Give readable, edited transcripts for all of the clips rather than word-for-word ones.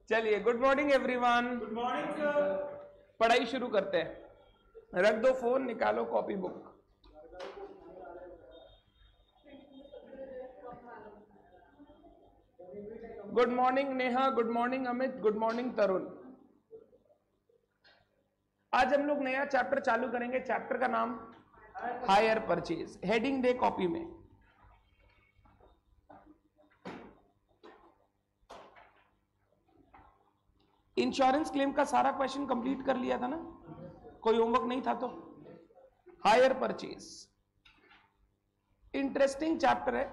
चलिए, good morning everyone. Good morning sir. पढ़ाई शुरू करते हैं। रख दो फोन, निकालो copy book. Good morning Neha, good morning Amit, good morning Tarun. आज हम लोग नया चैप्टर चालू करेंगे। चैप्टर का नाम हायर परचेज। हेडिंग दे कॉपी में। इंश्योरेंस क्लेम का सारा क्वेश्चन कंप्लीट कर लिया था ना? कोई होमवर्क नहीं था तो? हायर परचेज इंटरेस्टिंग चैप्टर है,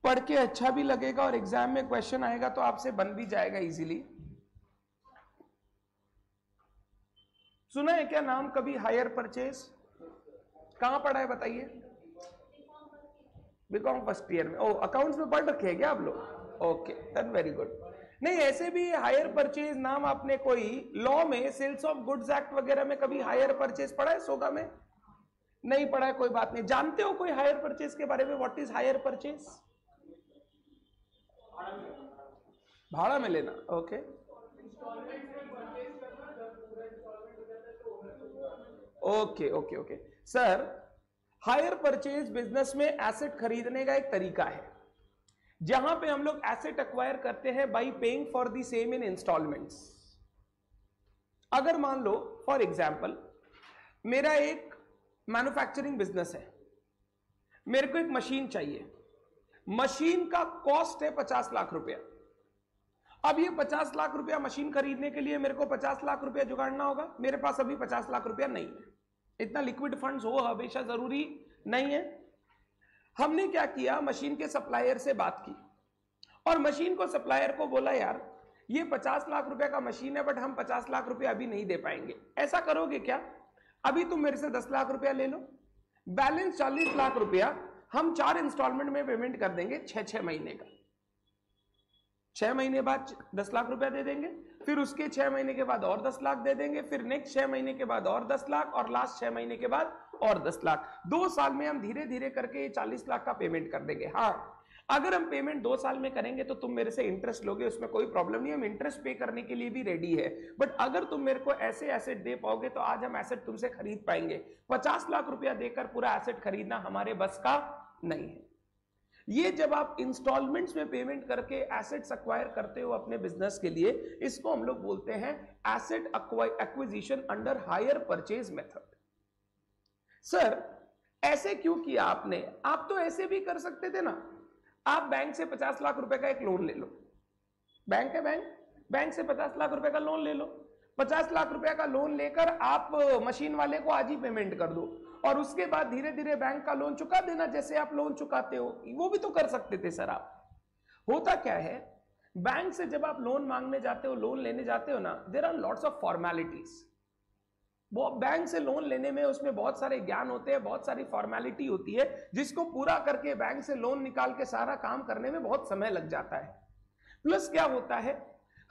पढ़ के अच्छा भी लगेगा और एग्जाम में क्वेश्चन आएगा तो आपसे बन भी जाएगा इजीली। सुना है क्या नाम कभी हायर परचेज? कहां पढ़ा है बताइए? बीकॉम फर्स्ट ईयर में। ओ, अकाउंट्स में पढ़ रखे हैं क्या आप लोग? Okay, then very good. नहीं, ऐसे भी हायर परचेज नाम आपने कोई लॉ में सेल्स ऑफ गुड्स एक्ट वगैरह में कभी हायर परचेज पढ़ा है? सोगा में नहीं पढ़ा है, कोई बात नहीं। जानते हो कोई हायर परचेज के बारे में? What is hire purchase? भाड़ा में लेना। Okay, okay okay okay sir, hire purchase business में एसेट खरीदने का एक तरीका है जहां पे हम लोग एसेट एक्वायर करते हैं by paying for the same in instalments. अगर मान लो फॉर एग्जांपल मेरा एक मैन्युफैक्चरिंग बिजनेस है, मेरे को एक मशीन चाहिए। मशीन का कॉस्ट है 50 लाख रुपया। अब ये 50 लाख रुपया मशीन खरीदने के लिए मेरे को 50 लाख रुपया जुगाड़ना होगा। मेरे पास अभी 50 लाख रुपया नहीं है। इतना लिक्विड फंड्स हो हमेशा जरूरी नहीं है। हमने क्या किया, मशीन के सप्लायर से बात की और मशीन को सप्लायर को बोला यार ये 50 लाख रुपया का मशीन है बट हम 50 लाख रुपया अभी नहीं दे पाएंगे। ऐसा करोगे क्या, अभी तुम मेरे से 10 लाख रुपया ले लो, बैलेंस 40 लाख रुपया हम 4 इंस्टॉलमेंट में पेमेंट कर देंगे 6-6 महीने का। 6 महीने बाद 10 लाख रुपया दे देंगे, फिर उसके 6 महीने के बाद और 10 लाख दे देंगे, फिर नेक्स्ट 6 महीने के बाद और 10 लाख और लास्ट 6 महीने के बाद और 10 लाख। 2 साल में हम धीरे धीरे करके 40 लाख का पेमेंट कर देंगे। हाँ, अगर हम पेमेंट 2 साल में करेंगे तो तुम मेरे से इंटरेस्ट लोगे, उसमें कोई प्रॉब्लम नहीं, हम इंटरेस्ट पे करने के लिए भी रेडी है। बट अगर तुम मेरे को ऐसे एसेट दे पाओगे तो आज हम एसेट तुमसे खरीद पाएंगे। 50 लाख रुपया देकर पूरा एसेट खरीदना हमारे बस का नहीं है। ये जब आप इंस्टॉलमेंट्स में पेमेंट करके एसेट्स एक्वायर करते हो अपने बिजनेस के लिए, इसको हम लोग बोलते हैं asset acquisition under hire purchase method. Sir ऐसे क्यों किया आपने? आप तो ऐसे भी कर सकते थे ना। आप बैंक से 50 लाख रुपए का एक लोन ले लो। बैंक है, बैंक से 50 लाख रुपए का लोन ले लो। 50 लाख रुपए का लोन लेकर आप मशीन वाले को आज ही पेमेंट कर दो और उसके बाद धीरे धीरे बैंक का लोन चुका देना जैसे आप लोन चुकाते हो। वो भी तो कर सकते थे सर आप। होता क्या है, बैंक से जब आप लोन मांगने जाते हो, लोन लेने जाते हो ना, there are lots of formalities. वो बैंक से लोन लेने में उसमें बहुत सारे ज्ञान होते हैं, बहुत सारी फॉर्मेलिटी होती है जिसको पूरा करके बैंक से लोन निकाल के सारा काम करने में बहुत समय लग जाता है। प्लस क्या होता है,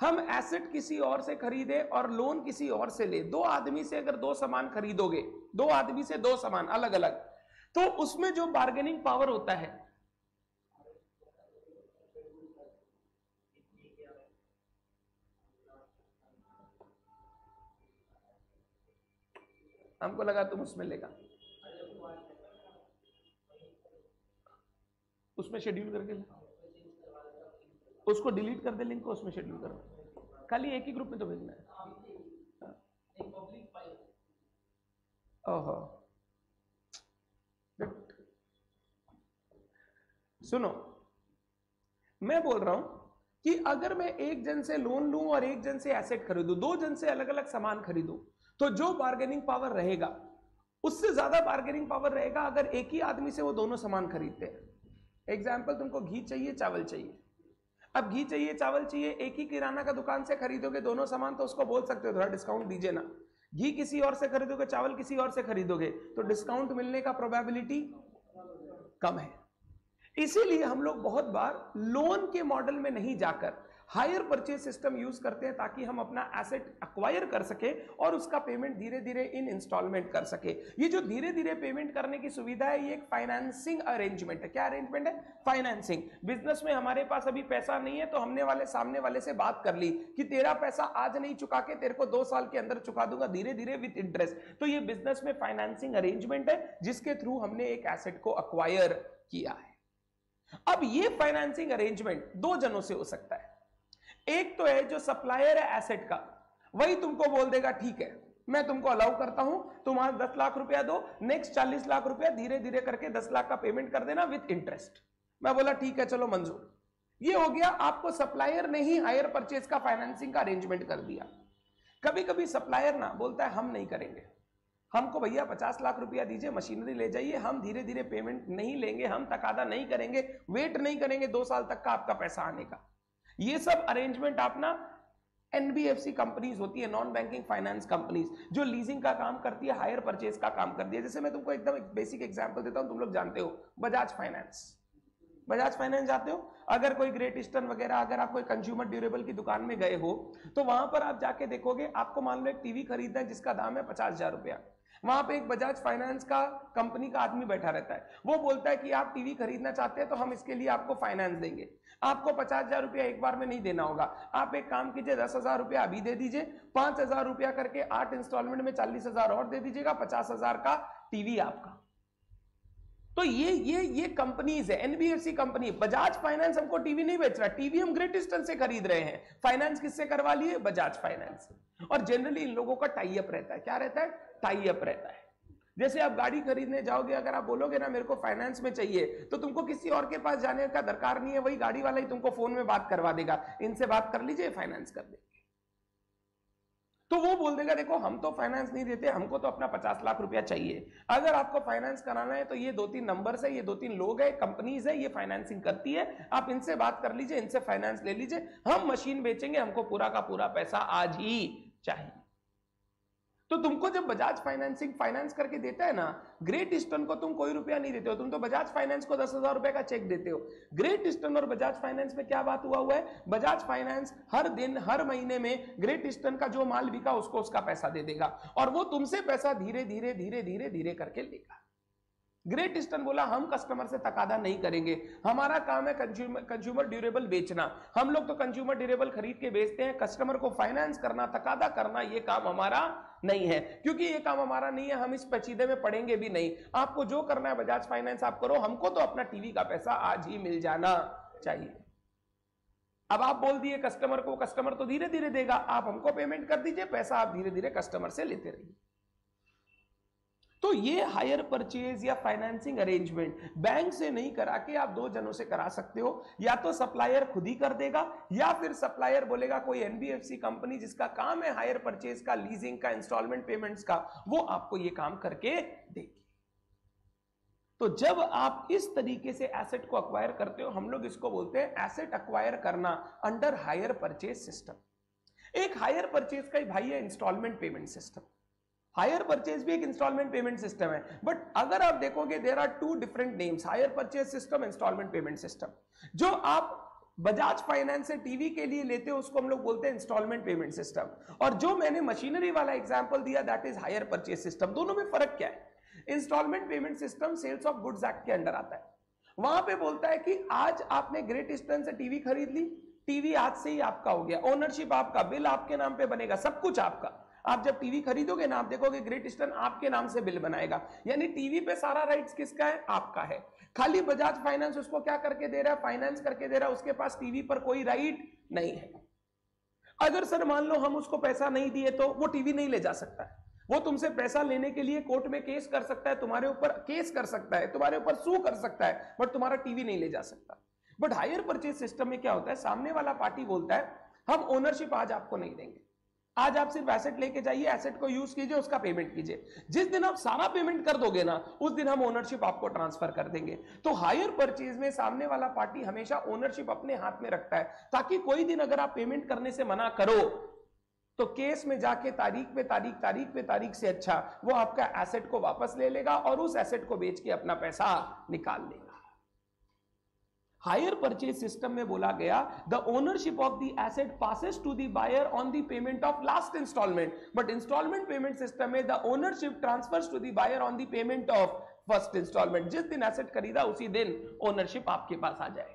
हम एसेट किसी और से खरीदे और लोन किसी और से ले, 2 आदमी से अगर 2 सामान खरीदोगे, 2 आदमी से 2 सामान अलग अलग, तो उसमें जो बार्गेनिंग पावर होता है, हमको लगा तुम उसमें लेगा, उसमें शेड्यूल करके ले, उसको डिलीट कर दे लिंक को, उसमें शेड्यूल करो। खाली एक ही ग्रुप में तो भेजना है। ओहो, सुनो, मैं बोल रहा हूं कि अगर मैं एक जन से लोन लूं और एक जन से एसेट खरीदूं, 2 जन से अलग अलग सामान खरीदूं, तो जो बार्गेनिंग पावर रहेगा उससे ज्यादा बार्गेनिंग पावर रहेगा अगर एक ही आदमी से वो दोनों सामान खरीदते हैं। एग्जाम्पल, तुमको घी चाहिए, चावल चाहिए। अब घी चाहिए, चावल चाहिए, एक ही किराना का दुकान से खरीदोगे दोनों सामान तो उसको बोल सकते हो थोड़ा डिस्काउंट दीजिए ना। घी किसी और से खरीदोगे, चावल किसी और से खरीदोगे तो डिस्काउंट मिलने का प्रोबेबिलिटी कम है। इसीलिए हम लोग बहुत बार लोन के मॉडल में नहीं जाकर हायर परचेज सिस्टम यूज करते हैं ताकि हम अपना एसेट एक्वायर कर सके और उसका पेमेंट धीरे धीरे इन इंस्टॉलमेंट कर सके। ये जो धीरे धीरे पेमेंट करने की सुविधा है ये एक फाइनेंसिंग अरेंजमेंट है। क्या अरेंजमेंट है? फाइनेंसिंग। बिजनेस में हमारे पास अभी पैसा नहीं है तो हमने सामने वाले से बात कर ली कि तेरा पैसा आज नहीं चुका के तेरे को 2 साल के अंदर चुका दूंगा धीरे धीरे विद इंटरेस्ट। तो ये बिजनेस में फाइनेंसिंग अरेंजमेंट है जिसके थ्रू हमने एक एसेट को एक्वायर किया है। अब ये फाइनेंसिंग अरेंजमेंट 2 जनों से हो सकता है। एक तो है जो सप्लायर है एसेट का, वही तुमको बोल देगा ठीक है मैं तुमको अलाउ करता हूं, तुम आज 10 लाख रुपया दो, नेक्स्ट 40 लाख रुपया धीरे धीरे करके 10 लाख का पेमेंट कर देना विद इंटरेस्ट। मैं बोला ठीक है चलो मंजूर। ये हो गया, आपको सप्लायर ने ही हायर परचेज का फाइनेंसिंग का अरेंजमेंट कर दिया। कभी कभी सप्लायर ना बोलता है हम नहीं करेंगे, हमको भैया 50 लाख रुपया दीजिए, मशीनरी ले जाइए, हम धीरे धीरे पेमेंट नहीं लेंगे, हम तकादा नहीं करेंगे, वेट नहीं करेंगे 2 साल तक का आपका पैसा आने का। ये सब अरेंजमेंट आप ना एनबीएफसी कंपनीज होती है, नॉन बैंकिंग फाइनेंस कंपनीज, जो लीजिंग का काम करती है, हायर परचेज का काम करती है। जैसे मैं तुमको एकदम एक बेसिक एग्जांपल देता हूं, तुम लोग जानते हो बजाज फाइनेंस। बजाज फाइनेंस जाते हो, अगर कोई ग्रेट ईस्टर्न वगैरह, अगर आप कोई कंज्यूमर ड्यूरेबल की दुकान में गए हो तो वहां पर आप जाके देखोगे, आपको मान लो एक टीवी खरीदना है जिसका दाम है 50,000 रुपया। वहां पे एक बजाज फाइनेंस का कंपनी का आदमी बैठा रहता है, वो बोलता है कि आप टीवी खरीदना चाहते हैं तो हम इसके लिए आपको फाइनेंस देंगे, आपको 50,000 रुपया एक बार में नहीं देना होगा, आप एक काम कीजिए 10,000 रुपया अभी दे दीजिए, 5,000 रुपया करके 8 इंस्टॉलमेंट में 40,000 और दे दीजिएगा, 50,000 का टीवी आपका। तो ये कंपनीज है, एनबीएफसी कंपनी। बजाज फाइनेंस हमको टीवी नहीं बेच रहा, टीवी हम ग्रेट ईस्टर्न से खरीद रहे हैं, फाइनेंस किससे करवा लिए? बजाज फाइनेंस। और जनरली इन लोगों का टाई अप रहता है। क्या रहता है? टाई अप रहता है। जैसे आप गाड़ी खरीदने जाओगे, अगर आप बोलोगे ना मेरे को फाइनेंस में चाहिए, तो तुमको किसी और के पास जाने का दरकार नहीं है, वही गाड़ी वाला ही तुमको फोन में बात करवा देगा, इनसे बात कर लीजिए फाइनेंस कर देंगे। तो वो बोल देगा देखो हम तो फाइनेंस नहीं देते, हमको तो अपना 50 लाख रुपया चाहिए। अगर आपको फाइनेंस कराना है तो ये 2-3 नंबर्स है, ये 2-3 लोग है, कंपनीज है, ये फाइनेंसिंग करती है, आप इनसे बात कर लीजिए, इनसे फाइनेंस ले लीजिए, हम मशीन बेचेंगे, हमको पूरा का पूरा पैसा आज ही चाहिए। तो तुमको जब बजाज फाइनेंसिंग फाइनेंस करके देता है ना, ग्रेट ईस्टर्न को तुम कोई रुपया नहीं देते हो, तुम तो बजाज फाइनेंस को 10,000 रुपए का चेक देते हो। ग्रेट ईस्टर्न और बजाज फाइनेंस में क्या बात हुआ है? बजाज फाइनेंस हर दिन हर महीने में ग्रेट ईस्टर्न का जो माल बिका उसको उसका पैसा दे देगा और वो तुमसे पैसा धीरे धीरे धीरे धीरे धीरे करके लेगा। ग्रेट ईस्टर्न बोला हम कस्टमर से तकादा नहीं करेंगे, हमारा काम है कंज्यूमर ड्यूरेबल बेचना, हम लोग तो कंज्यूमर ड्यूरेबल खरीद के बेचते हैं, कस्टमर को फाइनेंस करना, तकादा करना ये काम हमारा नहीं है। क्योंकि ये काम हमारा नहीं है, हम इस पेचीदे में पड़ेंगे भी नहीं। आपको जो करना है बजाज फाइनेंस आप करो, हमको तो अपना टीवी का पैसा आज ही मिल जाना चाहिए। अब आप बोल दिए कस्टमर को, कस्टमर तो धीरे धीरे देगा, आप हमको पेमेंट कर दीजिए, पैसा आप धीरे धीरे कस्टमर से लेते रहिए। तो ये हायर परचेज या फाइनेंसिंग अरेंजमेंट बैंक से नहीं करा के आप 2 जनों से करा सकते हो। या तो सप्लायर खुद ही कर देगा, या फिर सप्लायर बोलेगा कोई एनबीएफसी कंपनी जिसका काम है हायर परचेज का, लीजिंग का, इंस्टॉलमेंट पेमेंट्स का, वो आपको ये काम करके देगी। तो जब आप इस तरीके से एसेट को अक्वायर करते हो, हम लोग इसको बोलते हैं एसेट अक्वायर करना अंडर हायर परचेज सिस्टम। एक हायर परचेज का ही भाई है instalment payment system. Hire purchase भी एक इंस्टॉलमेंट पेमेंट सिस्टम है, बट अगर आप देखोगे there are 2 different names, hire purchase system, instalment payment system. जो आप बजाज फाइनेंस से टीवी के लिए लेते हो उसको हम लोग बोलते हैं इंस्टॉलमेंट पेमेंट सिस्टम, और जो मैंने मशीनरी वाला एग्जांपल दिया that is hire purchase system. दोनों में फर्क क्या है? Instalment payment system sales of goods act के अंडर आता है। वहां पे बोलता है कि आज आपने ग्रेट ईस्टर्न से टीवी खरीद ली, टीवी आज से ही आपका हो गया, ओनरशिप आपका, बिल आपके नाम पे बनेगा, सब कुछ आपका। आप जब टीवी खरीदोगे ना, आप देखोगे ग्रेट ईस्टर्न आपके नाम से बिल बनाएगा, यानी टीवी पे सारा राइट्स किसका है? आपका है। खाली बजाज फाइनेंस उसको क्या करके दे रहा है? फाइनेंस करके दे रहा है, उसके पास टीवी पर कोई राइट नहीं है। अगर सर मान लो हम उसको पैसा नहीं दिए तो वो टीवी नहीं ले जा सकता है, वो तुमसे पैसा लेने के लिए कोर्ट में केस कर सकता है, तुम्हारे ऊपर केस कर सकता है, तुम्हारे ऊपर सू कर सकता है, बट तुम्हारा टीवी नहीं ले जा सकता। बट हायर परचेज सिस्टम में क्या होता है? सामने वाला पार्टी बोलता है हम ओनरशिप आज आपको नहीं देंगे, आज आप सिर्फ एसेट लेके जाइए, एसेट को यूज कीजिए, उसका पेमेंट कीजिए, जिस दिन आप सारा पेमेंट कर दोगे ना उस दिन हम ओनरशिप आपको ट्रांसफर कर देंगे। तो हायर परचेज में सामने वाला पार्टी हमेशा ओनरशिप अपने हाथ में रखता है, ताकि कोई दिन अगर आप पेमेंट करने से मना करो तो केस में जाके तारीख पे तारीख से अच्छा वो आपका एसेट को वापस ले लेगा और उस एसेट को बेच के अपना पैसा निकाल लेगा। हायर परचेज सिस्टम में बोला गया the ownership of the asset passes to the buyer on the payment of last instalment, but instalment payment system में the ownership transfers to the buyer on the payment of first instalment. जिस दिन asset खरीदा उसी दिन ownership आपके पास आ जाएगा।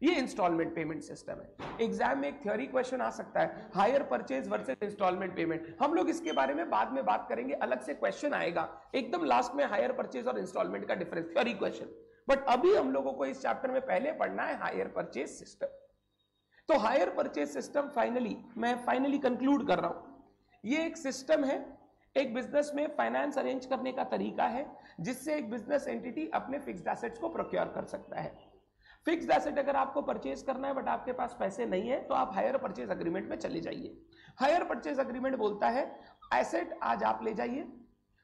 ये इंस्टॉलमेंट पेमेंट सिस्टम है। एग्जाम में एक थ्योरी क्वेश्चन आ सकता है, hire purchase versus instalment payment. हम लोग इसके बारे में बाद में बात करेंगे, अलग से क्वेश्चन आएगा एकदम लास्ट में, हायर परचेज और इंस्टॉलमेंट का डिफरेंस, थ्योरी क्वेश्चन। बट अभी हम लोगों को इस चैप्टर में पहले पढ़ना है हायर परचेज सिस्टम। तो हायर परचेज सिस्टम मैं फाइनली कंक्लूड कर रहा हूं। ये एक सिस्टम है, एक बिजनेस में फाइनेंस अरेंज करने का तरीका है जिससे एक बिजनेस एंटिटी अपने फिक्स्ड एसेट्स को प्रोक्योर कर सकता है। फिक्स्ड एसेट अगर आपको परचेज करना है बट आपके पास पैसे नहीं है तो आप हायर परचेज अग्रीमेंट में चले जाइए। हायर परचेज अग्रीमेंट बोलता है एसेट आज आप ले जाइए,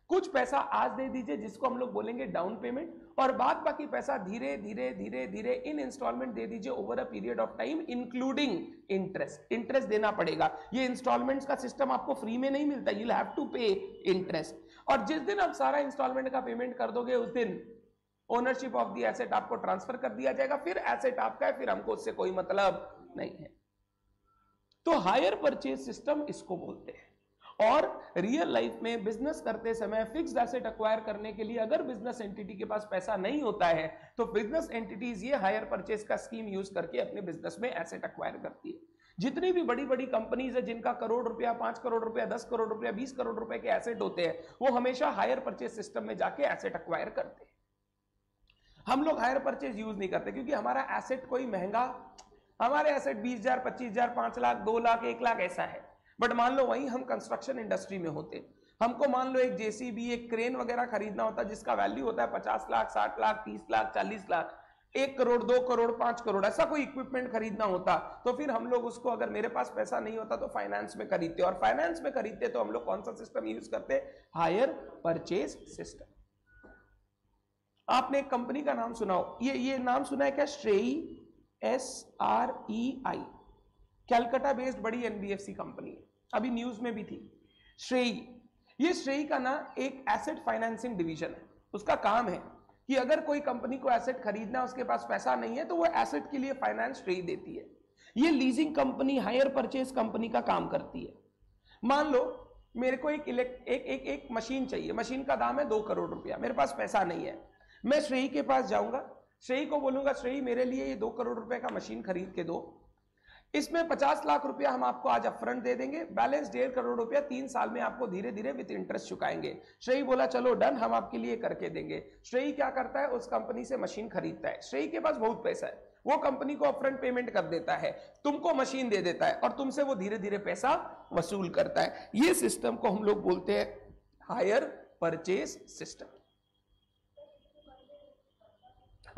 कुछ पैसा आज दे दीजिए जिसको हम लोग बोलेंगे डाउन पेमेंट, और बाद बाकी पैसा धीरे धीरे धीरे धीरे इन इंस्टॉलमेंट दे दीजिए over a period of time including interest. Interest देना पड़ेगा, ये इंस्टॉलमेंट्स का सिस्टम आपको फ्री में नहीं मिलता, यू हैव टू पे इंटरेस्ट। और जिस दिन आप सारा इंस्टॉलमेंट का पेमेंट कर दोगे उस दिन ओनरशिप ऑफ द एसेट आपको ट्रांसफर कर दिया जाएगा, फिर एसेट आपका है, फिर हमको उससे कोई मतलब नहीं है। तो हायर परचेज सिस्टम इसको बोलते हैं। और रियल लाइफ में बिजनेस करते समय फिक्स्ड एसेट एक्वायर करने के लिए अगर बिजनेस एंटिटी के पास पैसा नहीं होता है तो बिजनेस एंटिटीज ये हायर परचेज का स्कीम यूज करके अपने बिजनेस में एसेट एक्वायर करती है। जितनी भी बड़ी बड़ी कंपनीज है जिनका करोड़ रुपया, 5 करोड़ रुपया, 10 करोड़ रुपया, 20 करोड़ रुपए के एसेट होते हैं, वो हमेशा हायर परचेज सिस्टम में जाके एसेट एक्वायर करते हैं। हम लोग हायर परचेज यूज नहीं करते क्योंकि हमारा एसेट कोई महंगा, हमारे एसेट 20,000, 25,000, 5 लाख, 2 लाख, 1 लाख ऐसा है। बट मान लो वहीं हम कंस्ट्रक्शन इंडस्ट्री में होते, हमको मान लो एक जेसीबी, एक क्रेन वगैरह खरीदना होता जिसका वैल्यू होता है 50 लाख, 60 लाख, 30 लाख, 40 लाख, 1 करोड़, 2 करोड़, 5 करोड़, ऐसा कोई इक्विपमेंट खरीदना होता तो फिर हम लोग उसको, अगर मेरे पास पैसा नहीं होता तो फाइनेंस में खरीदते, और फाइनेंस में खरीदते तो हम लोग कौन सा सिस्टम यूज करते? Higher purchase system. आपने एक कंपनी का नाम सुना हो, ये नाम सुना है क्या? श्रेई, SREI, कैलकाटा बेस्ड बड़ी एनबीएफसी कंपनी है, अभी न्यूज में भी थी। श्रेई, ये श्रेई का ना एक एसेट फाइनेंसिंग डिवीजन है। उसका काम है कि अगर कोई कंपनी को एसेट खरीदना है, उसके पास पैसा नहीं है, तो वो एसेट के लिए फाइनेंस श्रेई देती है। ये leasing company, hire purchase company का काम करती है। मान लो मेरे को एक मशीन चाहिए, मशीन का दाम है 2 करोड़ रुपया, मेरे पास पैसा नहीं है, मैं श्रेई के पास जाऊंगा, श्रेई को बोलूंगा श्रेई मेरे लिए ये 2 करोड़ रुपए का मशीन खरीद के दो, इसमें 50 लाख रुपया हम आपको आज अपफ्रंट दे देंगे, बैलेंस 1.5 करोड़ रुपया 3 साल में आपको धीरे धीरे विद इंटरेस्ट चुकाएंगे। श्रेई बोला चलो डन, हम आपके लिए करके देंगे। श्रेई क्या करता है? उस कंपनी से मशीन खरीदता है। श्रेई के पास बहुत पैसा है, वो कंपनी को अपफ्रंट पेमेंट कर देता है, तुमको मशीन दे देता है और तुमसे वो धीरे धीरे पैसा वसूल करता है। ये सिस्टम को हम लोग बोलते हैं हायर परचेज सिस्टम।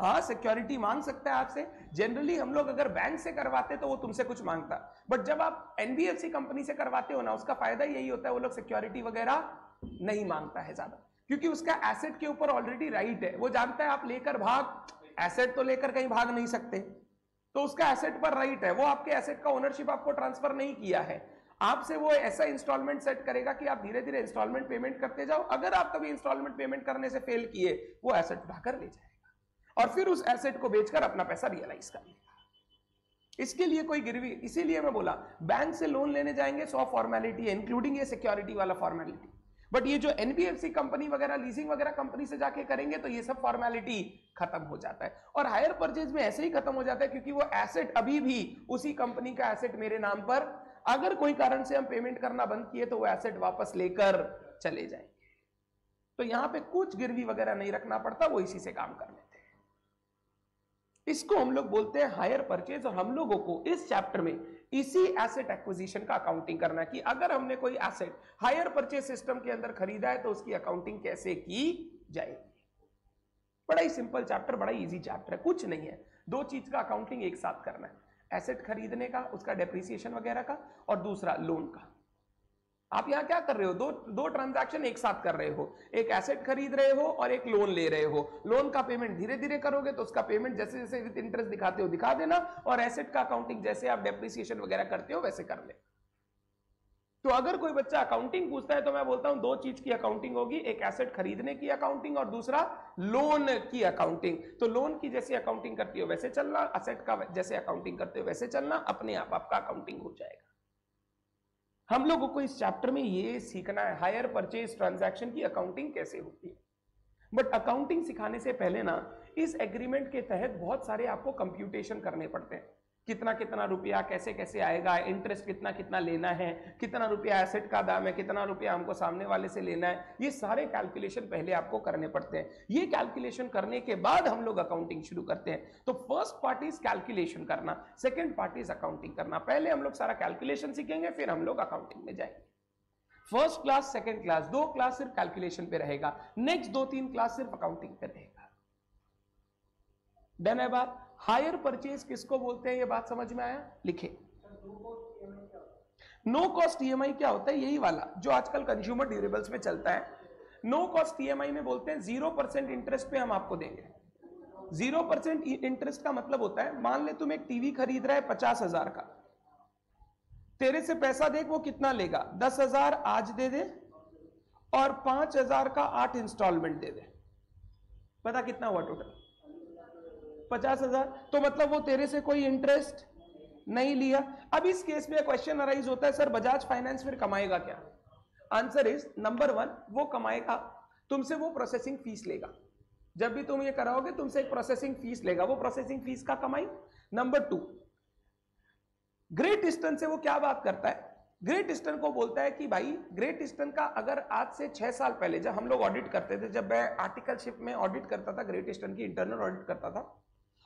हाँ, सिक्योरिटी मांग सकता है आपसे। जनरली हम लोग अगर बैंक से करवाते तो वो तुमसे कुछ मांगता, बट जब आप एनबीएफसी कंपनी से करवाते हो ना, उसका फायदा यही होता है वो लोग सिक्योरिटी वगैरह नहीं मांगता है ज्यादा, क्योंकि उसका एसेट के ऊपर ऑलरेडी राइट है। वो जानता है आप लेकर भाग, एसेट तो लेकर कहीं भाग नहीं सकते, तो उसका एसेट पर राइट है। वो आपके एसेट का ओनरशिप आपको ट्रांसफर नहीं किया है, आपसे वो ऐसा इंस्टॉलमेंट सेट करेगा कि आप धीरे धीरे इंस्टॉलमेंट पेमेंट करते जाओ। अगर आप कभी इंस्टॉलमेंट पेमेंट करने से फेल किए, वो एसेट उठाकर ले जाएगा और फिर उस एसेट को बेचकर अपना पैसा रियलाइज कर लेगा। इसके लिए कोई गिरवी, इसीलिए मैं बोला बैंक से लोन लेने जाएंगे 100 फॉर्मेलिटी है, इंक्लूडिंग ये सिक्योरिटी वाला फॉर्मेलिटी। बट ये जो एनबीएफसी कंपनी वगैरह, लीजिंग वगैरह कंपनी से जाके करेंगे तो ये सब फॉर्मेलिटी खत्म हो जाता है। और हायर परचेज में ऐसे ही खत्म हो जाता है क्योंकि वो एसेट अभी भी उसी कंपनी का एसेट मेरे नाम पर, अगर कोई कारण से हम पेमेंट करना बंद किए तो वो एसेट वापस लेकर चले जाएंगे। तो यहां पे कुछ गिरवी वगैरह नहीं रखना पड़ता, वो इसी से काम कर लेते हैं। इसको हम लोग बोलते हैं हायर परचेज। और हम लोगों को इस चैप्टर में इसी एसेट एक्विजिशन का अकाउंटिंग करना है कि अगर हमने कोई एसेट हायर परचेज सिस्टम के अंदर खरीदा है तो उसकी अकाउंटिंग कैसे की जाएगी। बड़ा ही सिंपल चैप्टर, बड़ा ही इजी चैप्टर है, कुछ नहीं है। 2 चीज का अकाउंटिंग एक साथ करना है, एसेट खरीदने का, उसका डेप्रिसिएशन वगैरह का, और दूसरा लोन का। आप यहां क्या कर रहे हो? दो ट्रांजैक्शन एक साथ कर रहे हो, एक एसेट खरीद रहे हो और एक लोन ले रहे हो। लोन का पेमेंट धीरे धीरे करोगे तो उसका पेमेंट जैसे जैसे विद इंटरेस्ट दिखाते हो दिखा देना, और एसेट का अकाउंटिंग जैसे आप डेप्रिसिएशन वगैरह करते हो वैसे कर ले। तो अगर कोई बच्चा अकाउंटिंग पूछता है तो मैं बोलता हूं दो चीज की अकाउंटिंग होगी, एक एसेट खरीदने की अकाउंटिंग और दूसरा लोन की अकाउंटिंग। तो लोन की जैसे अकाउंटिंग करती हो वैसे चलना, एसेट का जैसे अकाउंटिंग करते हो वैसे चलना, अपने आप आपका अकाउंटिंग हो जाएगा। हम लोगों को इस चैप्टर में ये सीखना है हायर परचेज ट्रांजैक्शन की अकाउंटिंग कैसे होती है। बट अकाउंटिंग सिखाने से पहले ना इस एग्रीमेंट के तहत बहुत सारे आपको कंप्यूटेशन करने पड़ते हैं, कितना कितना रुपया कैसे कैसे आएगा, इंटरेस्ट कितना कितना लेना है, कितना रुपया एसेट का दाम है, कितना रुपया हमको सामने वाले से लेना है, ये सारे कैलकुलेशन पहले आपको करने पड़ते हैं। ये कैलकुलेशन करने के बाद हम लोग अकाउंटिंग शुरू करते हैं। तो फर्स्ट पार्ट इज कैलकुलेशन करना, सेकेंड पार्ट इज अकाउंटिंग करना। पहले हम लोग सारा कैलकुलेशन सीखेंगे, फिर हम लोग अकाउंटिंग में जाएंगे। फर्स्ट क्लास सेकेंड क्लास दो क्लास सिर्फ कैलकुलेशन पे रहेगा, नेक्स्ट 2-3 क्लास सिर्फ अकाउंटिंग पे रहेगा। डन है बात। हायर परचेज किसको बोलते हैं, ये बात समझ में आया? लिखे। नो कॉस्ट ईएमआई क्या होता है? यही वाला जो आजकल कंज्यूमर ड्यूरेबल्स में चलता है। नो कॉस्ट ईएमआई में बोलते हैं 0% इंटरेस्ट पे हम आपको देंगे। 0% इंटरेस्ट का मतलब होता है, मान ले तुम एक टीवी खरीद रहा है 50,000 का, तेरे से पैसा देख वो कितना लेगा, 10,000 आज दे दे और 5,000 का 8 इंस्टॉलमेंट दे दे। पता कितना हुआ टोटल? 50,000। तो मतलब वो तेरे से कोई इंटरेस्ट नहीं लिया। अब इस केस में क्वेश्चन अराइज होता है, सर बजाज फाइनेंस फिर कमाएगा क्या? आंसर इज नंबर 1, वो कमाएगा, तुमसे वो प्रोसेसिंग फीस लेगा। जब भी तुम ये कराओगे तुमसे एक प्रोसेसिंग फीस लेगा, वो प्रोसेसिंग फीस का कमाई। नंबर 2, ग्रेट ईस्टर्न से वो क्या बात करता है? ग्रेट ईस्टर्न को बोलता है कि भाई ग्रेट ईस्टर्न का अगर आज से 6 साल पहले जब हम लोग ऑडिट करते थे, जब मैं आर्टिकलशिप में ऑडिट करता था, ग्रेट ईस्टर्न की इंटरनल ऑडिट करता था,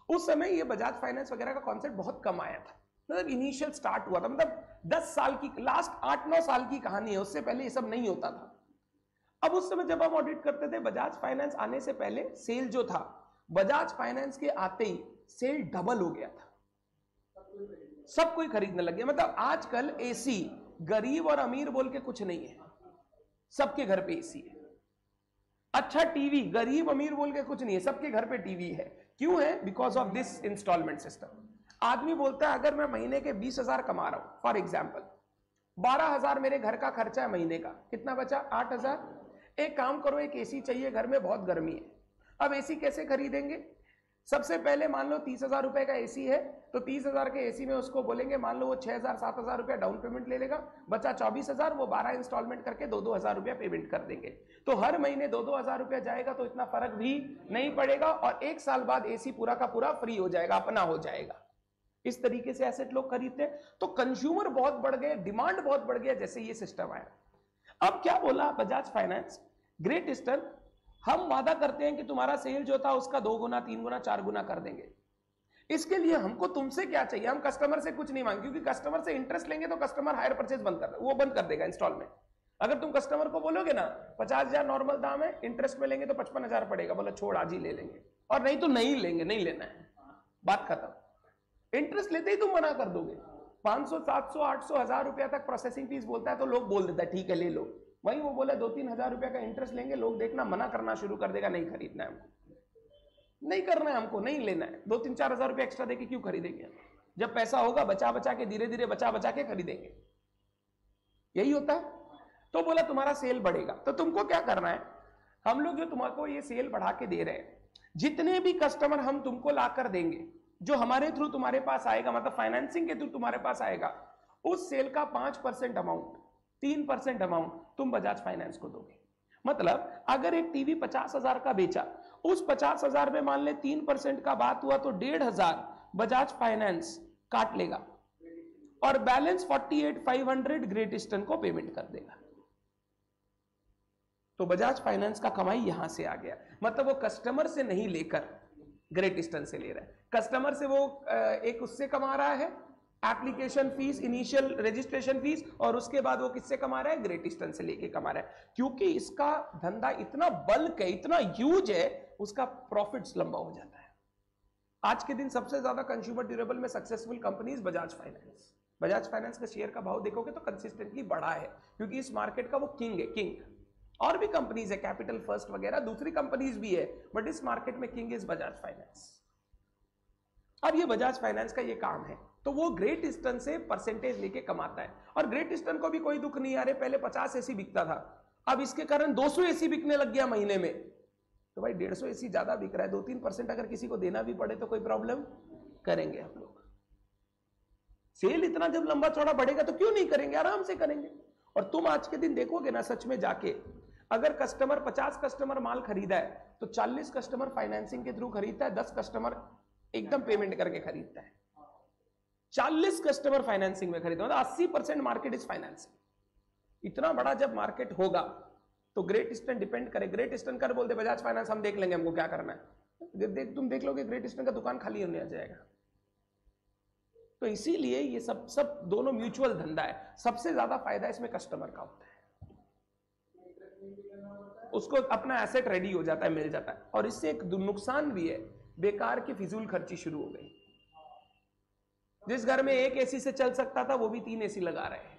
उस समय ये बजाज फाइनेंस वगैरह का कॉन्सेप्ट बहुत कम आया था। मतलब इनिशियल स्टार्ट हुआ था, मतलब 10 साल की, लास्ट 8-9 साल की कहानी है, उससे पहले ये सब नहीं होता था। अब उस समय जब हम ऑडिट करते थे, बजाज फाइनेंस आने से पहले सेल जो था, बजाज फाइनेंस के आते ही सेल डबल हो गया था, सब कोई खरीदने लग गया। मतलब आजकल एसी गरीब और अमीर बोल के कुछ नहीं है, सबके घर पे एसी है। अच्छा टीवी गरीब अमीर बोल के कुछ नहीं है, सबके घर पे टीवी है। क्यों है? Because of this instalment system. आदमी बोलता है अगर मैं महीने के 20,000 कमा रहा हूं, फॉर एग्जाम्पल 12,000 मेरे घर का खर्चा है महीने का, कितना बचा? 8,000। एक काम करो, एक एसी चाहिए घर में, बहुत गर्मी है। अब एसी कैसे खरीदेंगे? सबसे पहले मान लो 30,000 रुपए का एसी है, तो 30,000 के एसी में उसको बोलेंगे, मान लो वो 6,000-7,000 रुपया डाउन पेमेंट ले लेगा, बचा 24,000, वो 12 इंस्टॉलमेंट करके 2-2 हजार रुपया पेमेंट कर देंगे। तो हर महीने 2-2 हजार रुपया जाएगा, तो इतना फर्क भी नहीं पड़ेगा, और 1 साल बाद एसी पूरा का पूरा फ्री हो जाएगा, अपना हो जाएगा। इस तरीके से एसेट लोग खरीदते हैं। तो कंज्यूमर बहुत बढ़ गए, डिमांड बहुत बढ़ गया जैसे ये सिस्टम आया। अब क्या बोला बजाज फाइनेंस, ग्रेट ईस्टर्न, हम वादा करते हैं कि तुम्हारा सेल जो था उसका 2 गुना 3 गुना 4 गुना कर देंगे। इसके लिए हमको तुमसे क्या चाहिए? हम कस्टमर से कुछ नहीं मांगे, क्योंकि कस्टमर से इंटरेस्ट लेंगे तो कस्टमर हायर परचेज बंद कर देगा इंस्टॉलमेंट। अगर तुम कस्टमर को बोलोगे ना 50,000 नॉर्मल दाम है, इंटरेस्ट में लेंगे तो 55,000 पड़ेगा, बोला छोड़ आज ही ले लेंगे, और नहीं तो नहीं लेंगे, नहीं लेना है, बात खत्म। इंटरेस्ट लेते ही तुम मना कर दोगे। 500, 700, 800, 1,000 रुपया तक प्रोसेसिंग फीस बोलता है तो लोग बोल देता है ठीक है ले लो। वही वो बोला 2-3 हजार रुपया का इंटरेस्ट लेंगे, लोग देखना मना करना शुरू कर देगा, नहीं खरीदना है हमको, नहीं करना है हमको, नहीं लेना है। 2-3-4 हजार रुपया एक्स्ट्रा देके क्यों खरीदेंगे? जब पैसा होगा बचा बचा के, धीरे धीरे बचा बचा के खरीदेंगे, यही होता है। तो बोला तुम्हारा सेल बढ़ेगा, तो तुमको क्या करना है? हम लोग जो तुमको ये सेल बढ़ा के दे रहे हैं, जितने भी कस्टमर हम तुमको ला कर देंगे, जो हमारे थ्रू तुम्हारे पास आएगा, मतलब फाइनेंसिंग के थ्रू तुम्हारे पास आएगा, उस सेल का 5% अमाउंट, 3% अमाउंट तुम बजाज फाइनेंस को दोगे। मतलब अगर एक टीवी 50,000 का बेचा, उस 50,000 में मान ले 3% का बात हुआ तो 1,500 बजाज फाइनेंस काट लेगा, और बैलेंस 48,500 ग्रेट ईस्टर्न को पेमेंट कर देगा। तो बजाज फाइनेंस का कमाई यहां से आ गया। मतलब वो कस्टमर से नहीं लेकर ग्रेट ईस्टर्न से ले रहा है। कस्टमर से वो एक उससे कमा रहा है application fees, initial registration fees, और उसके बाद वो किससे कमा रहा है? ग्रेट ईस्टर्न से लेके कमा रहा है। क्योंकि इसका धंधा इतना बल्क है, इतना ह्यूज है, उसका प्रॉफिट्स लंबा हो जाता है। आज के दिन सबसे ज्यादा कंज्यूमर ड्यूरेबल में successful companies Bajaj finance. Bajaj finance का शेयर का भाव देखोगे तो कंसिस्टेंटली बढ़ा है, क्योंकि इस मार्केट का वो किंग है, किंग। और भी कंपनीज है, कैपिटल फर्स्ट वगैरह दूसरी कंपनीज भी है, बट इस मार्केट में किंग इज बजाज फाइनेंस। अब ये बजाज फाइनेंस का ये काम है तो वो ग्रेट ईस्टर्न से परसेंटेज लेके कमाता है। और ग्रेट ईस्टर्न को भी कोई दुख नहीं आ रहे, पहले 50 एसी बिकता था, अब इसके कारण 200 एसी बिकने लग गया महीने में। तो भाई 150 एसी ज्यादा बिक रहा है, 2-3% अगर किसी को देना भी पड़े तो कोई प्रॉब्लम करेंगे हम लोग। सेल इतना जब लंबा चौड़ा बढ़ेगा तो क्यों नहीं करेंगे, आराम से करेंगे। और तुम आज के दिन देखोगे ना सच में जाके, अगर कस्टमर 50 कस्टमर माल खरीदा है तो 40 कस्टमर फाइनेंसिंग के थ्रू खरीदता है, 10 कस्टमर एकदम पेमेंट करके खरीदता है। 40 कस्टमर फाइनेंसिंग में खरीदता है, मतलब 80% मार्केट इज फाइनेंसिंग। इतना बड़ा जब मार्केट होगा तो ग्रेट ईस्टर्न डिपेंड करे, ग्रेट ईस्टर्न कर बोलते बजाज फाइनेंस हम देख लेंगे, हमको क्या करना है। तुम देख लोगे ग्रेट ईस्टर्न का दुकान खाली होने आ जाएगा। तो इसीलिए ये सब दोनों म्यूचुअल धंधा है। सबसे ज्यादा फायदा इसमें कस्टमर का होता है, उसको अपना एसेट रेडी हो जाता है, मिल जाता है। और इससे एक नुकसान भी है, बेकार की फिजूल खर्ची शुरू हो गई। जिस घर में एक एसी से चल सकता था वो भी 3 एसी लगा रहे हैं।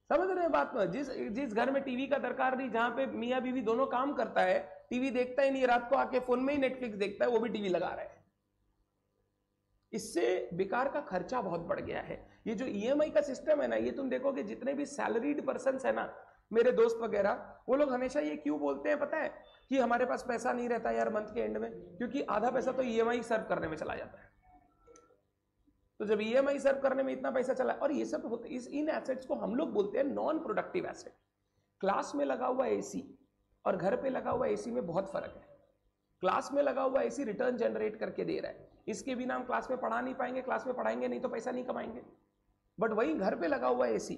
समझ रहे हैं बात में? जिस घर में टीवी का दरकार नहीं, जहां पे मियां बीवी दोनों काम करता है, टीवी देखता ही नहीं, रात को आके फोन में ही नेटफ्लिक्स देखता है, वो भी टीवी लगा रहे हैं। इससे बेकार का खर्चा बहुत बढ़ गया है। ये जो ईएमआई का सिस्टम है ना, ये तुम देखोगे जितने भी सैलरीड पर्सन है ना, मेरे दोस्त वगैरह, वो लोग हमेशा ये क्यों बोलते हैं पता है, कि हमारे पास पैसा नहीं रहता यार मंथ के एंड में, क्योंकि आधा पैसा तो ईएमआई सर्व करने में चला जाता है। तो जब ईएमआई सर्व करने में इतना पैसा चला, और ये सब होते, इन एसेट्स को हम लोग बोलते हैं नॉन प्रोडक्टिव एसेट। क्लास में लगा हुआ एसी और घर पे लगा हुआ एसी में बहुत फर्क है। क्लास में लगा हुआ एसी रिटर्न जनरेट करके दे रहा है, इसके बिना हम क्लास में पढ़ा नहीं पाएंगे, क्लास में पढ़ाएंगे नहीं तो पैसा नहीं कमाएंगे। बट वही घर पे लगा हुआ एसी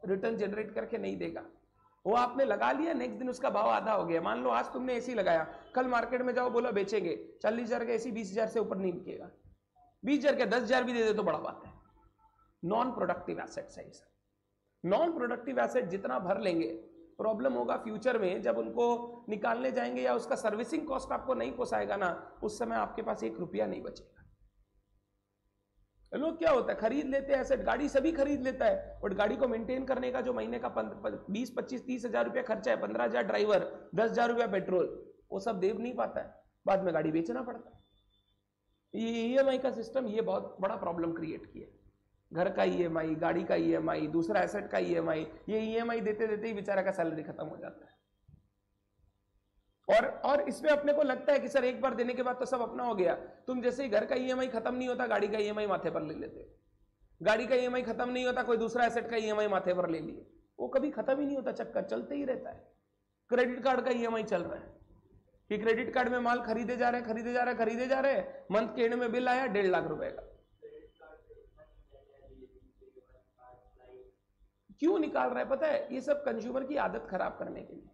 रिटर्न जनरेट करके नहीं देगा। वो आपने लगा लिया, नेक्स्ट दिन उसका भाव आधा हो गया। मान लो आज तुमने एसी लगाया, कल मार्केट में जाओ बोला बेचेंगे, 40,000 का एसी 20,000 से ऊपर नहीं बिकेगा। 20,000 क्या 10,000 भी दे दे तो बड़ा बात है। नॉन प्रोडक्टिव एसेट्स है सर। नॉन प्रोडक्टिव एसेट जितना भर लेंगे, प्रॉब्लम होगा फ्यूचर में, जब उनको निकालने जाएंगे या उसका सर्विसिंग कॉस्ट आपको नहीं पोसाएगा ना, उस समय आपके पास 1 रुपया नहीं बचेगा। लोग क्या होता है, खरीद लेते हैं एसेट, गाड़ी सभी खरीद लेता है, बट गाड़ी को मेंटेन करने का जो महीने का 20, 25, 30,000 रुपया खर्चा है, 15,000 ड्राइवर, 10,000 रुपया पेट्रोल, वो सब दे नहीं पाता है, बाद में गाड़ी बेचना पड़ता है। ये ईएमआई का सिस्टम ये बहुत बड़ा प्रॉब्लम क्रिएट किया। घर का ईएमआई, गाड़ी का ईएमआई, दूसरा एसेट का ईएमआई, ये ईएमआई देते देते ही बेचारा का सैलरी खत्म हो जाता है। और इसमें अपने को लगता है कि सर एक बार देने के बाद तो सब अपना हो गया। तुम जैसे ही घर का ईएमआई खत्म नहीं होता, गाड़ी का ईएमआई माथे पर ले लेते हो। गाड़ी का ईएमआई खत्म नहीं होता, कोई दूसरा एसेट का ईएमआई माथे पर ले लिए, वो कभी खत्म ही नहीं होता, चक्कर चलते ही रहता है। क्रेडिट कार्ड का ईएमआई चल रहा है कि क्रेडिट कार्ड में माल खरीदे जा रहे हैं, मंथ के एंड में बिल आया 1.5 लाख रुपए का। क्यों निकाल रहा है पता है? ये सब कंज्यूमर की आदत खराब करने के लिए।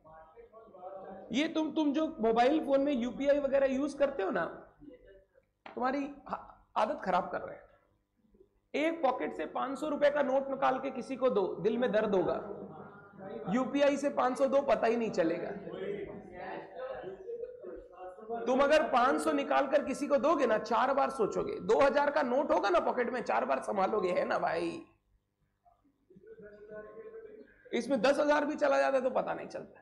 ये तुम जो मोबाइल फोन में यूपीआई वगैरह यूज करते हो ना, तुम्हारी आदत खराब कर रहे हैं। एक पॉकेट से 500 रुपए का नोट निकाल के किसी को दो, दिल में दर्द होगा। यूपीआई से 500 दो, पता ही नहीं चलेगा। तुम अगर 500 निकाल कर किसी को दोगे ना, 4 बार सोचोगे। 2000 का नोट होगा ना पॉकेट में, 4 बार संभालोगे, है ना भाई। इसमें 10,000 भी चला जाता है तो पता नहीं चलता।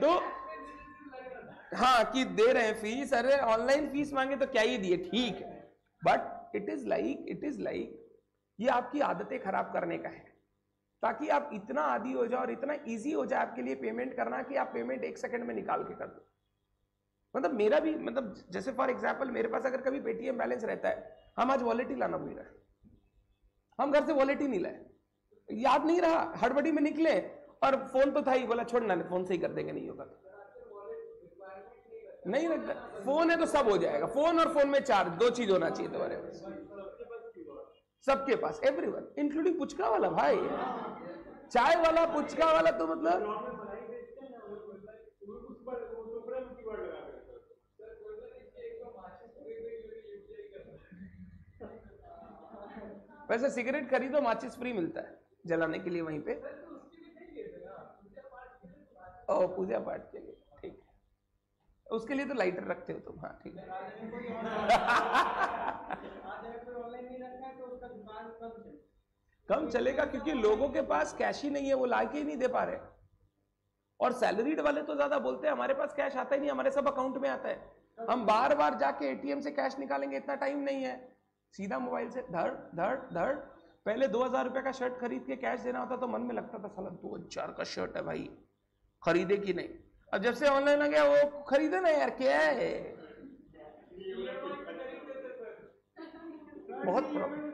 तो हाँ कि दे रहे हैं फीस, अरे ऑनलाइन फीस मांगे तो क्या ही दिए, ठीक है, बट इट इज लाइक ये आपकी आदतें खराब करने का है, ताकि आप इतना आदी हो जाओ और इतना इजी हो जाए आपके लिए पेमेंट करना कि आप पेमेंट 1 सेकंड में निकाल के कर दो। मतलब मेरा भी, मतलब जैसे फॉर एग्जांपल मेरे पास अगर कभी पेटीएम बैलेंस रहता है, हम आज वॉलेट ही लाना भूल रहे, हम घर से वॉलेट ही नहीं लाए, याद नहीं रहा, हड़बड़ी में निकले और फोन तो था ही, बोला छोड़ना फोन से ही कर देंगे, नहीं होगा तो नहीं रखता। फोन है तो सब हो जाएगा, फोन और फोन में चार्ज, 2 चीज होना चाहिए तुम्हारे पास, सबके पास, एवरीवन इंक्लूडिंग पुचका वाला भाई, चाय वाला, पुचका वाला, तो मतलब वैसे सिगरेट खरीदो, माचिस फ्री मिलता है जलाने के लिए वहीं पे। ओ पूजा पाठ के लिए, ठीक है, उसके लिए तो लाइटर रखते हो तुम, हाँ ठीक है। कम चलेगा क्योंकि लोगों के पास कैश ही नहीं है, वो ला के ही नहीं दे पा रहे। और सैलरीड वाले तो ज्यादा बोलते हैं हमारे पास कैश आता ही नहीं, हमारे सब अकाउंट में आता है, हम बार बार जाके एटीएम से कैश निकालेंगे, इतना टाइम नहीं है, सीधा मोबाइल से धड़ धड़ धड़। पहले 2000 रुपए का शर्ट खरीद के कैश देना होता तो मन में लगता था साला 2000 का शर्ट है भाई, खरीदे कि नहीं। अब जब से ऑनलाइन आ गया वो खरीदे ना यार, क्या है, बहुत प्रॉब्लम।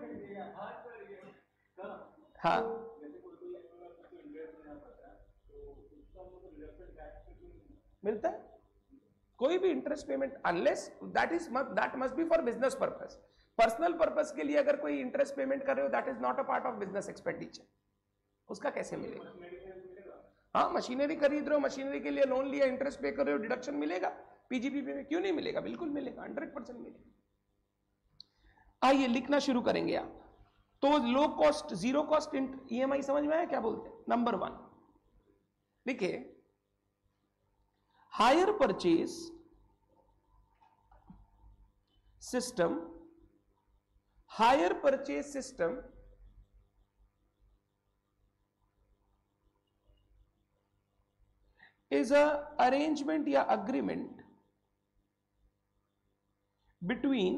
हाँ मिलता है कोई भी interest payment, unless that must be for business purpose. Personal purpose के लिए अगर कोई इंटरेस्ट पेमेंट कर रहे हो, that is not a part of business expenditure, उसका कैसे मिलेगा? हाँ मशीनरी खरीद रहे हो, मशीनरी के लिए लोन लिया, इंटरेस्ट पे कर रहे हो, डिडक्शन मिलेगा पीजीपीपी में, क्यों नहीं मिलेगा? बिल्कुल मिलेगा, 100% मिलेगा। आइए लिखना शुरू करेंगे आप। तो low cost zero cost EMI समझ में आया क्या बोलते हैं? नंबर 1 देखिए, higher purchase system, hire purchase system is a arrangement या agreement between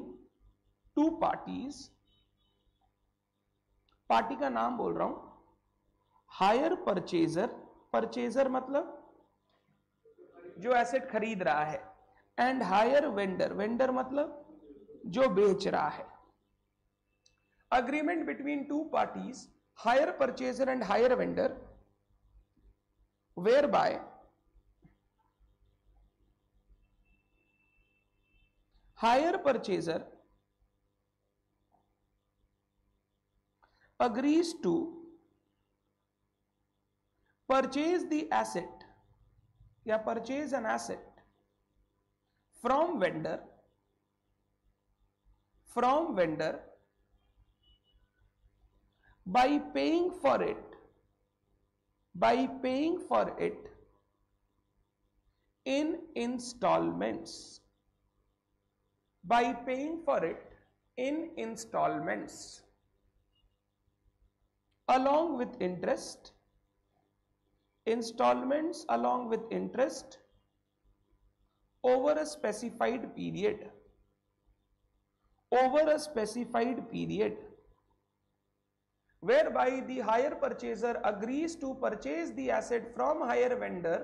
two parties, party का नाम बोल रहा हूं, हायर परचेजर, परचेजर मतलब जो एसेट खरीद रहा है, एंड हायर वेंडर, वेंडर मतलब जो बेच रहा है। Agreement between two parties, hire purchaser and hire vendor, where by higher purchaser agrees to purchase the asset या purchase an asset from vendor by paying for it in installments, by paying for it in installments along with interest, installments along with interest over a specified period, whereby the higher purchaser agrees to purchase the asset from higher vendor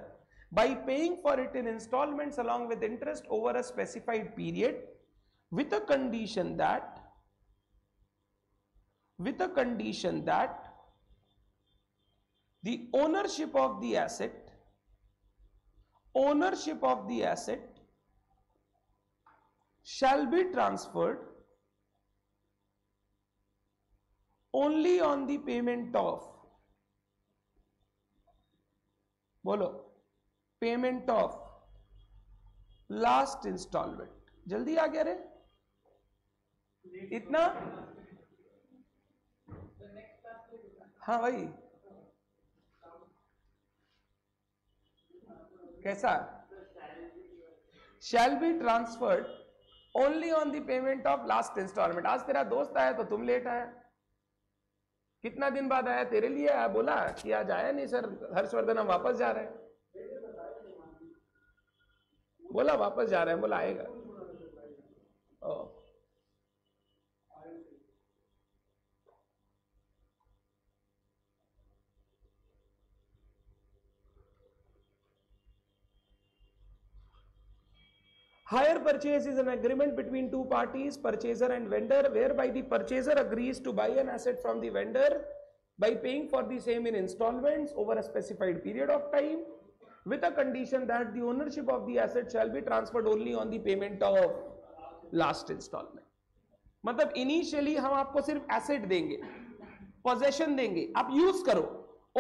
by paying for it in installments along with interest over a specified period, with a condition that the ownership of the asset shall be transferred only on the payment of, बोलो, payment of last instalment. जल्दी आ गया रे इतना? हाँ भाई, कैसा? Shall be transferred only on the payment of last instalment. आज तेरा दोस्त आया तो तुम लेट आया, कितना दिन बाद आया? तेरे लिए आया, बोला कि आज आया नहीं सर हर्षवर्धन, हम वापस जा रहे हैं। बोला वापस जा रहे हैं, बोला आएगा। Hire purchase is an agreement between two parties, purchaser and vendor, whereby the purchaser agrees to buy an asset from the vendor by paying for the same in installments over a specified period of time, with a condition that the ownership of the asset shall be transferred only on the payment of last installment. मतलब initially हम आपको सिर्फ asset देंगे, possession देंगे, आप use करो,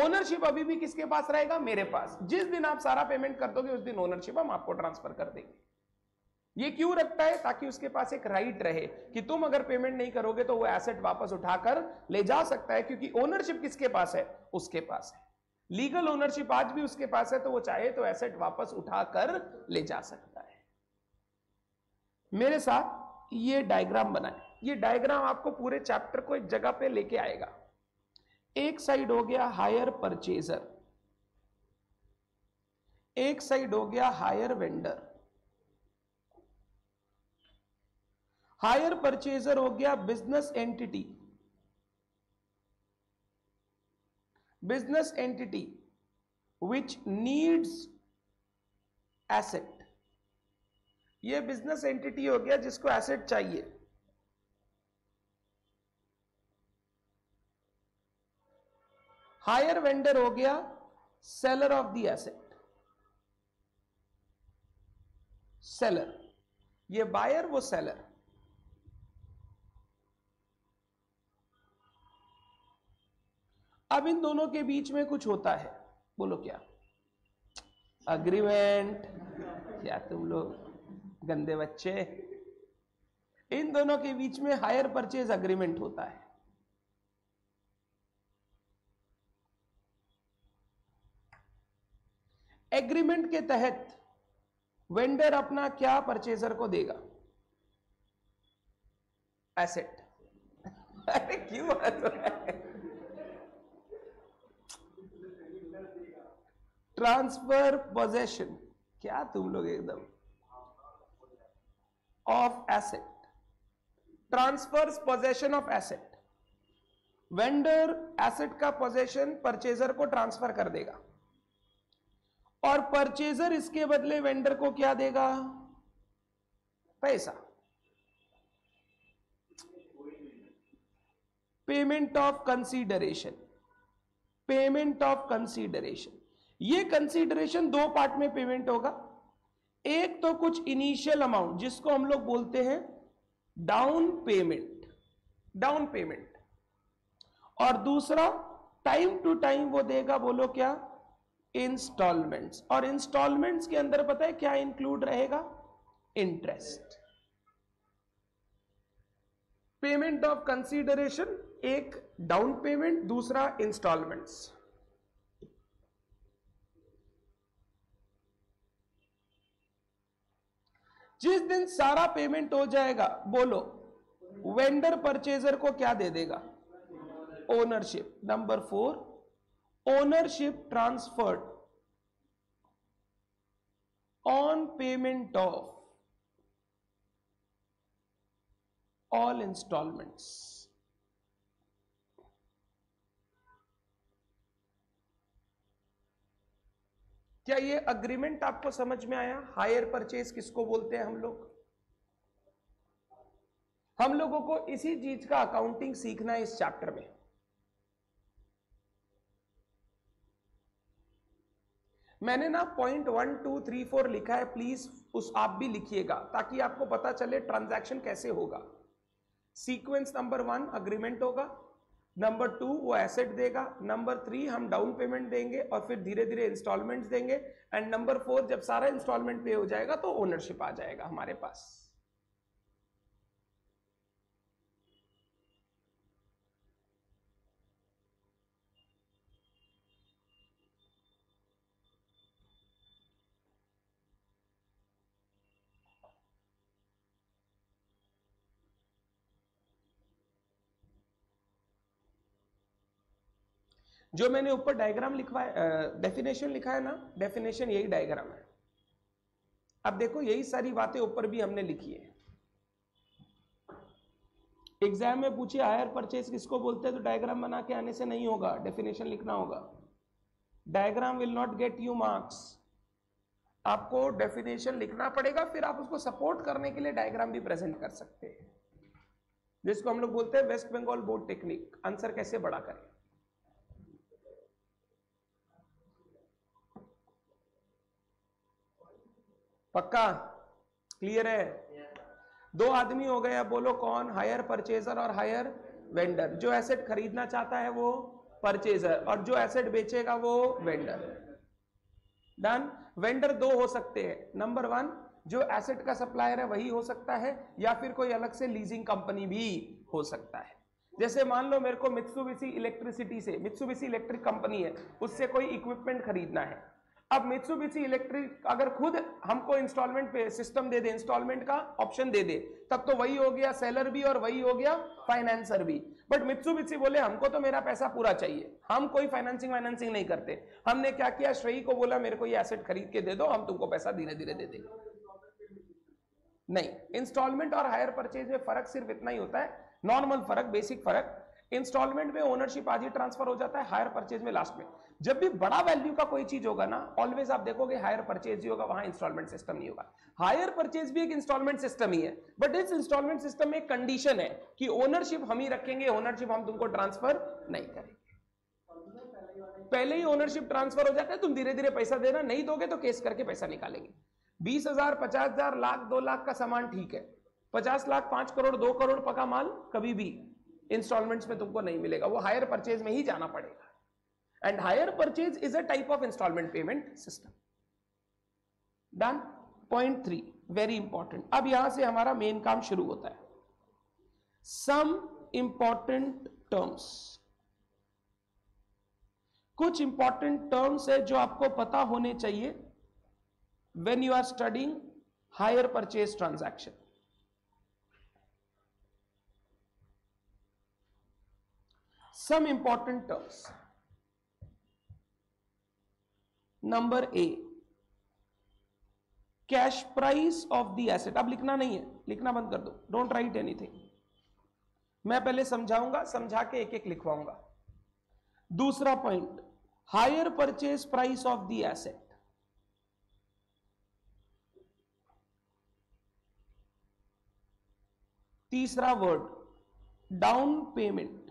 ownership अभी भी किसके पास रहेगा? मेरे पास। जिस दिन आप सारा पेमेंट कर दोगे उस दिन ओनरशिप हम आपको ट्रांसफर कर देंगे। ये क्यों रखता है? ताकि उसके पास एक राइट रहे कि तुम अगर पेमेंट नहीं करोगे तो वो एसेट वापस उठाकर ले जा सकता है, क्योंकि ओनरशिप किसके पास है? उसके पास है। लीगल ओनरशिप आज भी उसके पास है, तो वो चाहे तो एसेट वापस उठाकर ले जा सकता है। मेरे साथ ये डायग्राम बनाए, ये डायग्राम आपको पूरे चैप्टर को एक जगह पे लेके आएगा। एक साइड हो गया हायर परचेजर, एक साइड हो गया हायर वेंडर, हायर परचेजर हो गया business entity, business entity which needs asset, ये बिजनेस एंटिटी हो गया जिसको एसेट चाहिए। हायर वेंडर हो गया seller of the asset, seller, ये बायर वो सेलर। अब इन दोनों के बीच में कुछ होता है, बोलो क्या? अग्रीमेंट। क्या तुम लोग गंदे बच्चे, इन दोनों के बीच में हायर परचेज अग्रीमेंट होता है। एग्रीमेंट के तहत वेंडर अपना क्या परचेजर को देगा? एसेट। अरे क्यों बात हो रहा है? ट्रांसफर पोजेशन, क्या तुम लोग एकदम, of asset, transfers possession of asset. Vendor asset का पोजेशन परचेजर को ट्रांसफर कर देगा और परचेजर इसके बदले वेंडर को क्या देगा? पैसा। Payment of consideration, payment of consideration, ये कंसीडरेशन दो पार्ट में पेमेंट होगा। एक तो कुछ इनिशियल अमाउंट जिसको हम लोग बोलते हैं डाउन पेमेंट, डाउन पेमेंट, और दूसरा टाइम टू टाइम वो देगा, बोलो क्या? इंस्टॉलमेंट्स। और इंस्टॉलमेंट्स के अंदर पता है क्या इंक्लूड रहेगा? इंटरेस्ट। पेमेंट ऑफ कंसीडरेशन, एक डाउन पेमेंट, दूसरा इंस्टॉलमेंट्स। जिस दिन सारा पेमेंट हो जाएगा, बोलो वेंडर परचेजर को क्या दे देगा? Ownership. Number 4, ownership transferred on payment of all instalments. क्या ये अग्रीमेंट आपको समझ में आया? हायर परचेज किसको बोलते हैं हम लोग? हम लोगों को इसी चीज का अकाउंटिंग सीखना है इस चैप्टर में। मैंने ना पॉइंट 1 2 3 4 लिखा है, प्लीज उस आप भी लिखिएगा ताकि आपको पता चले ट्रांजैक्शन कैसे होगा। सीक्वेंस नंबर 1 अग्रीमेंट होगा, नंबर 2 वो एसेट देगा, नंबर 3 हम डाउन पेमेंट देंगे और फिर धीरे धीरे इंस्टॉलमेंट्स देंगे, एंड नंबर 4 जब सारा इंस्टॉलमेंट पे हो जाएगा तो ओनरशिप आ जाएगा हमारे पास। जो मैंने ऊपर डायग्राम लिखवाया, डेफिनेशन लिखा है ना, डेफिनेशन यही डायग्राम है। अब देखो यही सारी बातें ऊपर भी हमने लिखी है। एग्जाम में पूछे हायर परचेज किसको बोलते हैं तो डायग्राम बना के आने से नहीं होगा, डेफिनेशन लिखना होगा। Diagram will not get you marks, आपको डेफिनेशन लिखना पड़ेगा, फिर आप उसको सपोर्ट करने के लिए डायग्राम भी प्रेजेंट कर सकते हैं, जिसको हम लोग बोलते हैं West Bengal board technique, answer कैसे बड़ा करें। पक्का क्लियर है? दो आदमी हो गए, अब बोलो कौन? हायर परचेजर और हायर वेंडर। जो एसेट खरीदना चाहता है वो परचेजर और जो एसेट बेचेगा वो वेंडर। डन। वेंडर दो हो सकते हैं, नंबर 1 जो एसेट का सप्लायर है वही हो सकता है, या फिर कोई अलग से लीजिंग कंपनी भी हो सकता है। जैसे मान लो मेरे को मित्सुबिशी इलेक्ट्रिसिटी से, मित्सुबिशी इलेक्ट्रिक कंपनी है, उससे कोई इक्विपमेंट खरीदना है। अब मित्सुबिशी इलेक्ट्रिक अगर खुद हमको इंस्टॉलमेंट पे सिस्टम दे दे, इंस्टॉलमेंट का ऑप्शन दे दे, तब तो वही हो गया सेलर भी और वही हो गया फाइनेंसर भी। बट मित्सुबिशी बोले हमको तो मेरा पैसा पूरा चाहिए, हम कोई फाइनेंसिंग नहीं करते। हमने क्या किया, श्रेयी को बोला मेरे को ये एसेट खरीद के दे दो, हम तुमको पैसा धीरे धीरे दे देंगे। नहीं, इंस्टॉलमेंट और हायर परचेज में फर्क सिर्फ इतना ही होता है, नॉर्मल फर्क, बेसिक फर्क। इंस्टॉलमेंट में ओनरशिप आज ही ट्रांसफर हो जाता है, हायर परचेज में लास्ट में। जब भी बड़ा वैल्यू का कोई चीज होगा ना, ऑलवेज आप देखोगे हायर परचेज ही होगा, वहां इंस्टॉलमेंट सिस्टम नहीं होगा। हायर परचेज भी एक इंस्टॉलमेंट सिस्टम ही है, बट इस इंस्टॉलमेंट सिस्टम में एक कंडीशन है कि ओनरशिप हम ही रखेंगे, ओनरशिप हम तुमको ट्रांसफर नहीं करेंगे। पहले ही ओनरशिप ट्रांसफर हो जाता है, तुम धीरे धीरे पैसा देना, नहीं दोगे तो केस करके पैसा निकालेंगे। 20,000, 50,000, लाख, 2 लाख का सामान ठीक है, 50 लाख, 5 करोड़, 2 करोड़ का माल कभी भी इंस्टॉलमेंट्स में तुमको नहीं मिलेगा, वो हायर परचेज में ही जाना पड़ेगा। And hire purchase is a type of instalment payment system. Done. Point 3 very important. अब यहां से हमारा मेन काम शुरू होता है। सम इंपॉर्टेंट टर्म्स, कुछ इंपॉर्टेंट टर्म्स है जो आपको पता होने चाहिए when you are studying hire purchase transaction. Some important terms. Number A, cash price of the asset. अब लिखना नहीं है, लिखना बंद कर दो, don't write anything. मैं पहले समझाऊंगा, समझा के एक एक लिखवाऊंगा। दूसरा point, higher purchase price of the asset. तीसरा वर्ड, डाउन पेमेंट।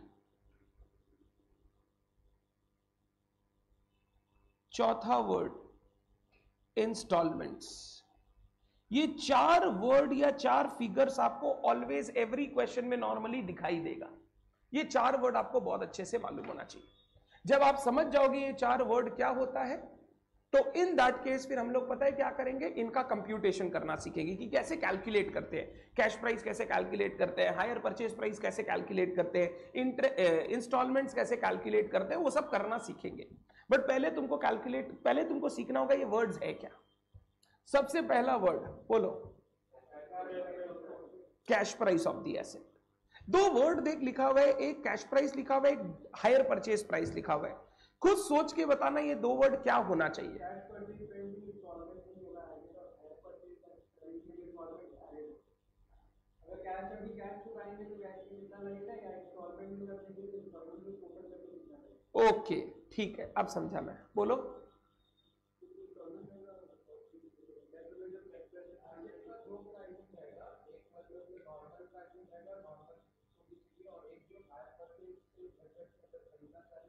चौथा वर्ड, इंस्टॉलमेंट्स। ये 4 वर्ड या 4 फिगर्स आपको ऑलवेज एवरी क्वेश्चन में नॉर्मली दिखाई देगा। ये 4 वर्ड आपको बहुत अच्छे से मालूम होना चाहिए। जब आप समझ जाओगे ये 4 वर्ड क्या होता है, तो इन दैट केस फिर हम लोग पता है क्या करेंगे, इनका कंप्यूटेशन करना सीखेंगे कि कैसे कैलकुलेट करते हैं, कैश प्राइस कैसे कैलकुलेट करते हैं, हायर परचेज प्राइस कैसे कैलकुलेट करते हैं, इंस्टॉलमेंट्स कैसे कैलकुलेट करते हैं, वो सब करना सीखेंगे। बट पहले तुमको सीखना होगा ये वर्ड्स है क्या। सबसे पहला वर्ड बोलो, cash price of the asset. 2 word देख लिखा हुआ है, एक कैश प्राइस लिखा हुआ है, एक हायर परचेज प्राइस लिखा हुआ है। खुद सोच के बताना ये 2 वर्ड क्या होना चाहिए। ओके ठीक है, अब समझा मैं, बोलो।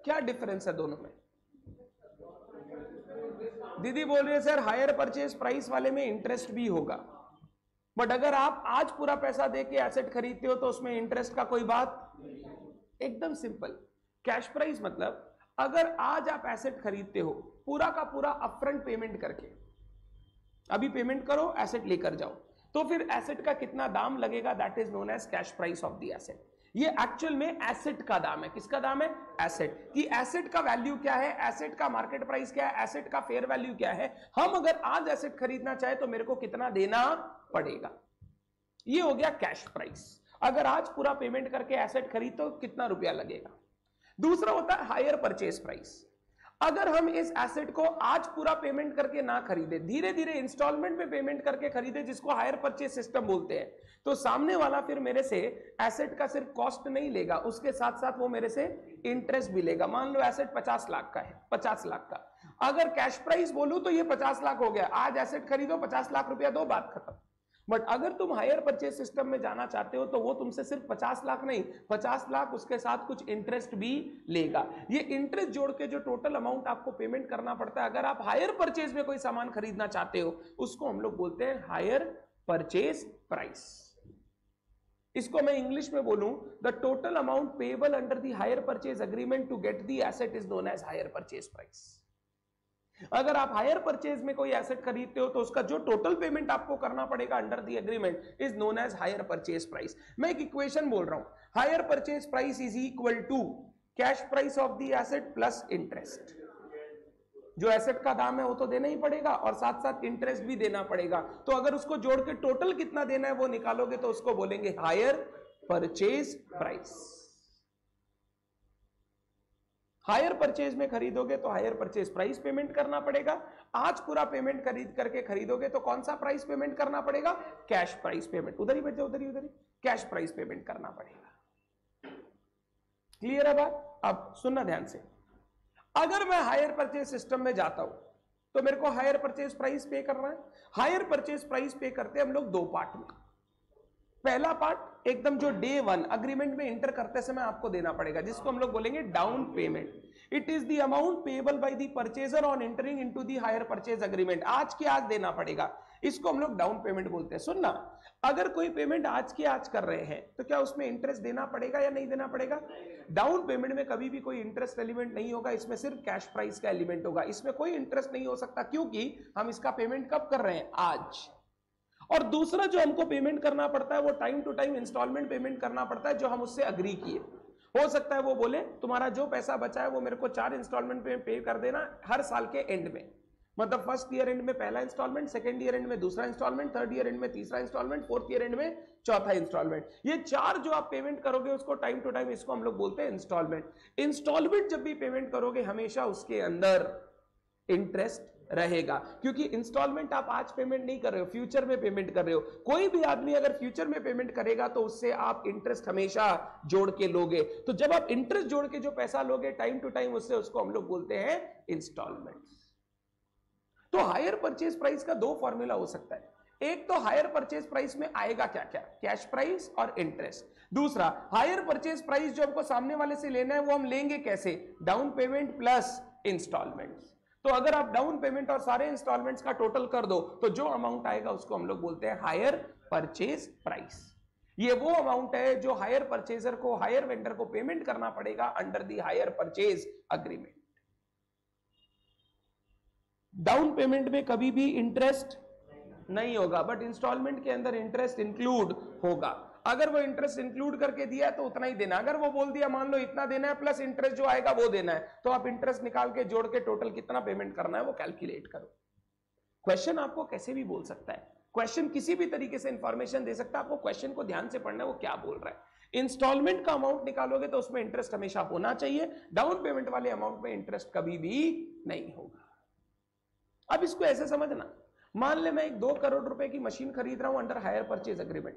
क्या डिफरेंस है दोनों में? दीदी बोल रही है सर हायर परचेज प्राइस वाले में इंटरेस्ट भी होगा, बट अगर आप आज पूरा पैसा देके एसेट खरीदते हो तो उसमें इंटरेस्ट का कोई बात, एकदम सिंपल। कैश प्राइस मतलब अगर आज आप एसेट खरीदते हो पूरा का पूरा अपफ्रंट पेमेंट करके, अभी पेमेंट करो एसेट लेकर जाओ, तो फिर एसेट का कितना दाम लगेगा, that is known as cash price of the asset. ये एक्चुअल में एसेट का दाम है। किसका दाम है? एसेट की। एसेट का वैल्यू क्या है, एसेट का मार्केट प्राइस क्या है, एसेट का फेयर वैल्यू क्या है। हम अगर आज एसेट खरीदना चाहे तो मेरे को कितना देना पड़ेगा, ये हो गया कैश प्राइस। अगर आज पूरा पेमेंट करके एसेट खरीद तो कितना रुपया लगेगा। दूसरा होता है हायर परचेज प्राइस। अगर हम इस एसेट को आज पूरा पेमेंट करके ना खरीदे, धीरे धीरे इंस्टॉलमेंट में पेमेंट करके खरीदे, जिसको हायर परचेज सिस्टम बोलते हैं, तो सामने वाला फिर मेरे से एसेट का सिर्फ कॉस्ट नहीं लेगा, उसके साथ साथ वो मेरे से इंटरेस्ट भी लेगा। मान लो एसेट 50 लाख का है, 50 लाख का अगर कैश प्राइस बोलूं तो ये 50 लाख हो गया, आज एसेट खरीदो 50 लाख रुपया दो, बात खत्म। बट अगर तुम हायर परचेज सिस्टम में जाना चाहते हो तो वो तुमसे सिर्फ 50 लाख नहीं, 50 लाख उसके साथ कुछ इंटरेस्ट भी लेगा। ये इंटरेस्ट जोड़ के जो टोटल अमाउंट आपको पेमेंट करना पड़ता है अगर आप हायर परचेज में कोई सामान खरीदना चाहते हो, उसको हम लोग बोलते हैं हायर परचेज प्राइस। इसको मैं इंग्लिश में बोलूं, the total amount payable under the hire purchase agreement to get the asset is known as hire purchase price. अगर आप हायर परचेज में कोई एसेट खरीदते हो तो उसका जो टोटल पेमेंट आपको करना पड़ेगा under the agreement is known as hire purchase price. मैं एक इक्वेशन बोल रहा हूं, hire purchase price is equal to cash price of the asset plus interest. जो एसेट का दाम है वो तो देना ही पड़ेगा और साथ साथ इंटरेस्ट भी देना पड़ेगा। तो अगर उसको जोड़ के टोटल कितना देना है वो निकालोगे तो उसको बोलेंगे higher purchase price. Hire purchase में खरीदोगे तो हायर परचेज प्राइस पेमेंट करना पड़ेगा। आज पूरा पेमेंट खरीद करके खरीदोगे तो कौन सा प्राइस पेमेंट करना पड़ेगा? Cash price payment. उधर ही बैठ जाओ, उधर ही कैश प्राइस पेमेंट करना पड़ेगा। क्लियर है बात? अब सुनना ध्यान से, अगर मैं हायर परचेज सिस्टम में जाता हूं तो मेरे को हायर परचेज प्राइस पे करना है। हायर परचेज प्राइस पे करते हम लोग दो पार्ट में। पहला पार्ट एकदम जो डे वन अग्रीमेंट में इंटर करते समय आपको देना पड़ेगा, जिसको हम लोग बोलेंगे down payment. It is the amount payable by the purchaser on entering into the hire purchase agreement. आज के आज देना पड़ेगा, इसको हम लोग डाउन पेमेंट बोलते हैं। सुनना, अगर कोई पेमेंट आज के आज कर रहे हैं तो क्या उसमें इंटरेस्ट देना पड़ेगा या नहीं देना पड़ेगा? डाउन पेमेंट में कभी भी कोई इंटरेस्ट एलिमेंट नहीं होगा, इसमें सिर्फ कैश प्राइस का एलिमेंट होगा। इसमें कोई इंटरेस्ट नहीं हो सकता क्योंकि हम इसका पेमेंट कब कर रहे हैं? आज। और दूसरा जो हमको पेमेंट करना पड़ता है वो time to time instalment payment करना पड़ता है, जो हम उससे अग्री किए। हो सकता है वो बोले तुम्हारा जो पैसा बचा है वो मेरे को 4 इंस्टॉलमेंट में पे कर देना हर साल के एंड में। मतलब फर्स्ट ईयर एंड में पहला इंस्टॉलमेंट, सेकंड ईयर एंड में दूसरा इंस्टॉलमेंट, थर्ड ईयर एंड में तीसरा इंस्टॉलमेंट, फोर्थ ईयर एंड में चौथा इंस्टॉलमेंट। ये 4 जो आप पेमेंट करोगे उसको टाइम टू टाइम, इसको हम लोग बोलते हैं इंस्टॉलमेंट। इंस्टॉलमेंट जब भी पेमेंट करोगे हमेशा उसके अंदर इंटरेस्ट रहेगा, क्योंकि इंस्टॉलमेंट आप आज पेमेंट नहीं कर रहे हो, फ्यूचर में पेमेंट कर रहे हो। कोई भी आदमी अगर फ्यूचर में पेमेंट करेगा तो उससे आप इंटरेस्ट हमेशा जोड़ के लोगे। तो जब आप इंटरेस्ट जोड़ के जो पैसा लोगे टाइम टू टाइम उससे, उसको हम लोग बोलते हैं इंस्टॉलमेंट। तो हायर परचेज प्राइस का 2 फॉर्मूला हो सकता है। एक तो हायर परचेज प्राइस में आएगा क्या क्या? कैश प्राइस और इंटरेस्ट। दूसरा, हायर परचेज प्राइस जो हमको सामने वाले से लेना है वो हम लेंगे कैसे? Down payment plus instalments. तो अगर आप डाउन पेमेंट और सारे इंस्टॉलमेंट्स का टोटल कर दो तो जो अमाउंट आएगा उसको हम लोग बोलते हैं हायर परचेज प्राइस। ये वो अमाउंट है जो हायर परचेजर को, हायर वेंडर को पेमेंट करना पड़ेगा under the hire purchase agreement. Down payment में कभी भी इंटरेस्ट नहीं होगा, बट इंस्टॉलमेंट के अंदर इंटरेस्ट इंक्लूड होगा। अगर वो इंटरेस्ट इंक्लूड करके दिया है तो उतना ही देना। अगर वो बोल दिया मान लो इतना देना है प्लस इंटरेस्ट जो आएगा वो देना है, तो आप इंटरेस्ट निकाल के जोड़ के टोटल कितना पेमेंट करना है वो कैलकुलेट करो। क्वेश्चन आपको कैसे भी बोल सकता है, क्वेश्चन किसी भी तरीके से इंफॉर्मेशन दे सकता है। आपको क्वेश्चन को ध्यान से पढ़ना है वो क्या बोल रहा है। इंस्टॉलमेंट का अमाउंट निकालोगे तो उसमें इंटरेस्ट हमेशा होना चाहिए, डाउन पेमेंट वाले अमाउंट में इंटरेस्ट कभी भी नहीं होगा। अब इसको ऐसे समझना, मान ले मैं एक 2 करोड़ रुपए की मशीन खरीद रहा हूं under hire purchase agreement,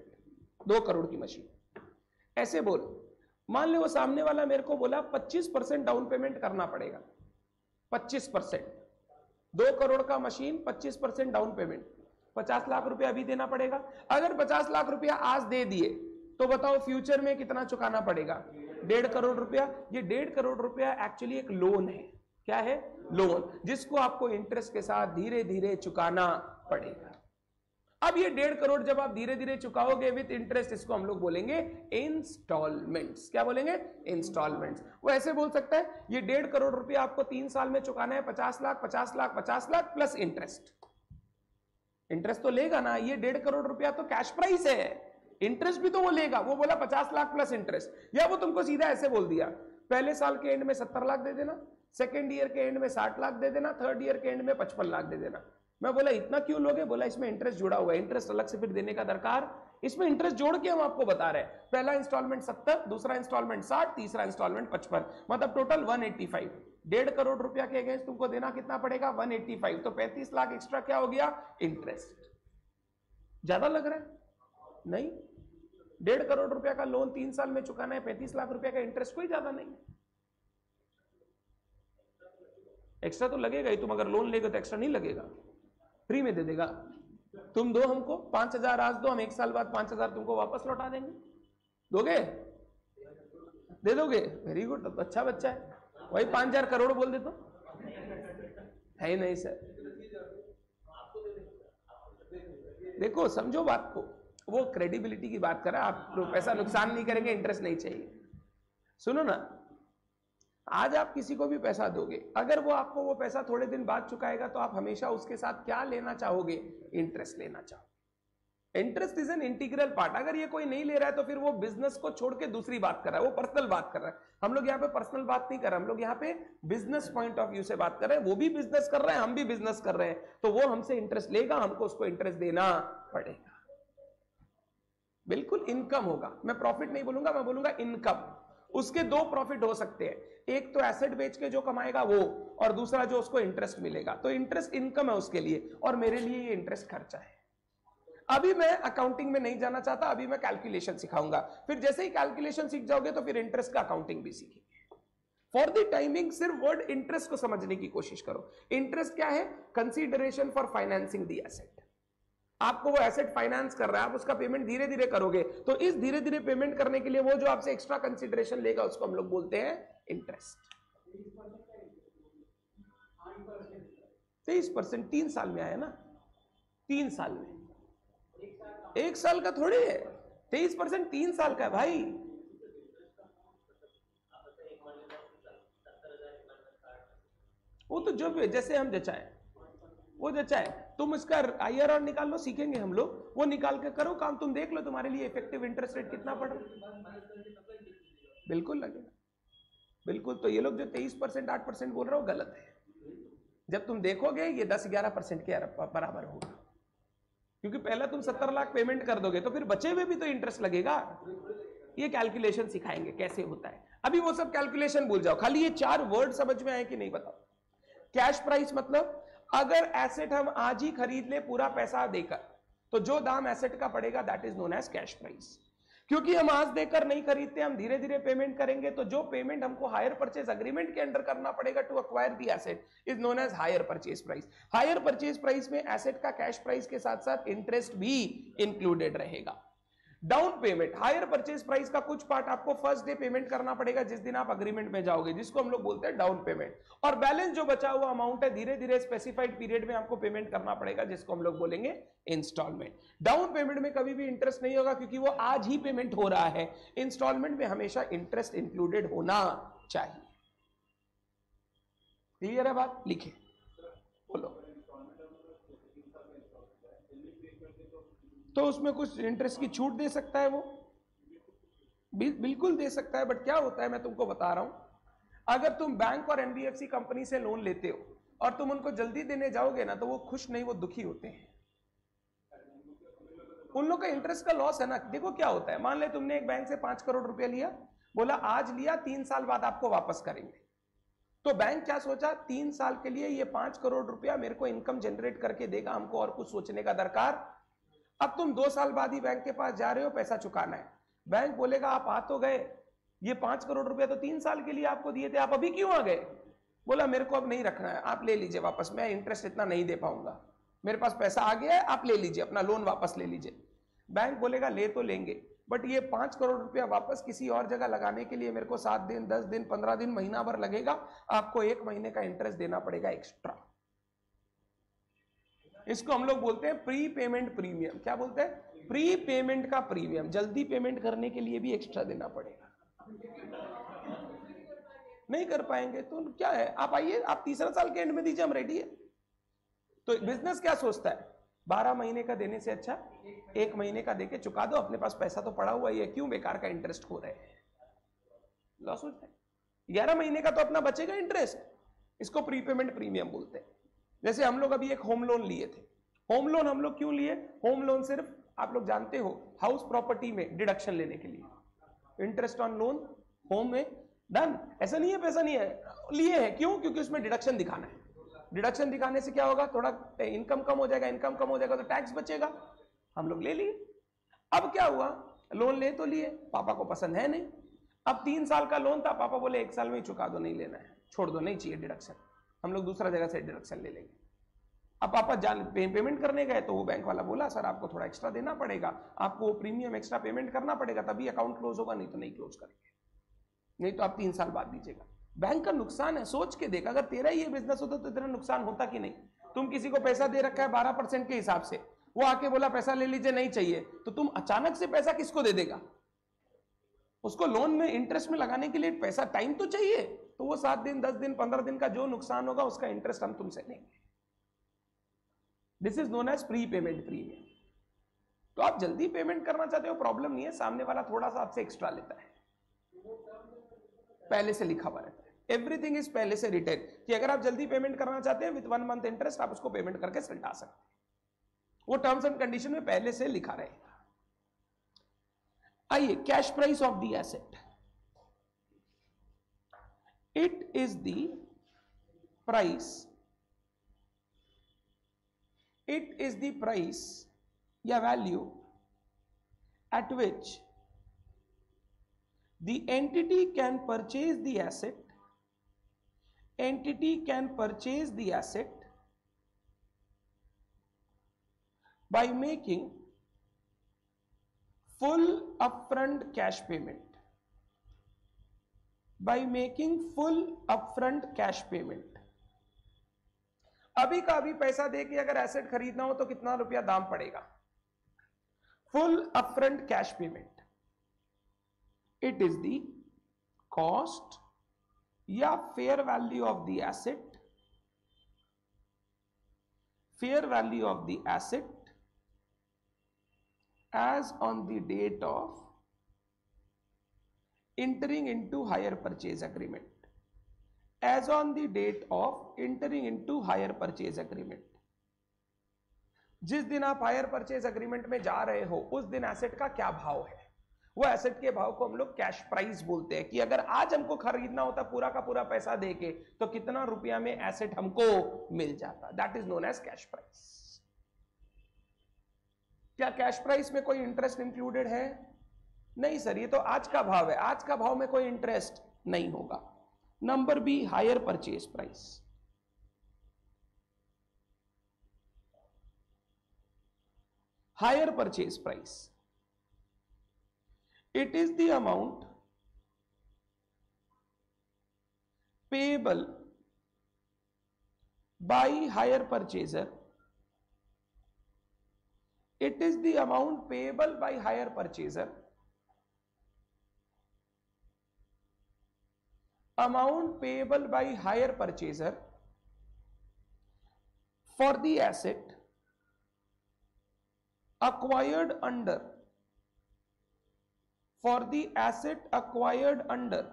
2 crore की मशीन। ऐसे बोल, मान ले वो सामने वाला मेरे को बोला 25% डाउन पेमेंट करना पड़ेगा। 25%, 2 करोड़ का मशीन, 25% डाउन पेमेंट, 50 लाख रुपया अभी देना पड़ेगा। अगर 50 लाख रुपया आज दे दिए तो बताओ फ्यूचर में कितना चुकाना पड़ेगा? 1.5 करोड़ रुपया। ये 1.5 करोड़ रुपया एक्चुअली एक लोन है। क्या है? लोन, जिसको आपको इंटरेस्ट के साथ धीरे धीरे चुकाना पड़ेगा। अब ये 1.5 करोड़ जब आप धीरे धीरे चुकाओगे विद इंटरेस्ट, इसको हम लोग बोलेंगे इंस्टॉलमेंट्स। क्या बोलेंगे? इंस्टॉलमेंट्स। वो ऐसे बोल सकता है ये 1.5 करोड़ रुपया आपको 3 साल में चुकाना है, 50 lakh 50 lakh 50 lakh plus interest. Interest तो लेगा ना, ये 1.5 करोड़ रुपया तो कैश प्राइस है, इंटरेस्ट भी तो वो लेगा। वो बोला 50 लाख प्लस इंटरेस्ट, या वो तुमको सीधा ऐसे बोल दिया पहले साल के एंड में 70 लाख दे देना, सेकेंड ईयर के एंड में 60 लाख दे देना, थर्ड ईयर के एंड में 55 लाख दे देना। मैं बोला इतना क्यों लोगे? बोला इसमें इंटरेस्ट जुड़ा हुआ है, इंटरेस्ट अलग से फिर देने का दरकार, इसमें इंटरेस्ट जोड़ के हम आपको बता रहे हैं। पहला इंस्टॉलमेंट 70, दूसरा इंस्टॉलमेंट 60, तीसरा इंस्टॉलमेंट 55, मतलब टोटल 185। 1.5 करोड़ रुपया के अगेंस्ट तुमको देना कितना पड़ेगा? 185। तो 35 लाख एक्स्ट्रा क्या हो गया? इंटरेस्ट। ज्यादा लग रहा है? नहीं, 1.5 करोड़ रुपया का लोन 3 साल में चुकाना है, 35 लाख रुपया का इंटरेस्ट, कोई ज्यादा नहीं। एक्स्ट्रा तो लगेगा ही, तुम अगर लोन लेगे तो एक्स्ट्रा नहीं लगेगा, फ्री में दे देगा। तुम दो हमको 5,000 आज दो, हम 1 साल बाद 5,000 तुमको वापस लौटा देंगे। दोगे? दे दोगे? वेरी गुड, अच्छा बच्चा है। वही 5,000 करोड़ बोल दे तो है ही नहीं सर। देखो समझो बात को, वो क्रेडिबिलिटी की बात कर रहा है। आप पैसा नुकसान नहीं करेंगे, इंटरेस्ट नहीं चाहिए। सुनो ना, आज आप किसी को भी पैसा दोगे, अगर वो आपको वो पैसा थोड़े दिन बाद चुकाएगा तो आप हमेशा उसके साथ क्या लेना चाहोगे? इंटरेस्ट लेना चाहोगे। Interest is an integral part. अगर ये कोई नहीं ले रहा है तो फिर वो बिजनेस को छोड़ के दूसरी बात कर रहा है, वो पर्सनल बात कर रहा है। हम लोग यहाँ पे पर्सनल बात नहीं कर रहे, हम लोग यहाँ पे बिजनेस पॉइंट ऑफ व्यू से बात कर रहे हैं। वो भी बिजनेस कर रहे हैं, हम भी बिजनेस कर रहे हैं, तो वो हमसे इंटरेस्ट लेगा, हमको उसको इंटरेस्ट देना पड़ेगा। बिल्कुल इनकम होगा, मैं प्रॉफिट नहीं बोलूंगा, मैं बोलूंगा इनकम। उसके दो प्रॉफिट हो सकते हैं, एक तो एसेट बेच के जो कमाएगा वो, और दूसरा जो उसको इंटरेस्ट मिलेगा। तो इंटरेस्ट इनकम है उसके लिए, और मेरे लिए ये इंटरेस्ट खर्चा है। अभी मैं अकाउंटिंग में नहीं जाना चाहता, अभी मैं कैलकुलेशन सिखाऊंगा। फिर जैसे ही कैलकुलेशन सीख जाओगे तो फिर इंटरेस्ट का अकाउंटिंग भी सीखेंगे। फॉर द टाइमिंग सिर्फ वर्ड इंटरेस्ट को समझने की कोशिश करो। इंटरेस्ट क्या है? Consideration for financing the asset. आपको वो एसेट फाइनेंस कर रहा है, आप उसका पेमेंट धीरे धीरे करोगे, तो इस धीरे धीरे पेमेंट करने के लिए वो जो आपसे एक्स्ट्रा कंसीडरेशन लेगा उसको हम लोग बोलते हैं इंटरेस्ट। 23% 3 साल में आया ना, 3 साल में, 1 साल का थोड़ी है। 23% 3 साल का है भाई। वो तो जो भी जैसे हम जचाए वो जचाए। तुम इसका IRR निकाल लो, सीखेंगे हम लोग, वो निकाल के करो काम, तुम देख लो तुम्हारे लिए इफेक्टिव इंटरेस्ट रेट कितना पड़ रहा है। बिल्कुल लगेगा, बिल्कुल। तो ये लोग जो 23% 8% बोल रहे हो गलत है। जब तुम देखोगे ये 10-11% के बराबर होगा, क्योंकि पहला तुम 70 लाख पेमेंट कर दोगे तो फिर बचे हुए भी तो इंटरेस्ट लगेगा। ये कैलकुलेशन सिखाएंगे कैसे होता है। अभी वो सब कैलकुलेशन भूल जाओ, खाली ये 4 वर्ड समझ में आए कि नहीं बताओ। कैश प्राइस मतलब अगर एसेट हम आज ही खरीद ले पूरा पैसा देकर, तो जो दाम एसेट का पड़ेगा that is known as cash price. क्योंकि हम आज देकर नहीं खरीदते, हम धीरे धीरे पेमेंट करेंगे, तो जो पेमेंट हमको हायर परचेज अग्रीमेंट के अंडर करना पड़ेगा to acquire the asset is known as hire purchase price. Hire purchase price में एसेट का कैश प्राइस के साथ साथ इंटरेस्ट भी इंक्लूडेड रहेगा। Down payment, hire purchase price का कुछ पार्ट आपको फर्स्ट डे पेमेंट करना पड़ेगा जिस दिन आप अग्रीमेंट में जाओगे, जिसको हम लोग बोलते हैं डाउन पेमेंट। और बैलेंस जो बचा हुआ अमाउंट है धीरे धीरे स्पेसिफाइड पीरियड में आपको पेमेंट करना पड़ेगा, जिसको हम लोग बोलेंगे इंस्टॉलमेंट। डाउन पेमेंट में कभी भी इंटरेस्ट नहीं होगा क्योंकि वो आज ही पेमेंट हो रहा है। इंस्टॉलमेंट में हमेशा इंटरेस्ट इंक्लूडेड होना चाहिए। क्लियर है बात? लिखे बोलो। तो उसमें कुछ इंटरेस्ट की छूट दे सकता है वो, बिल्कुल दे सकता है। बट क्या होता है मैं तुमको बता रहा हूं, अगर तुम बैंक और NBFC कंपनी से लोन लेते हो और तुम उनको जल्दी देने जाओगे ना, तो वो खुश नहीं, वो दुखी होते हैं। उन लोग का इंटरेस्ट का लॉस है ना। देखो क्या होता है, मान ले तुमने एक बैंक से 5 करोड़ रुपया लिया, बोला आज लिया 3 साल बाद आपको वापस करेंगे। तो बैंक क्या सोचा, 3 साल के लिए ये 5 करोड़ रुपया मेरे को इनकम जनरेट करके देगा, हमको और कुछ सोचने का दरकार। अब तुम 2 साल बाद ही बैंक के पास जा रहे हो, पैसा चुकाना है। बैंक बोलेगा आप आ तो गए, ये 5 करोड़ रुपया तो 3 साल के लिए आपको दिए थे, आप अभी क्यों आ गए? बोला मेरे को अब नहीं रखना है, आप ले लीजिए वापस, मैं इंटरेस्ट इतना नहीं दे पाऊंगा, मेरे पास पैसा आ गया है, आप ले लीजिए, अपना लोन वापस ले लीजिए। बैंक बोलेगा ले तो लेंगे, बट ये 5 करोड़ रुपया वापस किसी और जगह लगाने के लिए मेरे को 7 दिन 10 दिन 15 दिन महीना भर लगेगा, आपको 1 महीने का इंटरेस्ट देना पड़ेगा एक्स्ट्रा। इसको हम लोग बोलते हैं प्री पेमेंट प्रीमियम। क्या बोलते हैं? प्री पेमेंट का प्रीमियम। जल्दी पेमेंट करने के लिए भी एक्स्ट्रा देना पड़ेगा। नहीं कर पाएंगे तो क्या है, आप आइए, आप 3रा साल के एंड में दीजिए, हम रेडी है। तो बिजनेस क्या सोचता है, 12 महीने का देने से अच्छा 1 महीने का देके चुका दो, अपने पास पैसा तो पड़ा हुआ ही है, क्यों बेकार का इंटरेस्ट हो रहे हैं, लॉस होता है। 11 महीने का तो अपना बचेगा इंटरेस्ट, इसको प्री पेमेंट प्रीमियम बोलते हैं। जैसे हम लोग अभी एक होम लोन लिए थे। होम लोन हम लोग क्यों लिए? होम लोन सिर्फ आप लोग जानते हो हाउस प्रॉपर्टी में डिडक्शन लेने के लिए। इंटरेस्ट ऑन लोन होम में डन, ऐसा नहीं है पैसा नहीं है, लिए है। क्यों? क्योंकि उसमें डिडक्शन दिखाना है। डिडक्शन दिखाने से क्या होगा, थोड़ा इनकम कम हो जाएगा, इनकम कम हो जाएगा तो टैक्स बचेगा। हम लोग ले लिए। अब क्या हुआ, लोन ले तो लिए, पापा को पसंद है नहीं। अब 3 साल का लोन था, पापा बोले 1 साल में ही चुका दो, नहीं लेना है, छोड़ दो, नहीं चाहिए डिडक्शन, हम लोग दूसरा जगह से डिडक्शन ले लेंगे। अब पापा पेमेंट करने गए तो वो बैंक वाला बोला सर आपको थोड़ा एक्स्ट्रा देना पड़ेगा, आपको प्रीमियम एक्स्ट्रा पेमेंट करना पड़ेगा, तभी अकाउंट क्लोज होगा, नहीं तो नहीं क्लोज करेंगे, नहीं तो आप 3 साल बाद दीजिएगा। बैंक का नुकसान है, सोच के देख, अगर तेरा ये बिजनेस होता तो तेरा नुकसान होता कि नहीं? तुम किसी को पैसा दे रखा है 12% के हिसाब से, वो आके बोला पैसा ले लीजिए, नहीं चाहिए, तो तुम अचानक से पैसा किसको दे देगा? उसको लोन में इंटरेस्ट में लगाने के लिए पैसा, टाइम तो चाहिए। तो वो 7 दिन 10 दिन 15 दिन का जो नुकसान होगा उसका इंटरेस्ट हम तुमसे लेंगे। This is known as pre payment premium. तो आप जल्दी पेमेंट करना चाहते हो, प्रॉब्लम नहीं है, सामने वाला थोड़ा सा आपसे एक्स्ट्रा लेता है, पहले से लिखा हुआ रहता है, एवरीथिंग इज पहले से रिटेन, कि अगर आप जल्दी पेमेंट करना चाहते हैं विद 1 मंथ इंटरेस्ट, आप उसको पेमेंट करके सलटा सकते हैं, वो टर्म्स एंड कंडीशन में पहले से लिखा रहेगा। आइए, cash price of the asset, it is the price, it is the price या value at which the entity can purchase the asset, entity can purchase the asset by making full upfront cash payment, by making full upfront cash payment। अभी का अभी पैसा दे के अगर asset खरीदना हो तो कितना रुपया दाम पड़ेगा? Full upfront cash payment, it is the cost या fair value of the asset, fair value of the asset as on the date of entering into hire purchase agreement, as on the date of entering into hire purchase agreement। जिस दिन आप higher purchase agreement में जा रहे हो उस दिन asset का क्या भाव है, वो एसेट के भाव को हम लोग कैश प्राइस बोलते हैं, कि अगर आज हमको खरीदना होता पूरा का पूरा पैसा देके तो कितना रुपया में एसेट हमको मिल जाता, that is known as cash price. क्या कैश प्राइस में कोई इंटरेस्ट इंक्लूडेड है? नहीं सर, ये तो आज का भाव है, आज का भाव में कोई इंटरेस्ट नहीं होगा। Number B, hire purchase price, hire purchase price, it is the amount payable by hire purchaser, it is the amount payable by hire purchaser, amount payable by hire purchaser for the asset acquired under, for the asset acquired under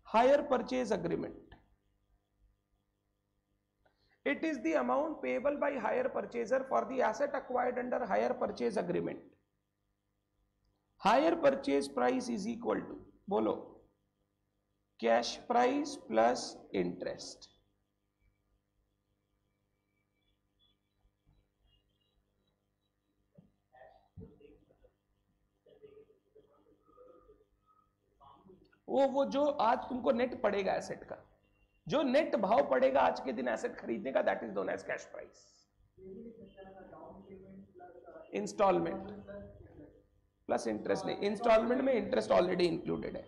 hire purchase agreement, it is the amount payable by hire purchaser for the asset acquired under hire purchase agreement। hire purchase price is equal to, बोलो, cash price plus interest. वो जो आज तुमको net पड़ेगा asset का, जो net भाव पड़ेगा आज के दिन एसेट खरीदने का, that is known as cash price. Instalment plus interest नहीं, इंस्टॉलमेंट में इंटरेस्ट ऑलरेडी इंक्लूडेड है।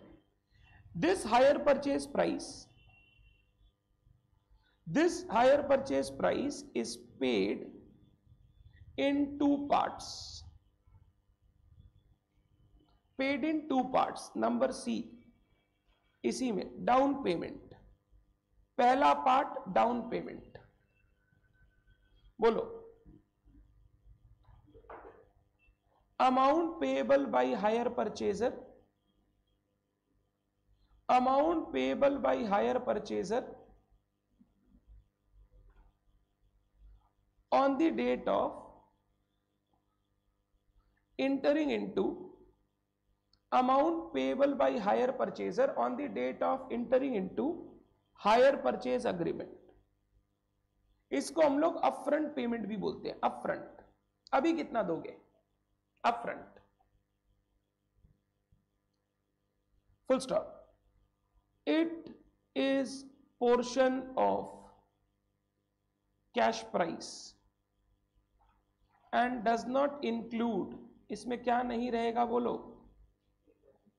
This hire purchase price is paid in 2 parts, paid in 2 parts। Number C, इसी में डाउन पेमेंट, पहला पार्ट डाउन पेमेंट, बोलो, amount payable by hire purchaser, amount payable by hire purchaser on the date of entering into, amount payable by hire purchaser on the date of entering into higher purchase agreement. इसको हम लोग upfront payment भी बोलते हैं, upfront. अभी कितना दोगे? Upfront, full stop. It is portion of cash price and does not include, इसमें क्या नहीं रहेगा बोलो?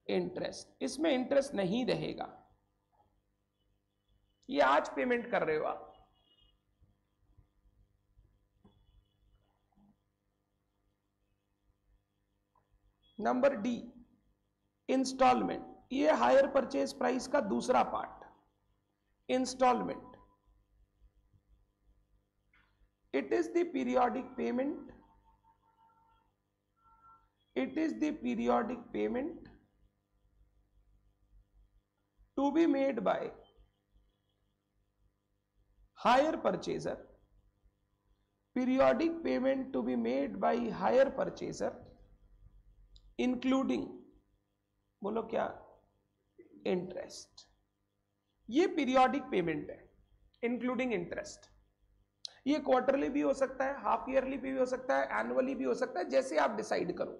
इंटरेस्ट। इसमें इंटरेस्ट नहीं रहेगा, ये आज पेमेंट कर रहे हो आप। नंबर डी, इंस्टॉलमेंट, ये हायर परचेज प्राइस का दूसरा part, instalment. It is the periodic payment It is the periodic payment to be made by hire purchaser. Periodic payment to be made by hire purchaser including, बोलो क्या, interest. ये periodic payment है including interest. ये quarterly भी हो सकता है, half yearly भी हो सकता है, एनुअली भी हो सकता है, जैसे आप डिसाइड करो.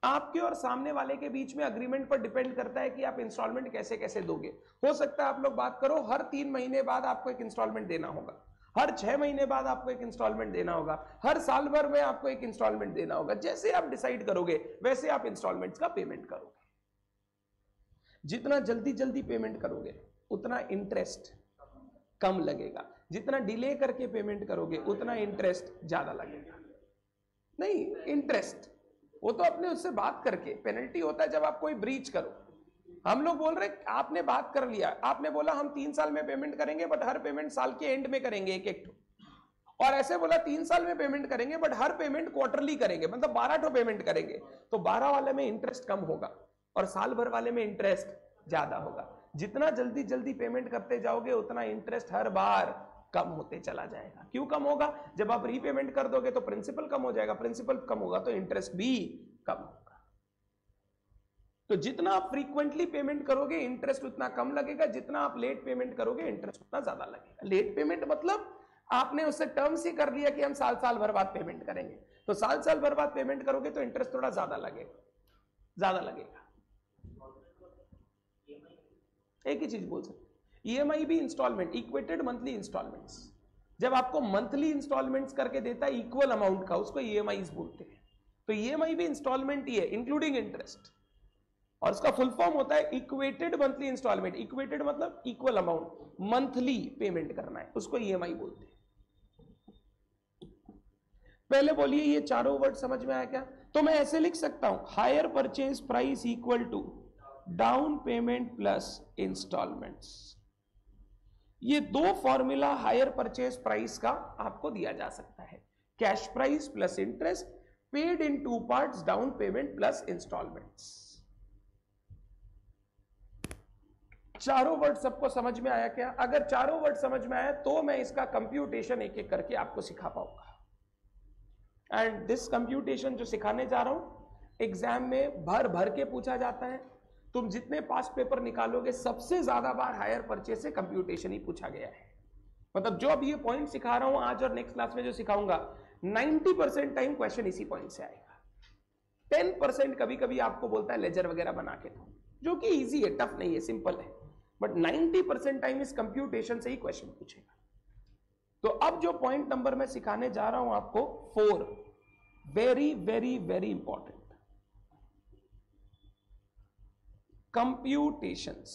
आपके और सामने वाले के बीच में अग्रीमेंट पर डिपेंड करता है कि आप इंस्टॉलमेंट कैसे कैसे दोगे. हो सकता है आप लोग बात करो हर 3 महीने बाद आपको एक इंस्टॉलमेंट देना होगा, हर 6 महीने बाद आपको एक इंस्टॉलमेंट देना होगा, हर साल भर में आपको एक इंस्टॉलमेंट देना होगा. जैसे आप डिसाइड करोगे वैसे आप इंस्टॉलमेंट्स का पेमेंट करोगे. जितना जल्दी जल्दी पेमेंट करोगे उतना इंटरेस्ट कम लगेगा, जितना डिले करके पेमेंट करोगे उतना इंटरेस्ट ज्यादा लगेगा. नहीं, इंटरेस्ट वो तो अपने उससे बात करके, पेनल्टी होता है जब आप कोई ब्रीच करो. हम लोग बोल रहे आपने बात कर लिया, आपने बोला हम 3 साल में पेमेंट करेंगे बट हर पेमेंट साल के एंड में करेंगे एक एक, और ऐसे बोला 3 साल में पेमेंट करेंगे बट हर पेमेंट क्वार्टरली करेंगे, मतलब 12 ठो पेमेंट करेंगे, तो 12 वाले में इंटरेस्ट कम होगा और साल भर वाले में इंटरेस्ट ज्यादा होगा. जितना जल्दी जल्दी पेमेंट करते जाओगे उतना इंटरेस्ट हर बार कम होते चला जाएगा. क्यों कम होगा? जब आप रीपेमेंट कर दोगे तो प्रिंसिपल कम हो जाएगा, प्रिंसिपल कम होगा तो इंटरेस्ट भी कम होगा. तो जितना आप फ्रीक्वेंटली पेमेंट करोगे इंटरेस्ट उतना कम लगेगा, जितना आप लेट पेमेंट करोगे इंटरेस्ट उतना ज्यादा लगेगा. लेट पेमेंट मतलब आपने उससे टर्म्स ही कर लिया कि हम साल साल भर बाद पेमेंट करेंगे, तो साल साल भर बाद पेमेंट करोगे तो इंटरेस्ट थोड़ा ज्यादा लगेगा. एक ही चीज बोल सकते, ईएमआई भी इंस्टॉलमेंट, इक्वेटेड मंथली इंस्टॉलमेंट्स. जब आपको मंथली इंस्टॉलमेंट्स करके देता है इक्वल अमाउंट का, उसको ईएमआई बोलते हैं. तो ईएमआई भी इंस्टॉलमेंट ही है इंक्लूडिंग इंटरेस्ट, और उसका फुल फॉर्म होता है इक्वेटेड मंथली इंस्टॉलमेंट. इक्वेटेड मतलब इक्वल अमाउंट मंथली पेमेंट करना है, उसको ईएमआई बोलते हैं. पहले बोलिए ये चारों वर्ड समझ में आया क्या? तो मैं ऐसे लिख सकता हूं, hire purchase price equal to down payment plus instalments. ये 2 फॉर्मूला हायर परचेज प्राइस का आपको दिया जा सकता है. Cash price plus interest paid in 2 parts, down payment plus instalments. चारों वर्ड सबको समझ में आया क्या? अगर चारों वर्ड समझ में आया तो मैं इसका कंप्यूटेशन एक एक करके आपको सिखा पाऊंगा. एंड दिस कंप्यूटेशन जो सिखाने जा रहा हूं एग्जाम में भर भर के पूछा जाता है. तुम जितने पास पेपर निकालोगे सबसे ज्यादा बार हायर परचेज से कंप्यूटेशन ही पूछा गया है. मतलब जो अब ये पॉइंट सिखा रहा हूं आज और नेक्स्ट क्लास में जो सिखाऊंगा 90% टाइम क्वेश्चन इसी पॉइंट से आएगा. 10% कभी कभी आपको बोलता है लेजर वगैरह बना के दो, जो कि इजी है, टफ नहीं है, सिंपल है, बट 90% टाइम इस कंप्यूटेशन से ही क्वेश्चन पूछेगा. तो अब जो पॉइंट नंबर मैं सिखाने जा रहा हूं आपको 4, very very very important, computations.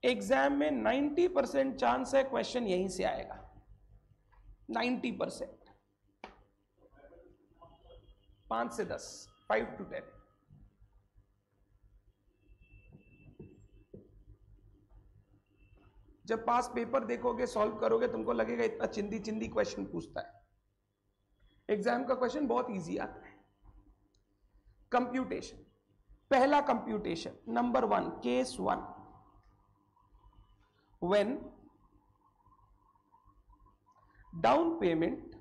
Exam में 90% चांस है क्वेश्चन यहीं से आएगा. 90%, 5 से 10, 5 to 10. जब पास पेपर देखोगे, सॉल्व करोगे, तुमको लगेगा इतना चिंदी चिंदी क्वेश्चन पूछता है. एग्जाम का क्वेश्चन बहुत इजी आता है. कंप्यूटेशन, पहला computation number 1, case 1, when down payment,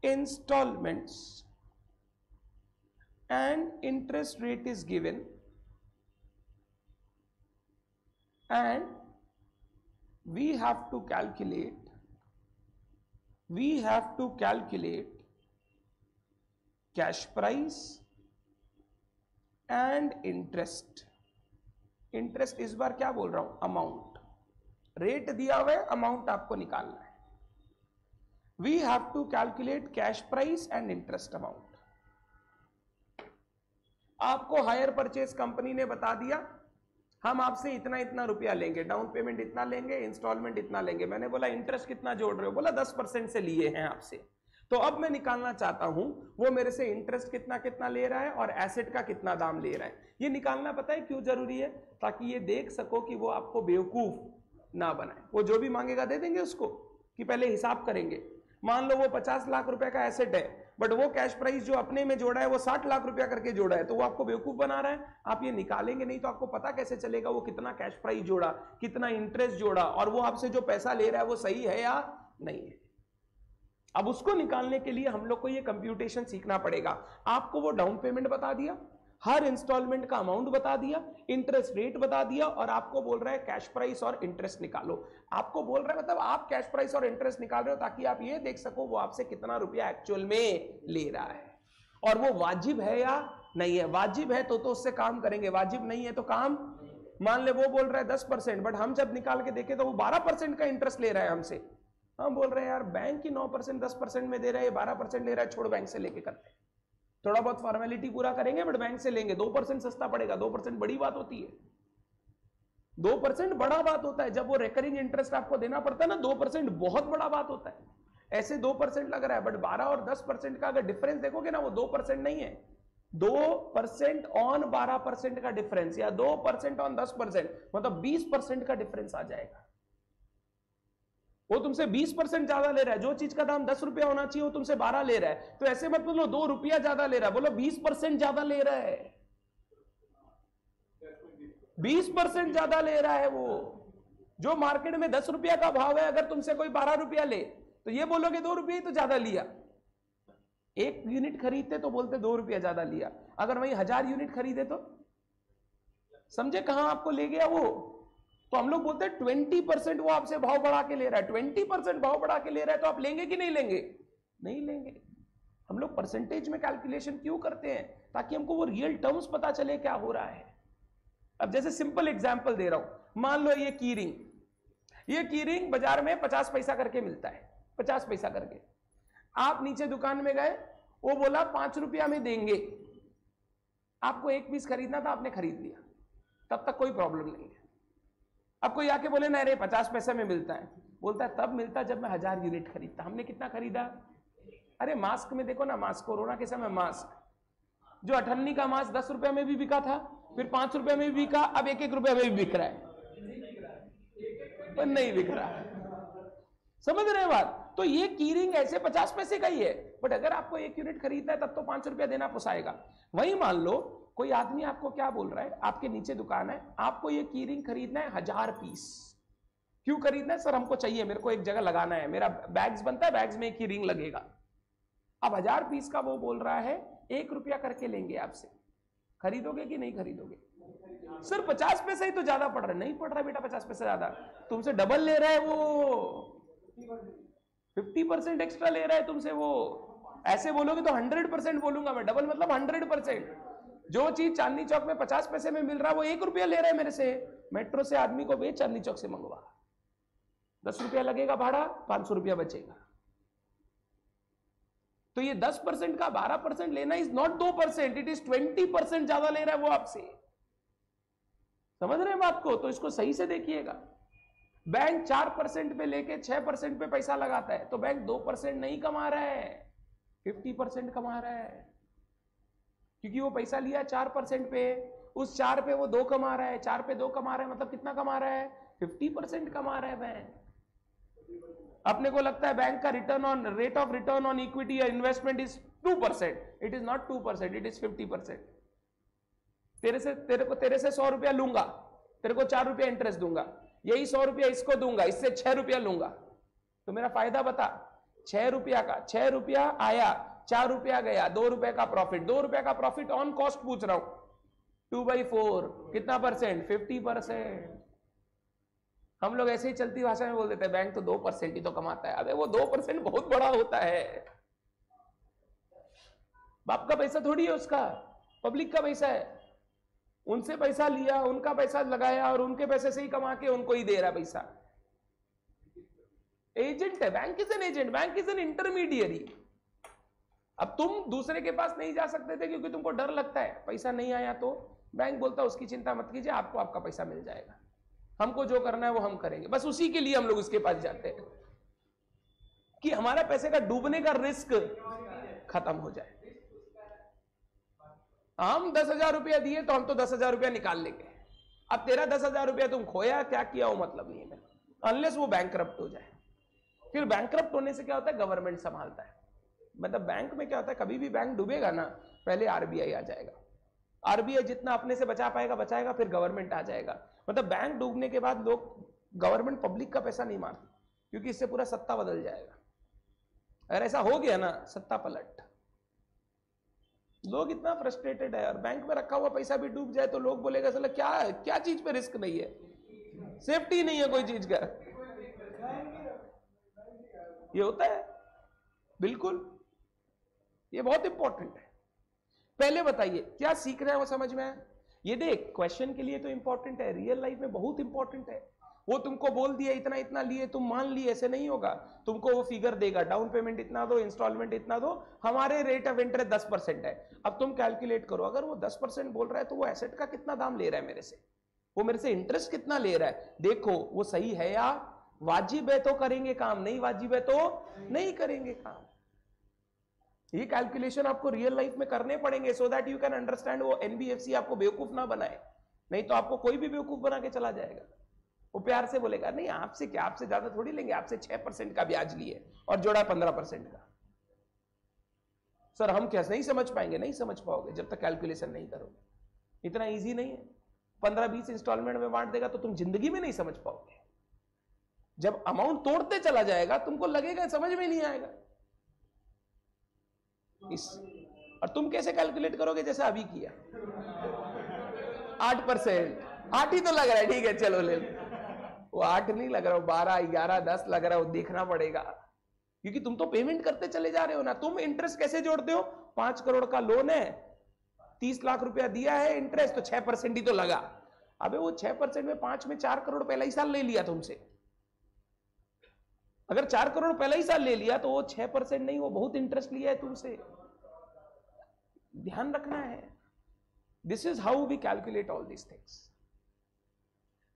instalments and interest rate is given and we have to calculate cash price and interest. इस बार क्या बोल रहा हूं? अमाउंट. रेट दिया हुआ है, अमाउंट आपको निकालना है. we have to calculate cash price and interest amount. आपको हायर परचेज कंपनी ने बता दिया हम आपसे इतना इतना रुपया लेंगे, डाउन पेमेंट इतना लेंगे, इंस्टॉलमेंट इतना लेंगे. मैंने बोला इंटरेस्ट कितना जोड़ रहे हो? बोला 10% से लिए हैं आपसे. तो अब मैं निकालना चाहता हूं वो मेरे से इंटरेस्ट कितना कितना ले रहा है और एसेट का कितना दाम ले रहा है. ये निकालना पता है क्यों जरूरी है? ताकि ये देख सको कि वो आपको बेवकूफ ना बनाए. वो जो भी मांगेगा दे देंगे उसको कि पहले हिसाब करेंगे. मान लो वो 50 लाख रुपए का एसेट है, बट वो कैश प्राइस जो अपने में जोड़ा है वो 60 लाख रुपया करके जोड़ा है, तो वो आपको बेवकूफ बना रहा है। आप ये निकालेंगे नहीं तो आपको पता कैसे चलेगा वो कितना कैश प्राइस जोड़ा, कितना इंटरेस्ट जोड़ा, और वो आपसे जो पैसा ले रहा है वो सही है या नहीं है। अब उसको निकालने के लिए हम लोग को ये कंप्यूटेशन सीखना पड़ेगा। आपको वो डाउन पेमेंट बता दिया, हर इंस्टॉलमेंट का अमाउंट बता दिया, इंटरेस्ट रेट बता दिया, और आपको बोल रहा है कैश प्राइस और इंटरेस्ट निकालो। आपको बोल रहा है मतलब आप कैश प्राइस और इंटरेस्ट निकाल रहे हो ताकि आप ये देख सको वो आपसे कितना रुपया एक्चुअल में ले रहा है, और वो वाजिब है या नहीं है। वाजिब है तो उससे काम करेंगे, वाजिब नहीं है तो काम, मान ले वो बोल रहा है 10%, बट हम जब निकाल के देखे तो वो 12% का इंटरेस्ट ले रहा है हमसे। हम बोल रहे हैं यार बैंक ही 9% 10% में दे रहा है, 12% ले रहा है, छोड़ बैंक से लेके करते हैं, थोड़ा बहुत फॉर्मेलिटी पूरा करेंगे बट बैंक से लेंगे, 2% सस्ता पड़ेगा। 2% बड़ी बात होती है, 2% बड़ा बात होता है। जब वो रिकरिंग इंटरेस्ट आपको देना पड़ता है ना, 2% बहुत बड़ा बात होता है। ऐसे 2% लग रहा है, बट 12 और 10% का अगर डिफरेंस देखोगे ना, वो 2% नहीं है, 2% ऑन 12% का डिफरेंस, या 2% ऑन 10%, मतलब 20% का डिफरेंस आ जाएगा। वो तुमसे 20% ज्यादा ले रहा है, जो चीज का दाम 10 रुपया होना चाहिए वो तुमसे 12 ले रहा है, तो ऐसे मत बोलो 2 रुपया ज्यादा ले रहा है, बोलो 20% ज्यादा ले रहा है, 20% ज्यादा ले रहा है। वो जो मार्केट में 10 रुपया का भाव है, अगर तुमसे कोई 12 रुपया ले तो ये बोलोगे 2 रुपये तो ज्यादा लिया। एक यूनिट खरीदते तो बोलते 2 रुपया ज्यादा लिया, अगर वही 1000 यूनिट खरीदे तो समझे कहां आपको ले गया वो। तो हम लोग बोलते हैं 20% वो आपसे भाव बढ़ा के ले रहा है, 20% भाव बढ़ा के ले रहा है, तो आप लेंगे कि नहीं लेंगे? नहीं लेंगे। हम लोग परसेंटेज में कैलकुलेशन क्यों करते हैं? ताकि हमको वो रियल टर्म्स पता चले क्या हो रहा है। अब जैसे सिंपल एग्जांपल दे रहा हूं, मान लो ये की रिंग बाजार में 50 पैसा करके मिलता है, 50 पैसा करके। आप नीचे दुकान में गए, वो बोला 5 रुपया में देंगे, आपको 1 पीस खरीदना था, आपने खरीद लिया, तब तक कोई प्रॉब्लम नहीं है। अब कोई आके बोले ना रे 50 पैसे में मिलता है, बोलता है तब मिलता जब मैं 1000 यूनिट खरीदता। हमने कितना खरीदा? अरे मास्क में देखो ना, मास्क कोरोना के समय मास्क, जो 98 का मास्क 10 रुपए में भी बिका था, फिर 5 रुपए में भी बिका, अब 1-1 रुपए में भी बिक रहा है, पर नहीं बिक रहा है। समझ रहे हैं बात? तो ये की रिंग ऐसे 50 पैसे का ही है, बट अगर आपको 1 यूनिट खरीदना है तब तो 5 रुपया देना पोसाएगा। वही मान लो कोई आदमी आपको क्या बोल रहा है, आपके नीचे दुकान है, आपको ये की रिंग खरीदना है 1000 पीस। क्यों खरीदना है? सर हमको चाहिए, मेरे को एक जगह लगाना है, मेरा बैग्स बनता है, बैग्स में एक ही रिंग लगेगा। अब 1000 पीस का वो बोल रहा है 1 रुपया करके लेंगे आपसे, खरीदोगे कि नहीं खरीदोगे? सर 50 पैसे ही तो ज्यादा पड़ रहा है। नहीं पड़ रहा बेटा 50 पैसे ज्यादा, तुमसे डबल ले रहा है वो, 50% एक्स्ट्रा ले रहा है तुमसे वो। ऐसे बोलोगे तो 100% बोलूंगा मैं, डबल मतलब 100%। जो चीज चांदनी चौक में 50 पैसे में मिल रहा है वो 1 रुपया ले रहा है मेरे से। मेट्रो से आदमी को बेच, चांदनी चौक से मंगवा, 10 रुपया लगेगा भाड़ा, 500 रुपया बचेगा। तो ये 10% का 12% लेना इज नॉट 2%, इट इज 20% ज्यादा ले रहा है वो आपसे। समझ रहे हैं बात को? तो इसको सही से देखिएगा। बैंक 4% पे लेके 6% पे पैसा लगाता है, तो बैंक 2% नहीं कमा रहा है, 50% कमा रहा है, क्योंकि वो पैसा लिया 4% पे, उस 4 पे वो 2 कमा रहा है, 4 पे 2 कमा रहा है, मतलब कितना कमा रहा है? 50% कमा रहा है बैंक। अपने को लगता है बैंक का return on rate of return on equity या investment is 2%, it is not 2%, it is 50%। तेरे से 100 रुपया लूंगा, तेरे को 4 रुपया इंटरेस्ट दूंगा, यही 100 रुपया इसको दूंगा, इससे 6 रुपया लूंगा, तो मेरा फायदा बता। 6 रुपया का 6 रुपया आया, 4 रुपया गया, 2 रुपए का प्रॉफिट। 2 रुपए का प्रॉफिट ऑन कॉस्ट पूछ रहा हूं, 2/4 कितना परसेंट? 50%। हम लोग ऐसे ही चलती भाषा में बोल देते हैं बैंक तो 2% ही तो कमाता है। अबे वो 2% बहुत बड़ा होता है, बाप का पैसा थोड़ी है उसका, पब्लिक का पैसा है। उनसे पैसा लिया, उनका पैसा लगाया, और उनके पैसे से ही कमा के उनको ही दे रहा पैसा। एजेंट है bank, is an agent, bank is an intermediary. अब तुम दूसरे के पास नहीं जा सकते थे क्योंकि तुमको डर लगता है, पैसा नहीं आया तो बैंक बोलता है उसकी चिंता मत कीजिए, आपको आपका पैसा मिल जाएगा, हमको जो करना है वो हम करेंगे। बस उसी के लिए हम लोग उसके पास जाते हैं कि हमारा पैसे का डूबने का रिस्क खत्म हो जाए। हम 10,000 रुपया दिए तो हम तो 10,000 रुपया निकाल लेंगे। अब तेरा 10,000 रुपया तुम खोया, क्या किया वो मतलब नहीं है, अनलेस वो बैंकरप्ट हो जाए। फिर बैंकरप्ट होने से क्या होता है? गवर्नमेंट संभालता है। मतलब बैंक में क्या होता है, कभी भी बैंक डूबेगा ना, पहले आरबीआई आ जाएगा। आरबीआई जितना अपने से बचा पाएगा बचाएगा, फिर गवर्नमेंट आ जाएगा। मतलब बैंक डूबने के बाद लोग, गवर्नमेंट पब्लिक का पैसा नहीं मारती, क्योंकि इससे पूरा सत्ता बदल जाएगा। अगर ऐसा हो गया ना, सत्ता पलट। लोग इतना फ्रस्ट्रेटेड है, और बैंक में रखा हुआ पैसा भी डूब जाए तो लोग बोलेगा साला क्या क्या चीज पे रिस्क नहीं है, सेफ्टी नहीं है कोई चीज का। ये होता है, बिल्कुल, ये बहुत इंपॉर्टेंट है। पहले बताइए क्या सीख रहे हैं, वो समझ में आया? ये देख, क्वेश्चन के लिए तो इंपॉर्टेंट है, रियल लाइफ में बहुत इंपॉर्टेंट है। वो तुमको बोल दिया इतना इतना लिए, तुम मान लिए, ऐसे नहीं होगा। तुमको वो फिगर देगा, डाउन पेमेंट इतना दो, इंस्टॉलमेंट इतना दो, हमारे रेट ऑफ इंटरेस्ट 10% है। अब तुम कैलकुलेट करो, अगर वो 10% बोल रहा है तो वो एसेट का कितना दाम ले रहा है मेरे से, वो मेरे से इंटरेस्ट कितना ले रहा है। देखो वो सही है या वाजिब है तो करेंगे काम, नहीं वाजिब है तो नहीं करेंगे काम। ये कैलकुलेशन आपको रियल लाइफ में करने पड़ेंगे, so that you can understand. वो एनबीएफसी आपको बेवकूफ ना बनाए, नहीं तो आपको कोई भी बेवकूफ बना के चला जाएगा। वो प्यार से बोलेगा नहीं आपसे क्या, आपसे ज्यादा थोड़ी लेंगे, आपसे 6% का ब्याज लिए और जोड़ा 15% का। सर हम क्या नहीं समझ पाएंगे? नहीं समझ पाओगे जब तक कैलकुलेशन नहीं करोगे। इतना इजी नहीं है। 15-20 इंस्टॉलमेंट में बांट देगा तो तुम जिंदगी में नहीं समझ पाओगे। जब अमाउंट तोड़ते चला जाएगा तुमको लगेगा समझ में नहीं आएगा। और तुम कैसे कैलकुलेट करोगे? जैसे अभी किया 8%, 8 ही तो लग रहा है, ठीक है चलो ले लो। वो 8 नहीं लग रहा, 12, 11, 10 लग रहा है, वो देखना पड़ेगा, क्योंकि तुम तो पेमेंट करते चले जा रहे हो ना। तुम इंटरेस्ट कैसे जोड़ते हो? 5 करोड़ का लोन है, 30 लाख रुपया दिया है इंटरेस्ट, तो 6% ही तो लगा। अबे वो 6% में 5 में 4 करोड़ पहला ही साल ले लिया तुमसे। अगर 4 करोड़ पहला ही साल ले लिया तो वो 6% नहीं, वो बहुत इंटरेस्ट लिया है तुमसे। ध्यान रखना है। This is how we calculate all this things.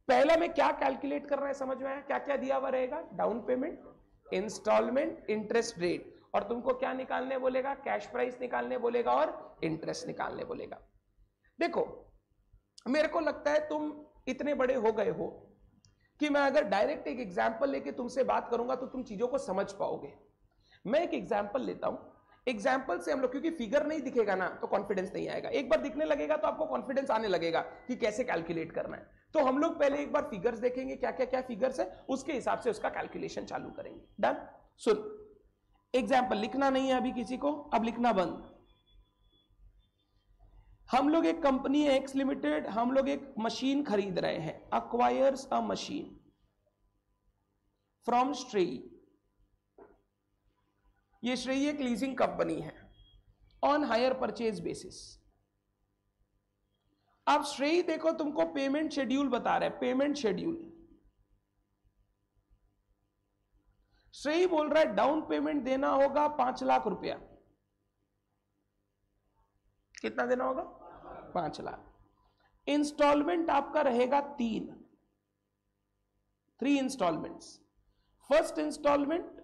पहला में क्या कैलकुलेट कर रहे हैं समझ में आया? क्या क्या दिया हुआ रहेगा? Down payment, instalment, interest rate, और तुमको क्या निकालने बोलेगा? कैश प्राइस निकालने बोलेगा और इंटरेस्ट निकालने बोलेगा। देखो मेरे को लगता है तुम इतने बड़े हो गए हो कि मैं अगर डायरेक्ट एक एग्जांपल लेके तुमसे बात करूंगा तो तुम चीजों को समझ पाओगे। मैं एक एग्जांपल लेता हूं, एग्जाम्पल से हम लोग, क्योंकि फिगर नहीं दिखेगा ना तो कॉन्फिडेंस नहीं आएगा, एक बार दिखने लगेगा तो आपको कॉन्फिडेंस आने लगेगा कि कैसे कैलकुलेट करना है। तो हम लोग पहले एक बार फिगर्स देखेंगे, क्या क्या क्या फिगर्स है, उसके हिसाब से उसका कैलकुलेशन चालू करेंगे। डन? सुन, एग्जाम्पल लिखना नहीं है अभी किसी को, अब लिखना बंद। हम लोग एक कंपनी है एक्स लिमिटेड, हम लोग एक मशीन खरीद रहे हैं, अक्वायर्स अ मशीन फ्रॉम श्रेय। ये श्रेय एक लीजिंग कंपनी है ऑन हायर परचेज बेसिस। अब श्रेय देखो तुमको पेमेंट शेड्यूल बता रहा है, पेमेंट शेड्यूल। श्रेय बोल रहा है डाउन पेमेंट देना होगा 5 लाख रुपया। कितना देना होगा? 5 लाख। इंस्टॉलमेंट आपका रहेगा 3 instalments. First instalment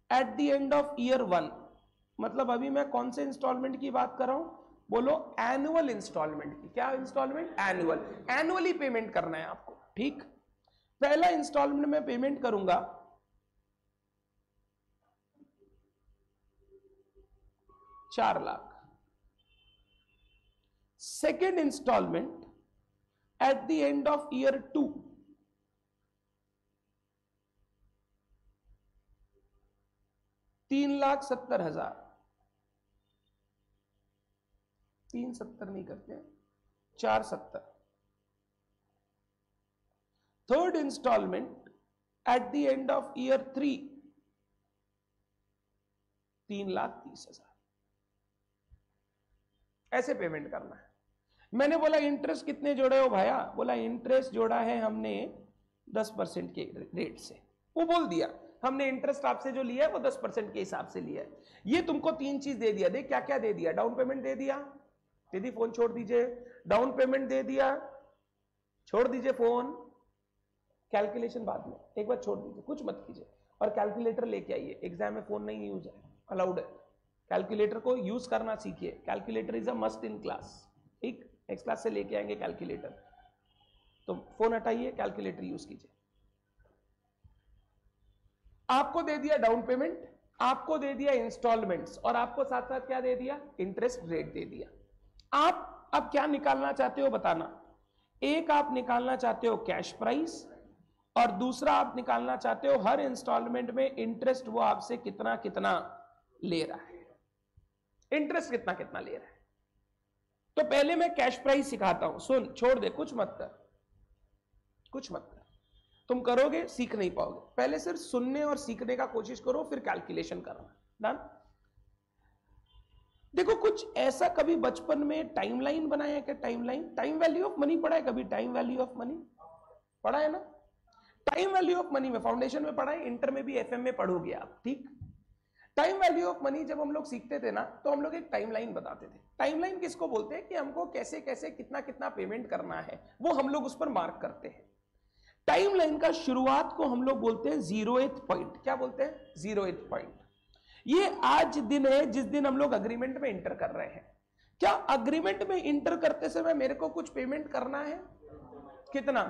at the end of year 1, मतलब अभी मैं कौन से इंस्टॉलमेंट की बात कर रहा हूं? बोलो एनुअल इंस्टॉलमेंट की। क्या इंस्टॉलमेंट? एनुअल। एनुअली पेमेंट करना है आपको, ठीक। पहला इंस्टॉलमेंट में पेमेंट करूंगा 4 lakh. Second instalment at the end of year 2 3,70,000। 370 नहीं करते, 470। Third instalment at the end of year 3 3,30,000। ऐसे पेमेंट करना है। मैंने बोला इंटरेस्ट कितने जोड़े हो भाया? बोला इंटरेस्ट जोड़ा है हमने 10% के रेट से। वो बोल दिया हमने इंटरेस्ट आपसे जो लिया है वो 10% के हिसाब से लिया है। ये तुमको 3 चीज दे दिया। देख क्या क्या दे दिया? डाउन पेमेंट दे दिया, दीदी फोन छोड़ दीजिए, डाउन पेमेंट दे दिया, छोड़ दीजिए फोन, कैलकुलेशन बाद में, एक बार छोड़ दीजिए, कुछ मत कीजिए, और कैलकुलेटर लेके आइए। एग्जाम में फोन नहीं यूज है, अलाउड है। कैलकुलेटर को यूज करना सीखिए। Calculator is a must in class, ठीक। नेक्स्ट क्लास से लेके आएंगे कैलकुलेटर, तो फोन हटाइए, कैलकुलेटर यूज कीजिए। आपको दे दिया डाउन पेमेंट आपको दे दिया इंस्टॉलमेंट्स और आपको साथ साथ क्या दे दिया, इंटरेस्ट रेट दे दिया। आप अब क्या निकालना चाहते हो बताना। एक आप निकालना चाहते हो कैश प्राइस और दूसरा आप निकालना चाहते हो हर इंस्टॉलमेंट में इंटरेस्ट वो आपसे कितना कितना ले रहा है, इंटरेस्ट कितना कितना ले रहा है। तो पहले मैं कैश प्राइस सिखाता हूं, सुन, छोड़ दे, कुछ मत कर, कुछ मत कर, तुम करोगे सीख नहीं पाओगे। पहले सिर्फ सुनने और सीखने का कोशिश करो, फिर कैलकुलेशन करना। डन। देखो कुछ ऐसा कभी बचपन में टाइमलाइन बनाया क्या, timeline, time value of money पढ़ा है कभी, टाइम वैल्यू ऑफ मनी पढ़ा है ना। टाइम वैल्यू ऑफ मनी में फाउंडेशन में पढ़ा है, इंटर में भी एफएम में पढ़ोगे आप, ठीक। टाइम वैल्यू ऑफ मनी जब हम लोग सीखते थे ना तो हम लोग एक टाइमलाइन बताते थे। टाइमलाइन किसको बोलते हैं कि हमको कैसे कैसे कितना कितना पेमेंट करना है, वो हम लोग उस पर मार्क करते हैं। टाइमलाइन का शुरुआत को हम लोग बोलते हैं 0th पॉइंट। क्या बोलते हैं, 0th पॉइंट। ये आज दिन है जिस दिन हम लोग अग्रीमेंट में इंटर कर रहे हैं। क्या अग्रीमेंट में इंटर करते समय मेरे को कुछ पेमेंट करना है, कितना,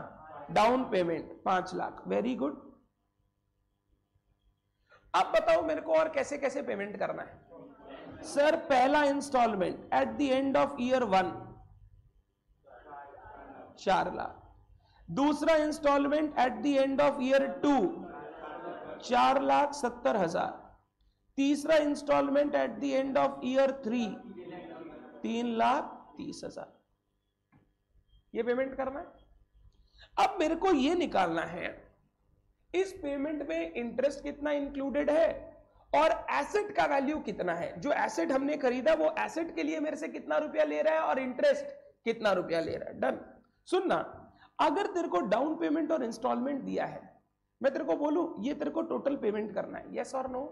down payment 5 lakh, very good. अब बताओ मेरे को और कैसे कैसे पेमेंट करना है। सर पहला instalment at the end of year 1 4 lakh, दूसरा instalment at the end of year 2 4,70,000, तीसरा instalment at the end of year 3 3,30,000। ये पेमेंट करना है। अब मेरे को ये निकालना है इस पेमेंट में इंटरेस्ट कितना इंक्लूडेड है और एसेट का वैल्यू कितना है। जो एसेट हमने खरीदा वो एसेट के लिए मेरे से कितना रुपया ले रहा है और इंटरेस्ट कितना रुपया ले रहा है। डन। सुनना, अगर तेरे को डाउन पेमेंट और इंस्टॉलमेंट दिया है, मैं तेरे को बोलूं ये तेरे को टोटल पेमेंट करना है, यस और नो।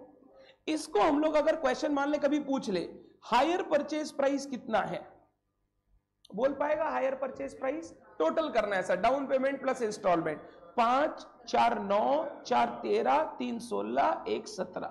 इसको हम लोग अगर क्वेश्चन मान ले कभी पूछ ले, हायर परचेज प्राइस कितना है, बोल पाएगा हायर परचेज प्राइस? टोटल करना है sir, down payment plus instalment. 5 4 9 4 13 3 16 1 17।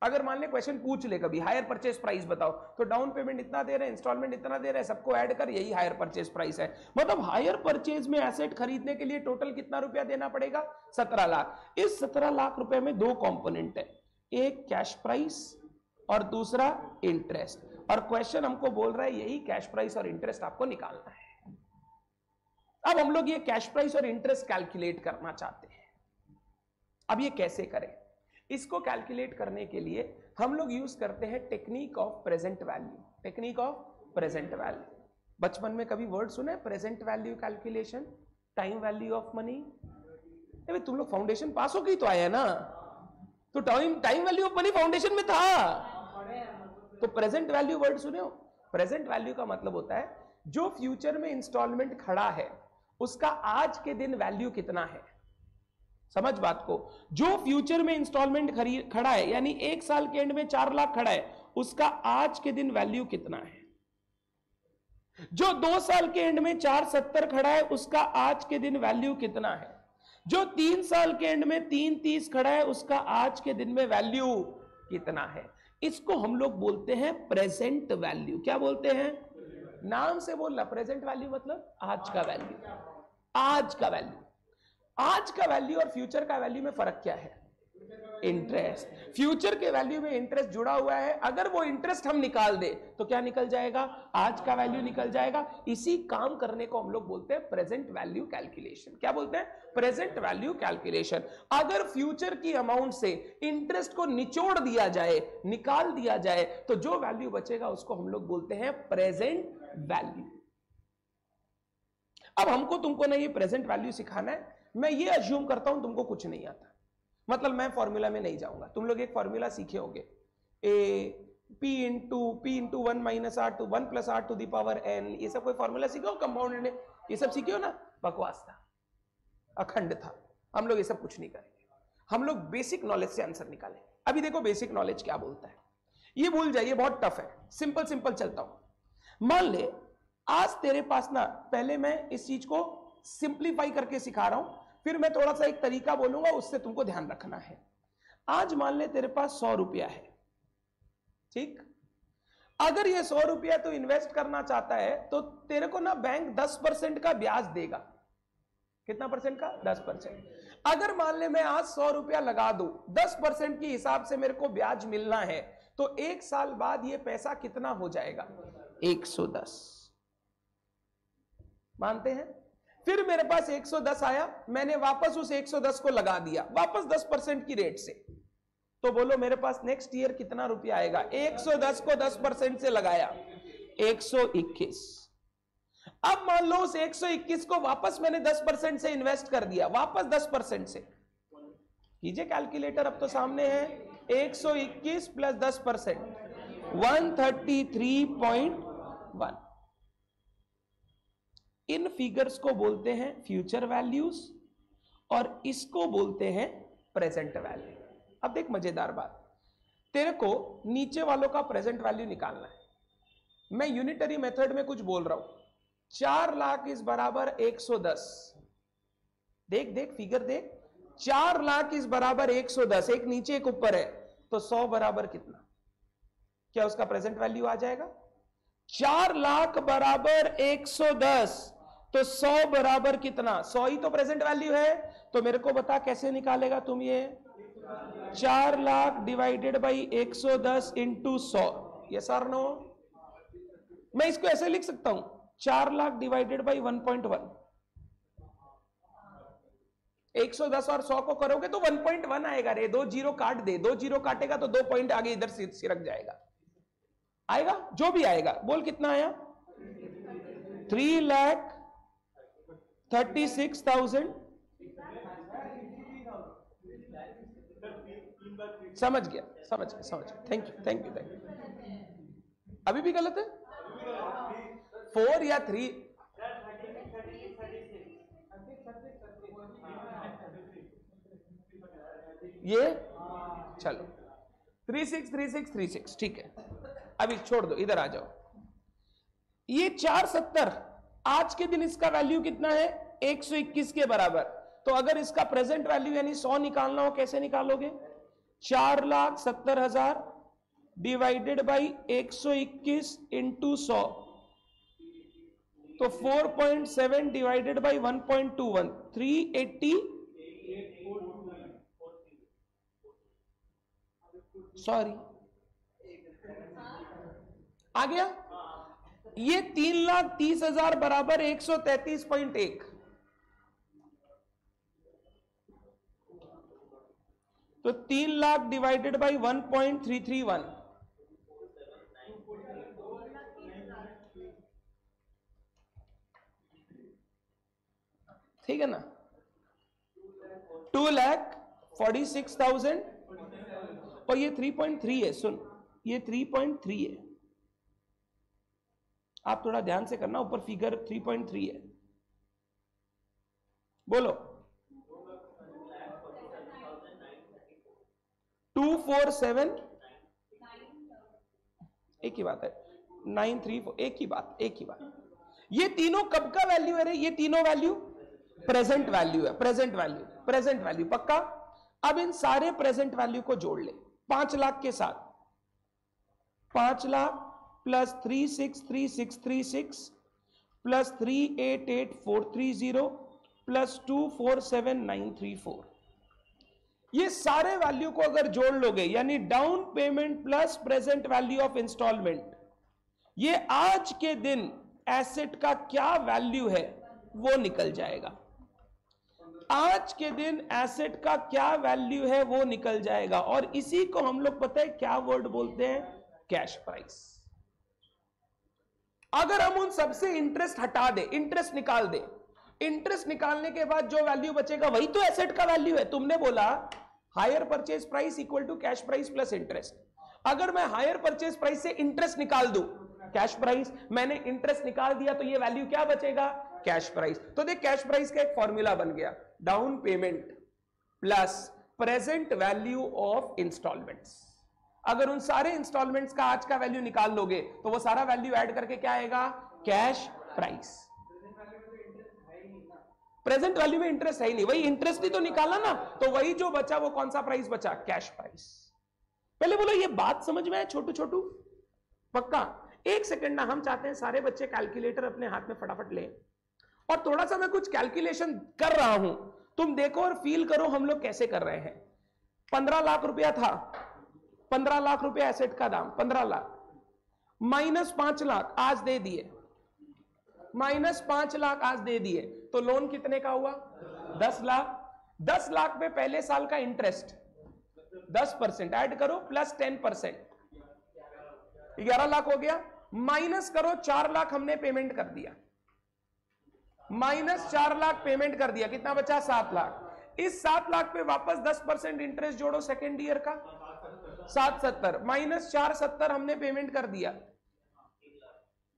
अगर मान ले क्वेश्चन पूछ ले कभी हायर परचेज प्राइस बताओ, तो डाउन पेमेंट इतना दे रहे हैं, इंस्टॉलमेंट इतना दे रहे हैं, सबको ऐड कर, यही हायर परचेज प्राइस है। मतलब हायर परचेज में एसेट खरीदने के लिए टोटल कितना रुपया देना पड़ेगा, 17 लाख। इस 17 लाख रुपए में 2 कंपोनेंट है, एक कैश प्राइस और दूसरा इंटरेस्ट। और क्वेश्चन हमको बोल रहा है यही कैश प्राइस और इंटरेस्ट आपको निकालना है। अब हम लोग ये कैश प्राइस और इंटरेस्ट कैलकुलेट करना चाहते हैं। अब ये कैसे करें? इसको कैलकुलेट करने के लिए हम लोग यूज करते हैं technique of present value. Technique of present value, बचपन में कभी वर्ड सुना है, present value calculation, time value of money. तुम लोग फाउंडेशन पास हो गई तो आया ना, तो time value of money foundation में था। तो प्रेजेंट वैल्यू वर्ड सुने हो? प्रेजेंट वैल्यू का मतलब होता है जो फ्यूचर में इंस्टॉलमेंट खड़ा है उसका आज के दिन वैल्यू कितना है। समझ बात को, जो फ्यूचर में इंस्टॉलमेंट खड़ा है यानी 1 साल के एंड में 4 लाख खड़ा है, उसका आज के दिन वैल्यू कितना है। जो 2 साल के एंड में 470 खड़ा है, उसका आज के दिन वैल्यू कितना है। जो 3 साल के एंड में 330 खड़ा है, उसका आज के दिन में वैल्यू कितना है। इसको हम लोग बोलते हैं प्रेजेंट वैल्यू। क्या बोलते हैं? नाम से बोलना, प्रेजेंट वैल्यू मतलब आज का वैल्यू। आज का वैल्यू, आज का वैल्यू और फ्यूचर का वैल्यू में फर्क क्या है? इंटरेस्ट। फ्यूचर के वैल्यू में इंटरेस्ट जुड़ा हुआ है, अगर वो इंटरेस्ट हम निकाल दे तो क्या निकल जाएगा? आज का वैल्यू निकल जाएगा। इसी काम करने को हम लोग बोलते हैं प्रेजेंट वैल्यू कैलकुलेशन। क्या बोलते हैं? Present value calculation. अगर फ्यूचर की अमाउंट से इंटरेस्ट को निचोड़ दिया जाए, निकाल दिया जाए, तो जो वैल्यू बचेगा उसको हम लोग बोलते हैं प्रेजेंट वैल्यू। अब हमको तुमको ना ये प्रेजेंट वैल्यू सिखाना है। मैं ये अज्यूम करता हूं तुमको कुछ नहीं आता, मतलब मैं फॉर्मूला में नहीं जाऊंगा। तुम लोग एक फॉर्मूला सीखे होंगे, P into 1 minus R to 1 plus R to the power N। ये सब कोई फॉर्मूला सीखे हो कंपाउंड ने? ये सब सीखे हो ना? बकवास था, अखंड था। हम लोग ये सब कुछ नहीं करेंगे, हम लोग बेसिक नॉलेज से आंसर निकालेंगे। अभी देखो बेसिक नॉलेज क्या बोलता है, ये भूल जाइए, बहुत टफ है। सिंपल सिंपल चलता हूं। मान ले आज तेरे पास ना, पहले मैं इस चीज को सिंप्लीफाई करके सिखा रहा हूं, फिर मैं थोड़ा सा एक तरीका बोलूंगा, उससे तुमको ध्यान रखना है। आज मान ले तेरे पास 100 रुपया है, ठीक। अगर ये 100 रुपया तो इन्वेस्ट करना चाहता है तो तेरे को ना बैंक 10% का ब्याज देगा। कितना परसेंट का? 10%। अगर मान ले मैं आज 100 रुपया लगा दूं, 10% के हिसाब से मेरे को ब्याज मिलना है, तो 1 साल बाद ये पैसा कितना हो जाएगा? 110। मानते हैं? फिर मेरे पास 110 आया, मैंने वापस उस 110 को लगा दिया, वापस 10% की रेट से, तो बोलो मेरे पास नेक्स्ट ईयर कितना रुपया आएगा? 110 को 10% से लगाया, 121। अब मान लो उस 121 को वापस मैंने 10% से इन्वेस्ट कर दिया, वापस 10% से। कीजिए कैलकुलेटर, अब तो सामने है। 121 प्लस 10%, 133.1। इन फिगर्स को बोलते हैं फ्यूचर वैल्यूज और इसको बोलते हैं प्रेजेंट वैल्यू। अब देख मजेदार बात, तेरे को नीचे वालों का प्रेजेंट वैल्यू निकालना है। मैं यूनिटरी मेथड में कुछ बोल रहा हूं। 4 लाख इज बराबर 110। देख देख फिगर देख, 4 लाख इज बराबर 110, एक नीचे एक ऊपर है, तो 100 बराबर कितना? क्या उसका प्रेजेंट वैल्यू आ जाएगा? 4 लाख बराबर 110, तो 100 बराबर कितना? 100 ही तो प्रेजेंट वैल्यू है। तो मेरे को बता कैसे निकालेगा तुम ये? 4 lakh divided by 110 into 100। Yes और नो? मैं इसको ऐसे लिख सकता हूं, 4 लाख डिवाइडेड बाई 1.1। 110 और 100 को करोगे तो 1.1 आएगा रे। 2 जीरो काट दे, 2 जीरो काटेगा तो 2 पॉइंट आगे इधर सिरक जाएगा। आएगा जो भी आएगा, बोल कितना आया? 3,36,000। समझ गया, समझ गया, समझ गया। Thank you, thank you, thank you. अभी भी गलत है? 4 या 3? ये चलो 363636, ठीक है। अभी छोड़ दो, इधर आ जाओ। ये 470 आज के दिन इसका वैल्यू कितना है? 121 के बराबर। तो अगर इसका प्रेजेंट वैल्यू यानी 100 निकालना हो, कैसे निकालोगे? 4,70,000 डिवाइडेड बाई 121 इंटू 100, तो 4.7 डिवाइडेड बाई 1.21, 380। सॉरी, आ गया? ये 3,30,000 बराबर 133.1। तो 3 लाख डिवाइडेड बाई 1.331, ठीक है ना? 2,46,000 और ये 3.3 है। सुन, ये 3.3 है। आप थोड़ा ध्यान से करना, ऊपर फिगर 3.3 है। बोलो 247, एक ही बात है। 934, एक ही बात, एक ही बात। ये तीनों कब का वैल्यू है रे? ये तीनों वैल्यू प्रेजेंट वैल्यू है। प्रेजेंट वैल्यू, प्रेजेंट वैल्यू पक्का। अब इन सारे प्रेजेंट वैल्यू को जोड़ ले 5 लाख के साथ। 5 लाख प्लस 363636 प्लस 388430 प्लस 247934, ये सारे वैल्यू को अगर जोड़ लोगे, यानी down payment plus present value of instalment, ये आज के दिन एसेट का क्या वैल्यू है वो निकल जाएगा। आज के दिन एसेट का क्या वैल्यू है वो निकल जाएगा। और इसी को हम लोग पता है क्या वर्ड बोलते हैं? Cash price. अगर हम उन सबसे इंटरेस्ट हटा दे, इंटरेस्ट निकाल दे, इंटरेस्ट निकालने के बाद जो वैल्यू बचेगा वही तो एसेट का वैल्यू है। तुमने बोला hire purchase price equal to cash price plus interest. अगर मैं हायर परचेज प्राइस से इंटरेस्ट निकाल दूं, कैश प्राइस, मैंने इंटरेस्ट निकाल दिया, तो ये वैल्यू क्या बचेगा? Cash price. तो देख कैश प्राइस का एक फॉर्मूला बन गया, down payment plus present value of instalments. अगर उन सारे इंस्टॉलमेंट्स का आज का वैल्यू निकाल लोगे तो वो सारा वैल्यू ऐड करके क्या आएगा? Cash price. प्रेजेंट वैल्यू में इंटरेस्ट है ही नहीं, वही इंटरेस्ट ही तो निकाला ना, तो वही जो बचा वो कौन सा प्राइस बचा? Cash price. पहले बोलो ये बात समझ में आया छोटू छोटू? पक्का? एक सेकंड ना, हम चाहते हैं सारे बच्चे कैलकुलेटर अपने हाथ में फटाफट लें और थोड़ा सा मैं कुछ कैलकुलेशन कर रहा हूं, तुम देखो और फील करो हम लोग कैसे कर रहे हैं। 15 लाख रुपया था, 15 लाख रुपया एसेट का दाम 15 लाख, माइनस 5 लाख आज दे दिए, माइनस 5 लाख आज दे दिए, तो लोन कितने का हुआ? 10 लाख। 10 लाख पे पहले साल का इंटरेस्ट 10% ऐड करो प्लस 10%, 11 लाख हो गया। माइनस करो 4 लाख हमने पेमेंट कर दिया, माइनस 4 लाख पेमेंट कर दिया, कितना बचा? 7 लाख। इस 7 लाख पे वापस 10% इंटरेस्ट जोड़ो सेकेंड ईयर का, 770 माइनस 470 हमने पेमेंट कर दिया,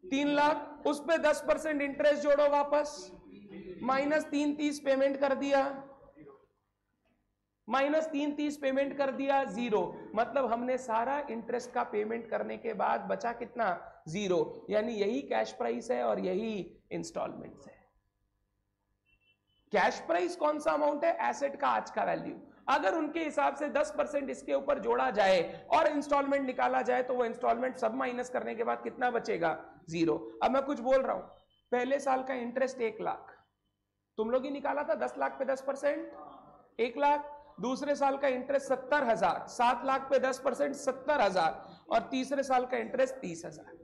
3 लाख। उस पे 10% इंटरेस्ट जोड़ो वापस, माइनस 330 पेमेंट कर दिया, माइनस 330 पेमेंट कर दिया, 0। मतलब हमने सारा इंटरेस्ट का पेमेंट करने के बाद बचा कितना? 0। यानी यही कैश प्राइस है और यही इंस्टॉलमेंट्स है। कैश प्राइस कौन सा अमाउंट है? एसेट का आज का वैल्यू। अगर उनके हिसाब से 10% इसके ऊपर जोड़ा जाए और इंस्टॉलमेंट निकाला जाए तो वो इंस्टॉलमेंट सब माइनस करने के बाद कितना बचेगा? 0। अब मैं कुछ बोल रहा हूं, पहले साल का इंटरेस्ट 1 लाख, तुम लोग ही निकाला था, 10 लाख पे 10% 1 लाख। दूसरे साल का इंटरेस्ट 70,000, 7 लाख पे 10% 70,000, और तीसरे साल का इंटरेस्ट 30,000।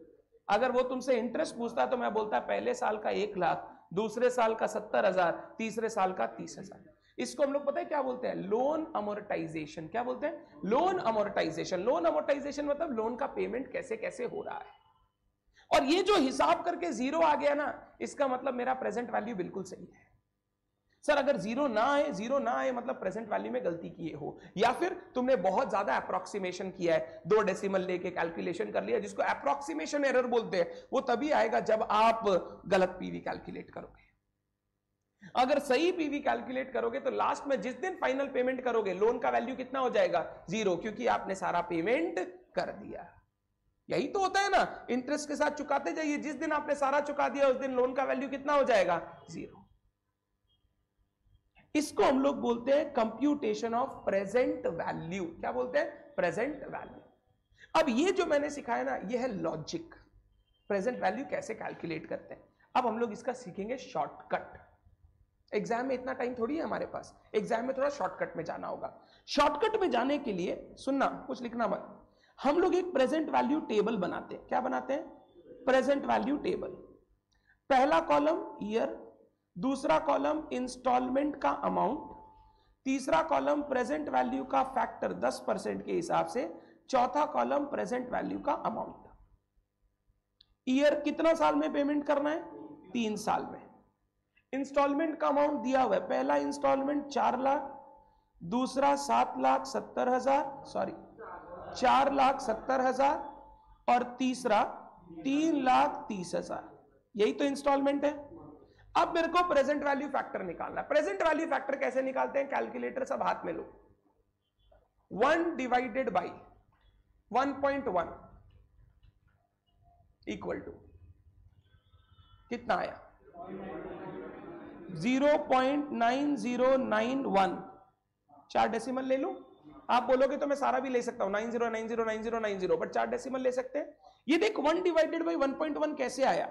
अगर वो तुमसे इंटरेस्ट पूछता तो मैं बोलता पहले साल का 1 लाख, दूसरे साल का 70,000, तीसरे साल का 30,000। इसको हम लोग पता है क्या बोलते हैं? Loan amortisation. क्या बोलते हैं? Loan amortisation. लोन अमोर्टाइजेशन मतलब लोन का पेमेंट कैसे कैसे हो रहा है। और ये जो हिसाब करके 0 आ गया ना, इसका मतलब मेरा प्रेजेंट वैल्यू बिल्कुल सही है। सर अगर 0 ना आए, 0 ना आए मतलब प्रेजेंट वैल्यू में गलती किए हो, या फिर तुमने बहुत ज्यादा अप्रोक्सीमेशन किया है, 2 डेसिमल लेके कैलकुलेशन कर लिया, जिसको अप्रोक्सीमेशन एरर बोलते हैं। वो तभी आएगा जब आप गलत पीवी कैलकुलेट करोगे। अगर सही पीवी कैलकुलेट करोगे तो लास्ट में जिस दिन फाइनल पेमेंट करोगे, लोन का वैल्यू कितना हो जाएगा? 0, क्योंकि आपने सारा पेमेंट कर दिया। यही तो होता है ना, इंटरेस्ट के साथ चुकाते जाइए, जिस दिन आपने सारा चुका दिया उस दिन लोन का वैल्यू कितना हो जाएगा? 0। इसको हम लोग बोलते हैं कंप्यूटेशन ऑफ प्रेजेंट वैल्यू। क्या बोलते हैं? Present value. अब ये जो मैंने सिखाया ना, ये है लॉजिक, प्रेजेंट वैल्यू कैसे कैलकुलेट करते हैं। अब हम लोग इसका सीखेंगे शॉर्टकट। एग्जाम में इतना टाइम थोड़ी है हमारे पास, एग्जाम में थोड़ा शॉर्टकट में जाना होगा। शॉर्टकट में जाने के लिए सुनना, कुछ लिखना मत, हम लोग एक प्रेजेंट वैल्यू टेबल बनाते हैं। क्या बनाते हैं? Present value table. पहला कॉलम ईयर, दूसरा कॉलम इंस्टॉलमेंट का अमाउंट, तीसरा कॉलम प्रेजेंट वैल्यू का फैक्टर 10% के हिसाब से, चौथा कॉलम प्रेजेंट वैल्यू का अमाउंट। ईयर कितना साल में पेमेंट करना है? 3 साल में। इंस्टॉलमेंट का अमाउंट दिया हुआ है, पहला इंस्टॉलमेंट 4 लाख, दूसरा 4,70,000 और तीसरा 3,30,000। यही तो इंस्टॉलमेंट है। अब मेरे को प्रेजेंट वैल्यू फैक्टर निकालना है। प्रेजेंट वैल्यू फैक्टर कैसे निकालते हैं? कैलकुलेटर सब हाथ में लो। 1 डिवाइडेड बाई 1.1 इक्वल टू कितना आया? 0.9091। 4 डेसिमल ले लूं? आप बोलोगे तो मैं सारा भी ले सकता हूं, 90909090, बट 4 डेसिमल ले सकते हैं। ये देख 1 डिवाइडेड बाई 1.1 कैसे आया?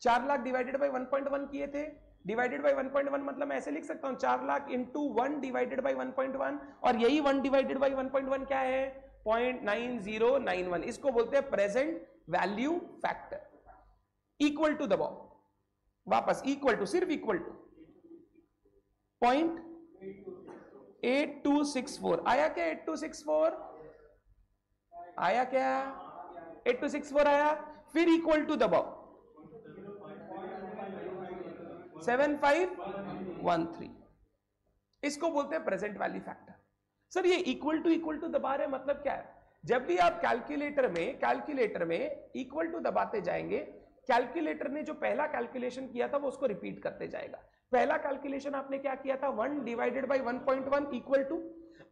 4 लाख डिवाइडेड बाई 1.1 किए थे, डिवाइडेड बाई 1.1 मतलब मैं ऐसे लिख सकता हूं 4 लाख इंटू 1 डिवाइडेड बाई 1.1, और यही 1 डिवाइडेड बाई 1.1 क्या है? 0.9091। इसको बोलते हैं present value factor. Equal to दबाओ, वापस इक्वल टू, सिर्फ इक्वल टू 0.8264 आया क्या? 8264 आया क्या? 8264 आया। फिर इक्वल टू दबाओ, 7513। इसको बोलते हैं प्रेजेंट वैल्यू फैक्टर। सर ये इक्वल टू दबा रहे मतलब क्या है? जब भी आप कैलकुलेटर में इक्वल टू दबाते जाएंगे, कैलकुलेटर ने जो पहला कैलकुलेशन किया था वो उसको रिपीट करते जाएगा। पहला कैलकुलेशन आपने क्या किया था? 1 डिवाइडेड बाई 1.1 इक्वल टू।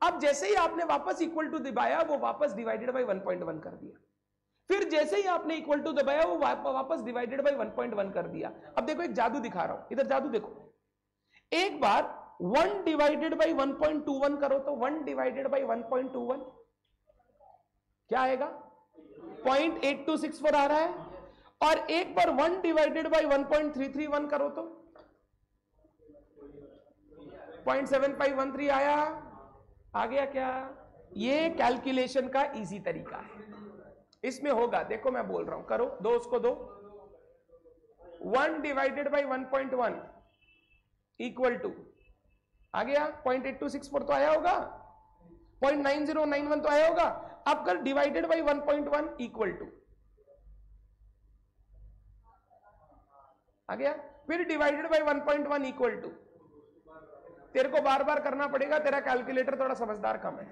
अब जैसे ही आपने वापस इक्वल टू दबाया, वो वापस डिवाइडेड बाई 1.1 कर दिया। फिर जैसे ही आपने इक्वल टू दबाया, वो वापस डिवाइडेड बाई 1.1 कर दिया। अब देखो एक जादू दिखा रहा हूं, इधर जादू देखो। एक बार 1 डिवाइडेड बाई 1.21 करो तो 1 डिवाइडेड बाई 1.21 क्या आएगा? 0.8264 आ रहा है। और एक बार 1 डिवाइडेड बाई 1.331 करो तो 0.7513 आया, आ गया क्या? ये कैलकुलेशन का इजी तरीका है, इसमें होगा, देखो मैं बोल रहा हूं, करो, दो उसको दो, 1 डिवाइडेड बाई 1.1 इक्वल टू, आ गया 0.8264 तो आया होगा, 0.9091 तो आया होगा। अब कर डिवाइडेड बाई 1.1 इक्वल टू, आ गया, फिर डिवाइडेड बाई 1.1 इक्वल टू, तेरे को बार बार करना पड़ेगा, तेरा कैलकुलेटर थोड़ा समझदार कम है।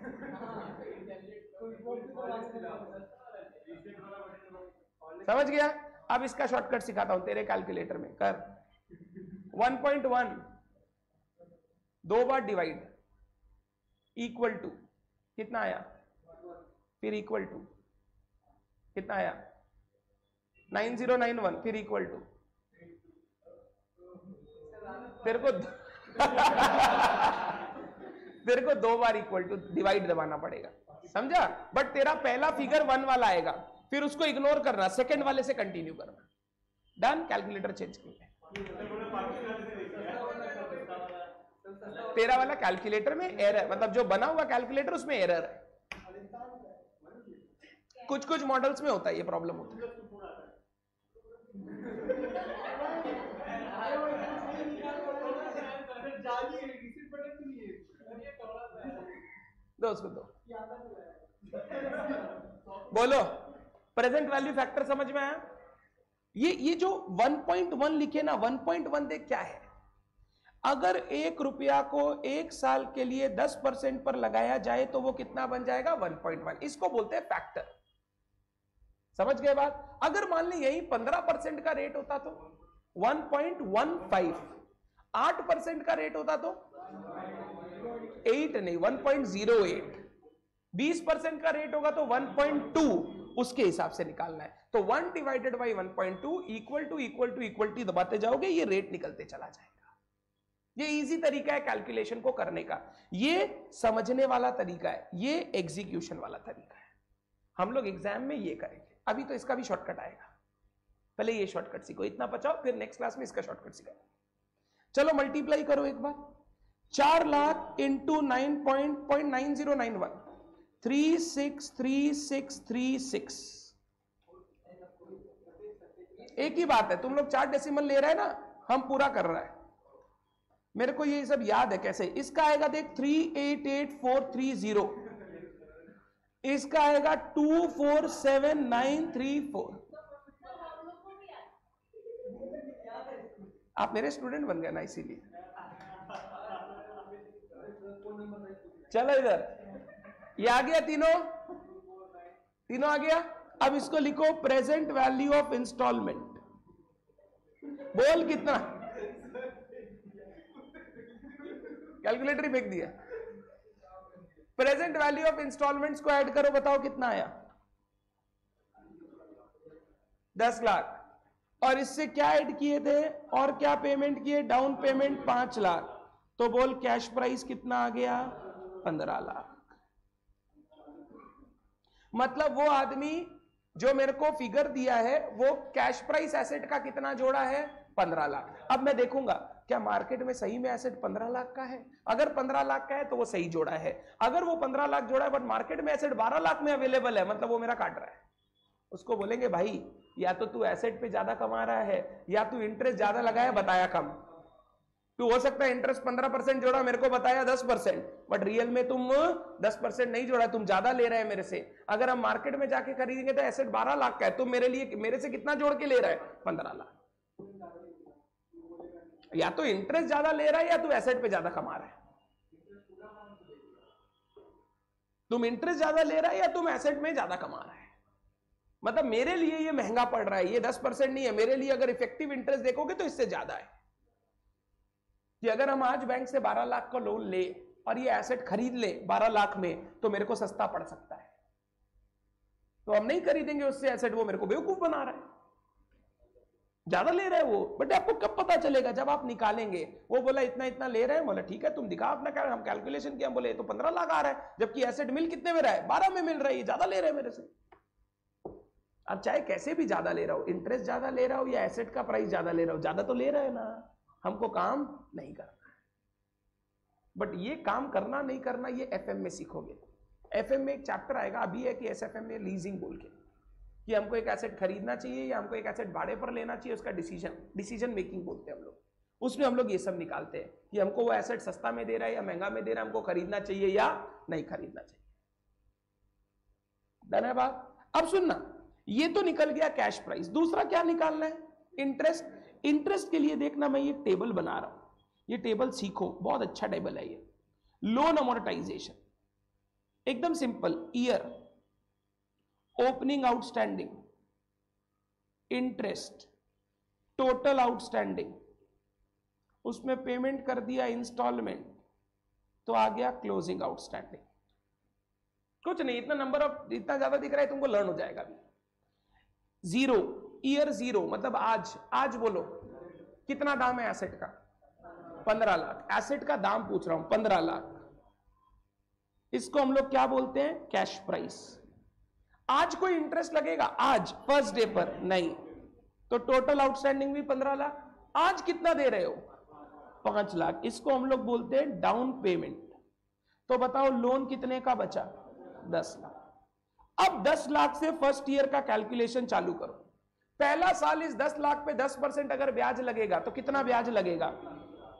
समझ गया? अब इसका शॉर्टकट सिखाता हूं तेरे कैलकुलेटर में, कर 1.1 दो बार डिवाइड इक्वल टू कितना आया, फिर इक्वल टू कितना आया 9091, फिर इक्वल टू, तेरे को तेरे को दो बार इक्वल टू डिवाइड दबाना पड़ेगा, समझा? बट तेरा पहला फिगर 1 वाला आएगा, फिर उसको इग्नोर करना, सेकंड वाले से कंटिन्यू करना। डन? कैलकुलेटर चेंज किया, तेरा वाला कैलकुलेटर में एरर, मतलब जो बना हुआ कैलकुलेटर उसमें एरर है, कुछ कुछ मॉडल्स में होता है, ये प्रॉब्लम होता है। दो उसको दो, बोलो, प्रेजेंट वैल्यू फैक्टर समझ में आया? ये जो 1.1 लिखे ना, 1.1 देख क्या है, अगर 1 रुपया को 1 साल के लिए 10% पर लगाया जाए तो वो कितना बन जाएगा? 1.1। इसको बोलते हैं फैक्टर। समझ गए बात? अगर मान ली यही 15% का रेट होता तो 1.15, 8% का रेट होता तो 8 नहीं 1.08, 20% का रेट होगा तो 1.2, उसके हिसाब से निकालना है। तो 1 डिवाइडेड बाई 1.2 इक्वल टू दबाते जाओगे, ये रेट निकलते चला जाएगा। ये इजी तरीका है कैलकुलेशन को करने का, ये समझने वाला तरीका है, ये एग्जीक्यूशन वाला तरीका है। हम लोग एग्जाम में ये करेंगे, अभी तो इसका भी शॉर्टकट आएगा, पहले ये शॉर्टकट सीखो, इतना बचाओ, फिर नेक्स्ट क्लास में इसका शॉर्टकट सिखाएंगे। चलो मल्टीप्लाई करो एक बार, 4 लाख इंटू 9.9091, 363636। एक ही बात है, तुम लोग 4 डेसिमल ले रहे हैं ना, हम पूरा कर रहा है, मेरे को ये सब याद है कैसे। इसका आएगा देख 388430, इसका आएगा 247934। आप मेरे स्टूडेंट बन गए ना, इसीलिए। चलो इधर, ये आ गया, तीनों आ गया। अब इसको लिखो प्रेजेंट वैल्यू ऑफ इंस्टॉलमेंट, बोल कितना? कैलकुलेटर ही फेंक दिया। प्रेजेंट वैल्यू ऑफ इंस्टॉलमेंट्स को ऐड करो, बताओ कितना आया? 10 लाख। और इससे क्या ऐड किए थे और क्या पेमेंट किए? Down payment 5 lakh. तो बोल कैश प्राइस कितना आ गया? 15 लाख। मतलब वो आदमी जो मेरे को फिगर दिया है वो कैश प्राइस एसेट का कितना जोड़ा है? 15 लाख। अब मैं देखूंगा क्या मार्केट में सही में एसेट 15 लाख का है। अगर 15 लाख का है तो वो सही जोड़ा है। अगर वो 15 लाख जोड़ा है बट मार्केट में एसेट 12 लाख में अवेलेबल है, मतलब वो मेरा काट रहा है। उसको बोलेंगे भाई या तो तू एसेट पे ज्यादा कमा रहा है या तू इंटरेस्ट ज्यादा लगाया, बताया कम। तू हो सकता है इंटरेस्ट 15% जोड़ा, मेरे को बताया 10%, बट रियल में तुम 10% नहीं जोड़ा, तुम ज्यादा ले रहे हैं मेरे से। अगर हम मार्केट में जाके खरीदेंगे तो एसेट 12 लाख का है, तुम मेरे से कितना जोड़ के ले रहा है? 15 लाख। या तो इंटरेस्ट ज्यादा ले रहा है या तू एसेट पे ज्यादा कमा रहा है। तुम इंटरेस्ट ज्यादा ले रहा है या तुम एसेट में ज्यादा कमा रहा है। मतलब मेरे लिए ये महंगा पड़ रहा है, ये 10% नहीं है मेरे लिए। अगर इफेक्टिव इंटरेस्ट देखोगे तो इससे ज्यादा है। कि अगर हम आज बैंक से 12 लाख का लोन ले और ये एसेट खरीद ले 12 लाख में, तो मेरे को सस्ता पड़ सकता है। तो हम नहीं खरीदेंगे उससे एसेट, वो मेरे को बेवकूफ बना रहा है, ज्यादा ले रहा है वो। बट आपको कब पता चलेगा? जब आप निकालेंगे। वो बोला इतना इतना ले रहे हैं, बोला ठीक है तुम दिखा अपना क्या। हम कैलकुलेशन किया, हम बोले तो 15 लाख आ रहा है, जबकि एसेट मिल कितने में रहा है? 12 में मिल रहा है, ये ज्यादा ले रहे हैं मेरे से। अब चाहे कैसे भी ज्यादा ले रहा हो, इंटरेस्ट ज्यादा ले रहा हो या एसेट का प्राइस ज्यादा ले रहा हो, ज्यादा तो ले रहे हैं ना, हमको काम नहीं करना है। बट ये काम करना नहीं करना ये एफएम में सीखोगे। एफएम में एक चैप्टर आएगा, अभी है कि एसएफएम में लीजिंग बोल के, कि हमको एक एसेट खरीदना चाहिए या हमको एक एसेट भाड़े पर लेना चाहिए, उसका डिसीजन मेकिंग बोलते हैं हम लोग। उसमें हम लोग ये सब निकालते हैं कि हमको वो एसेट सस्ता में दे रहा है या महंगा में दे रहा है, हमको खरीदना चाहिए या नहीं खरीदना चाहिए। डन है बात? अब सुनना, ये तो निकल गया कैश प्राइस। दूसरा क्या निकालना है? इंटरेस्ट। इंटरेस्ट के लिए देखना, मैं ये टेबल बना रहा हूं, ये टेबल सीखो, बहुत अच्छा टेबल है ये। लोन अमोर्टाइजेशन एकदम simple, year, opening outstanding, interest, total outstanding, उसमें पेमेंट कर दिया इंस्टॉलमेंट, तो आ गया क्लोजिंग आउटस्टैंडिंग। कुछ नहीं, इतना नंबर ऑफ इतना ज्यादा दिख रहा है तुमको, लर्न हो जाएगा अभी। जीरो, ईयर जीरो मतलब आज बोलो कितना दाम है एसेट का? 15 लाख। एसेट का दाम पूछ रहा हूं, 15 लाख। इसको हम लोग क्या बोलते हैं? Cash price. आज कोई इंटरेस्ट लगेगा? आज फर्स्ट डे पर नहीं, तो टोटल आउटस्टैंडिंग भी 15 लाख। आज कितना दे रहे हो? 5 लाख। इसको हम लोग बोलते हैं डाउन पेमेंट। तो बताओ लोन कितने का बचा? 10 लाख। अब 10 लाख से फर्स्ट ईयर का कैलकुलेशन चालू करो। पहला साल इस 10 लाख पे 10% अगर ब्याज लगेगा तो कितना ब्याज लगेगा?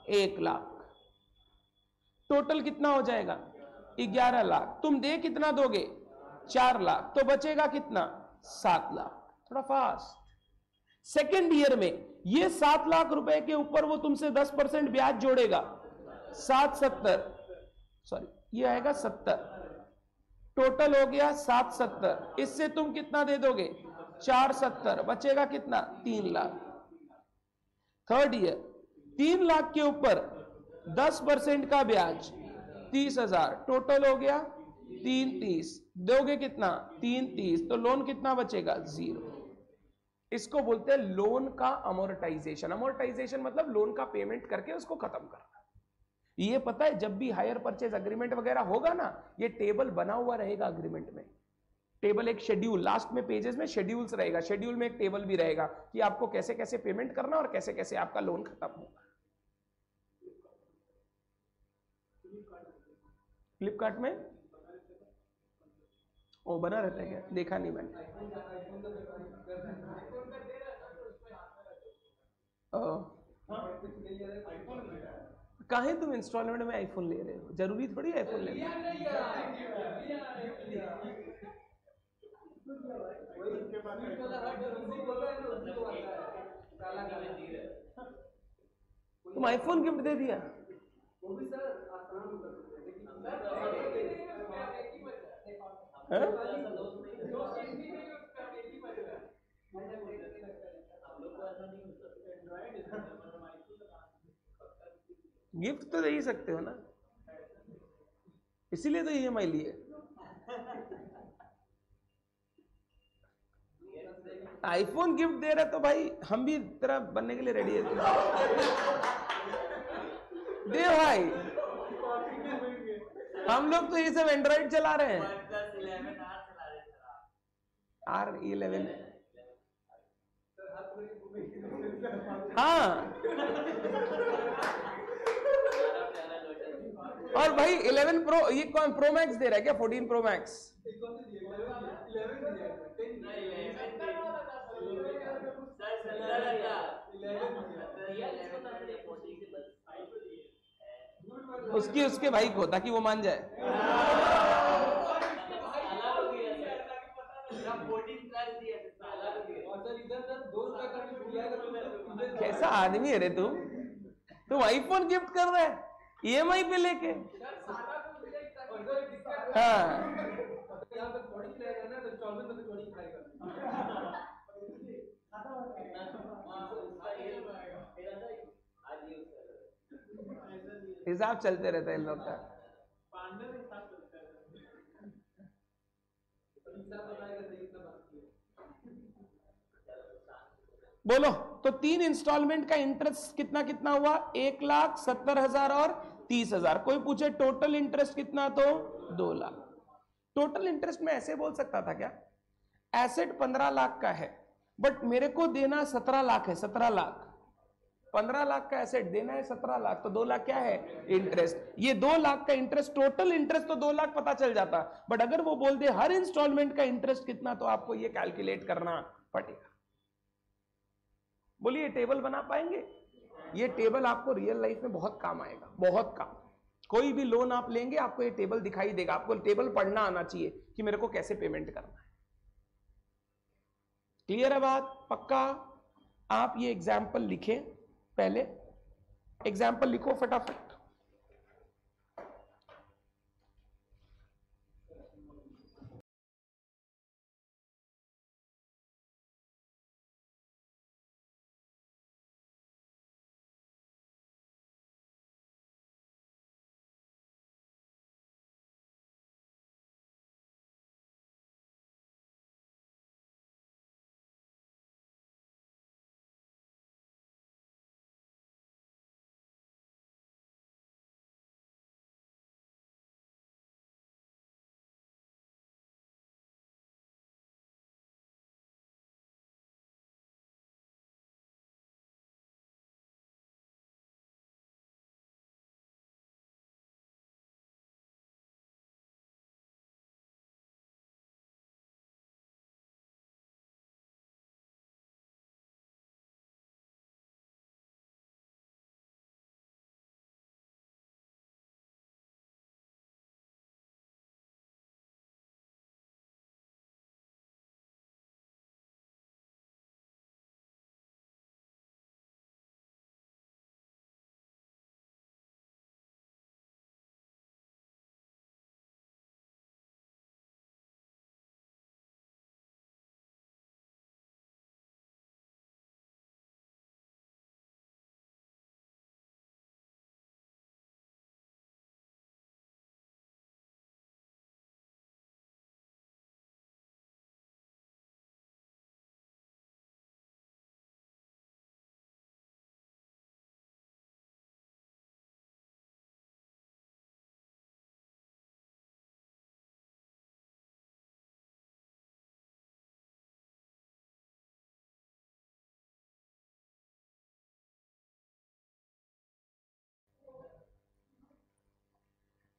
1 लाख। टोटल कितना हो जाएगा? 11 लाख। तुम दे कितना दोगे? 4 लाख। तो बचेगा कितना? 7 लाख। थोड़ा फास्ट। सेकेंड ईयर में ये 7 लाख रुपए के ऊपर वो तुमसे 10% ब्याज जोड़ेगा। 770, ये आएगा 70। टोटल हो गया 770। इससे तुम कितना दे दोगे? 470। बचेगा कितना? 3 लाख। थर्ड ईयर 3 लाख के ऊपर 10% का ब्याज 30,000। टोटल हो गया 330। दोगे कितना? 330। तो लोन कितना बचेगा? 0। इसको बोलते हैं लोन का अमोर्टाइजेशन। अमोर्टाइजेशन मतलब लोन का पेमेंट करके उसको खत्म करना। ये पता है, जब भी हायर परचेज अग्रीमेंट वगैरह होगा ना, ये टेबल बना हुआ रहेगा अग्रीमेंट में। टेबल एक शेड्यूल, लास्ट में पेजेस में शेड्यूल्स रहेगा, शेड्यूल में एक टेबल भी रहेगा कि आपको कैसे कैसे पेमेंट करना और कैसे कैसे आपका लोन खत्म होगा। फ्लिपकार्ट में वो बना रहता है क्या? देखा नहीं मैंने। काहे तुम इंस्टॉलमेंट में आईफोन ले रहे हो? जरूरी थोड़ी आईफोन लेना। तुम आईफोन गिफ्ट दे दिया? गिफ्ट तो दे ही सकते हो ना, इसीलिए तो ईएमआई लिए। आईफोन गिफ्ट दे रहे तो भाई हम भी तेरा बनने के लिए रेडी है। दे भाई, हम लोग तो ये सब एंड्रॉइड चला रहे हैं। R11 हाँ। और भाई 11 प्रो, ये कौन प्रो मैक्स दे रहा है क्या? 14 प्रो मैक्स? उसके भाई को, ताकि वो मान जाए। कैसा आदमी है रे तुम आईफोन गिफ्ट कर रहा है ईएमआई पे लेके? हाँ हिसाब चलते रहता है इन लोग का। बोलो तो 3 इंस्टॉलमेंट का इंटरेस्ट कितना कितना हुआ? 1,70,000 और 30,000। कोई पूछे टोटल इंटरेस्ट कितना, तो 2 लाख। टोटल इंटरेस्ट में ऐसे बोल सकता था क्या? एसेट 15 लाख का है बट मेरे को देना 17 लाख है, 17 लाख, 15 लाख का एसेट देना है 17 लाख, तो 2 लाख क्या है इंटरेस्ट। ये 2 लाख का इंटरेस्ट, टोटल इंटरेस्ट तो 2 लाख पता चल जाता, बट अगर वो बोल दे हर इंस्टॉलमेंट का इंटरेस्ट कितना, तो आपको ये कैलकुलेट करना पड़ेगा। बोलिए टेबल बना पाएंगे? ये टेबल आपको रियल लाइफ में बहुत काम आएगा, बहुत काम। कोई भी लोन आप लेंगे आपको ये टेबल दिखाई देगा, आपको टेबल पढ़ना आना चाहिए कि मेरे को कैसे पेमेंट करना है। क्लियर है बात? पक्का? आप ये एग्जाम्पल लिखें, पहले एग्जाम्पल लिखो फटाफट।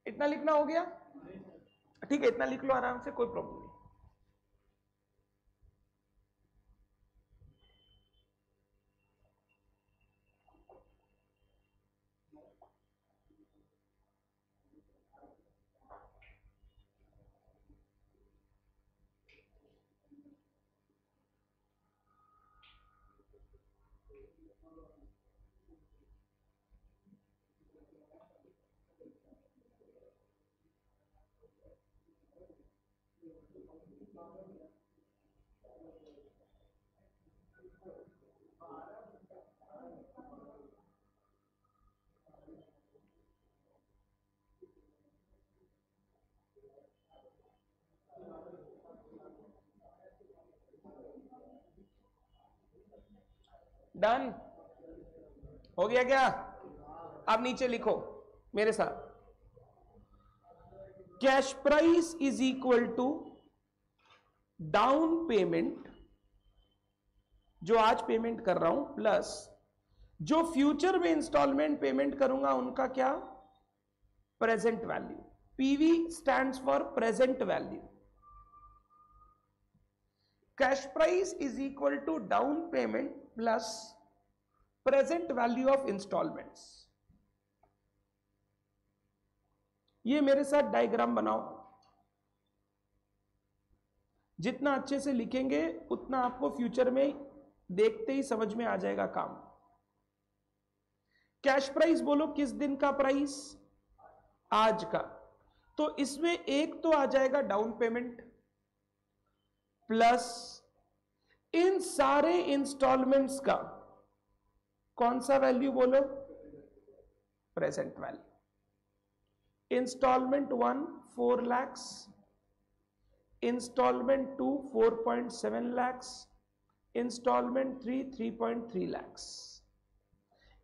इतना लिखना हो गया? ठीक है, इतना लिख लो आराम से, कोई प्रॉब्लम नहीं। डन हो गया क्या? अब नीचे लिखो मेरे साथ, cash price is equal to down payment, जो आज पेमेंट कर रहा हूं, प्लस जो फ्यूचर में इंस्टॉलमेंट पेमेंट करूंगा उनका क्या, present value. PV stands for present value. Cash price is equal to down payment plus present value of instalments. ये मेरे साथ डायग्राम बनाओ। जितना अच्छे से लिखेंगे उतना आपको फ्यूचर में देखते ही समझ में आ जाएगा काम। कैश प्राइस बोलो किस दिन का प्राइस, आज का, तो इसमें एक तो आ जाएगा डाउन पेमेंट प्लस इन सारे इंस्टॉलमेंट्स का कौन सा वैल्यू बोलो, present value. Instalment 1 4 lakhs, instalment 2 4.7 lakhs, instalment 3 3.3 lakhs।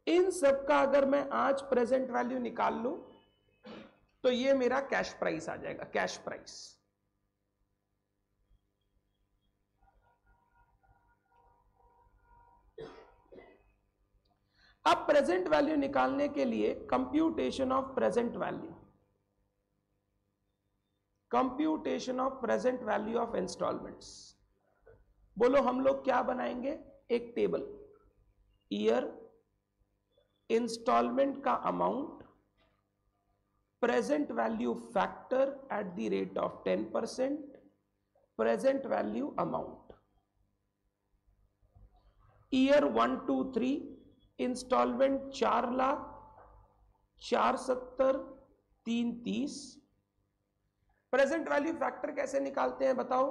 इन सब का अगर मैं आज प्रेजेंट वैल्यू निकाल लूं तो ये मेरा कैश प्राइस आ जाएगा, कैश प्राइस। अब प्रेजेंट वैल्यू निकालने के लिए computation of present value, computation of present value of instalments, बोलो हम लोग क्या बनाएंगे, एक टेबल, ईयर, इंस्टॉलमेंट का amount, present value factor at the rate of 10%, present value amount, year 1 2 3, instalment 4 lakh, 4 70, 3 30। Present value factor कैसे निकालते हैं बताओ,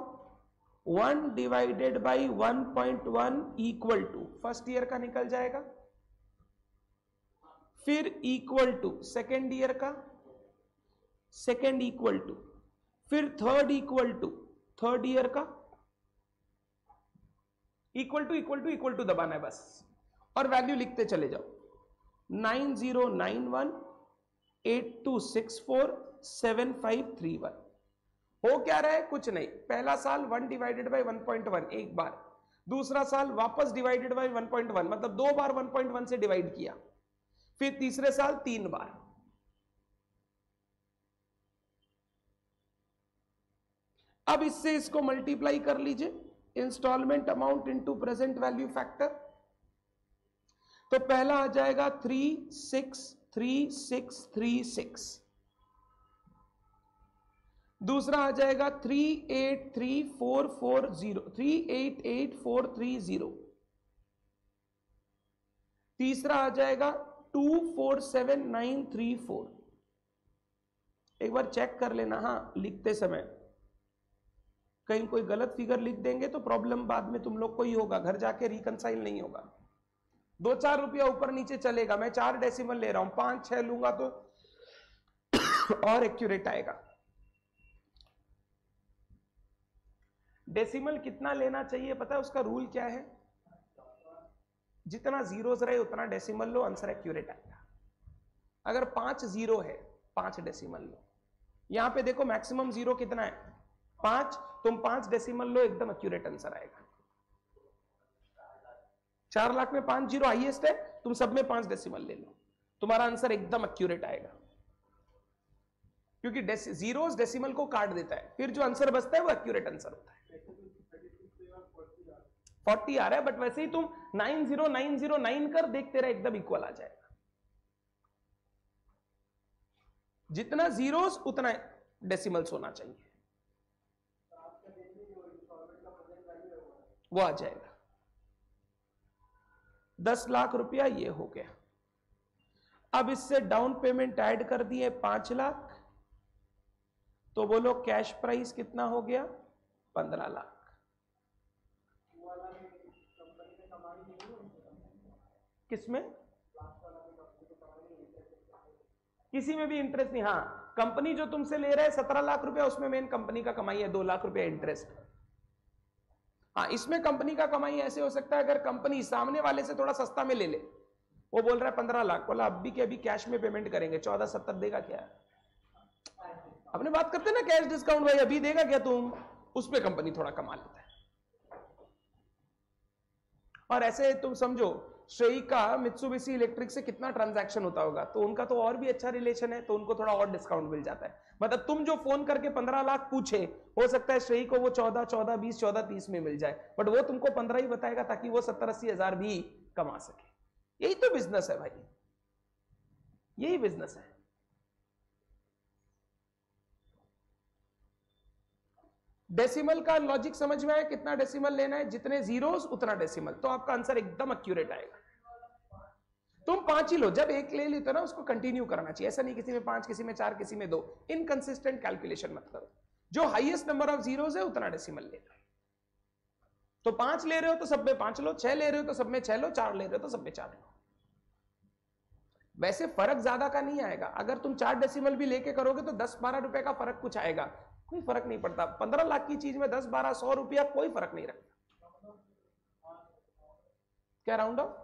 1 divided by 1.1 equal to first year का निकल जाएगा, फिर इक्वल टू सेकेंड ईयर का, सेकेंड इक्वल टू, फिर third equal to third year का, equal to equal to equal to दबाना है बस, और वैल्यू लिखते चले जाओ, 9091 8264 7531। हो क्या रहा है, कुछ नहीं, पहला साल 1 डिवाइडेड बाई 1.1 एक बार, दूसरा साल वापस डिवाइडेड बाई 1.1, मतलब 2 बार 1.1 से डिवाइड किया, फिर तीसरे साल 3 बार। अब इससे इसको मल्टीप्लाई कर लीजिए, instalment amount into present value factor, तो पहला आ जाएगा 363636, दूसरा आ जाएगा 383440, 388430, तीसरा आ जाएगा 247934। एक बार चेक कर लेना, हाँ लिखते समय कहीं कोई गलत फिगर लिख देंगे तो प्रॉब्लम बाद में तुम लोग को ही होगा, घर जाके रिकंसाइल नहीं होगा, 2-4 रुपया ऊपर नीचे चलेगा। मैं 4 डेसिमल ले रहा हूं, 5-6 लूंगा तो और एक्यूरेट आएगा। डेसिमल कितना लेना चाहिए पता है उसका रूल क्या है, जितना जीरोस रहे उतना डेसिमल लो, आंसर एक्यूरेट आएगा। अगर 5 जीरो है 5 डेसिमल लो, यहां पे देखो मैक्सिमम जीरो कितना है 5, तुम 5 डेसिमल लो, एकदम एक्यूरेट आंसर आएगा। 4 लाख में 5 जीरो हाईएस्ट है, तुम सब में 5 डेसिमल ले लो, तुम्हारा आंसर एकदम एक्यूरेट आएगा, क्योंकि जीरोस डेसिमल को काट देता है, फिर जो आंसर बचता है वो एक्यूरेट आंसर होता है। 40 आ रहा है, बट वैसे ही तुम 90909 कर देखते रहे, एकदम इक्वल आ जाएगा। जितना जीरोस उतना डेसिमल्स होना चाहिए, वो आ जाएगा। 10 लाख रुपया ये हो गया। अब इससे डाउन पेमेंट ऐड कर दिए 5 लाख, तो बोलो कैश प्राइस कितना हो गया 15 लाख। किसमें, किसी में भी इंटरेस्ट नहीं। हाँ, कंपनी जो तुमसे ले रहा है 17 लाख रुपया, उसमें मेन कंपनी का कमाई है 2 लाख रुपया इंटरेस्ट। हाँ, इसमें कंपनी का कमाई ऐसे हो सकता है अगर कंपनी सामने वाले से थोड़ा सस्ता में ले ले, वो बोल रहा है 15 लाख, बोला अभी के अभी कैश में पेमेंट करेंगे, 1470 देगा क्या, अपने बात करते ना कैश डिस्काउंट, भाई अभी देगा क्या तुम, उस पर कंपनी थोड़ा कमा लेता है। और ऐसे तुम समझो श्रेई का मित्सुबिशी इलेक्ट्रिक से कितना ट्रांजैक्शन होता होगा, तो उनका तो और भी अच्छा रिलेशन है, तो उनको थोड़ा और डिस्काउंट मिल जाता है। मतलब तुम जो फोन करके 15 लाख पूछे, हो सकता है श्रेई को वो 14, 14, 20, 14, 30 में मिल जाए, बट वो तुमको 15 ही बताएगा ताकि वो 70-80 हजार भी कमा सके। यही तो बिजनेस है भाई, यही बिजनेस है। डेसिमल का लॉजिक समझ में आया, कितना डेसिमल लेना है, जितने जीरोस उतना डेसिमल, तो आपका आंसर एकदम एक्यूरेट आएगा। तुम 5 ही लो, जब एक ले लेते ना उसको कंटिन्यू करना चाहिए, ऐसा नहीं किसी में 5, किसी में 4, किसी में 2, इनकंसिस्टेंट कैलकुलेशन मत करो। जो हाईएस्ट नंबर ऑफ जीरोस है उतना डेसिमल लेना। तो 5 ले रहे हो तो सब में 5 लो, 6 ले रहे हो तो सब में 6 लो, 4 ले रहे हो तो सब में 4 लो। वैसे फर्क ज्यादा का नहीं आएगा, अगर तुम 4 डेसिमल भी लेके करोगे तो 10-12 रुपए का फर्क कुछ आएगा, कोई फर्क नहीं पड़ता। 15 लाख की चीज में 10-12-100 रुपया कोई फर्क नहीं रखता। क्या राउंड ऑफ,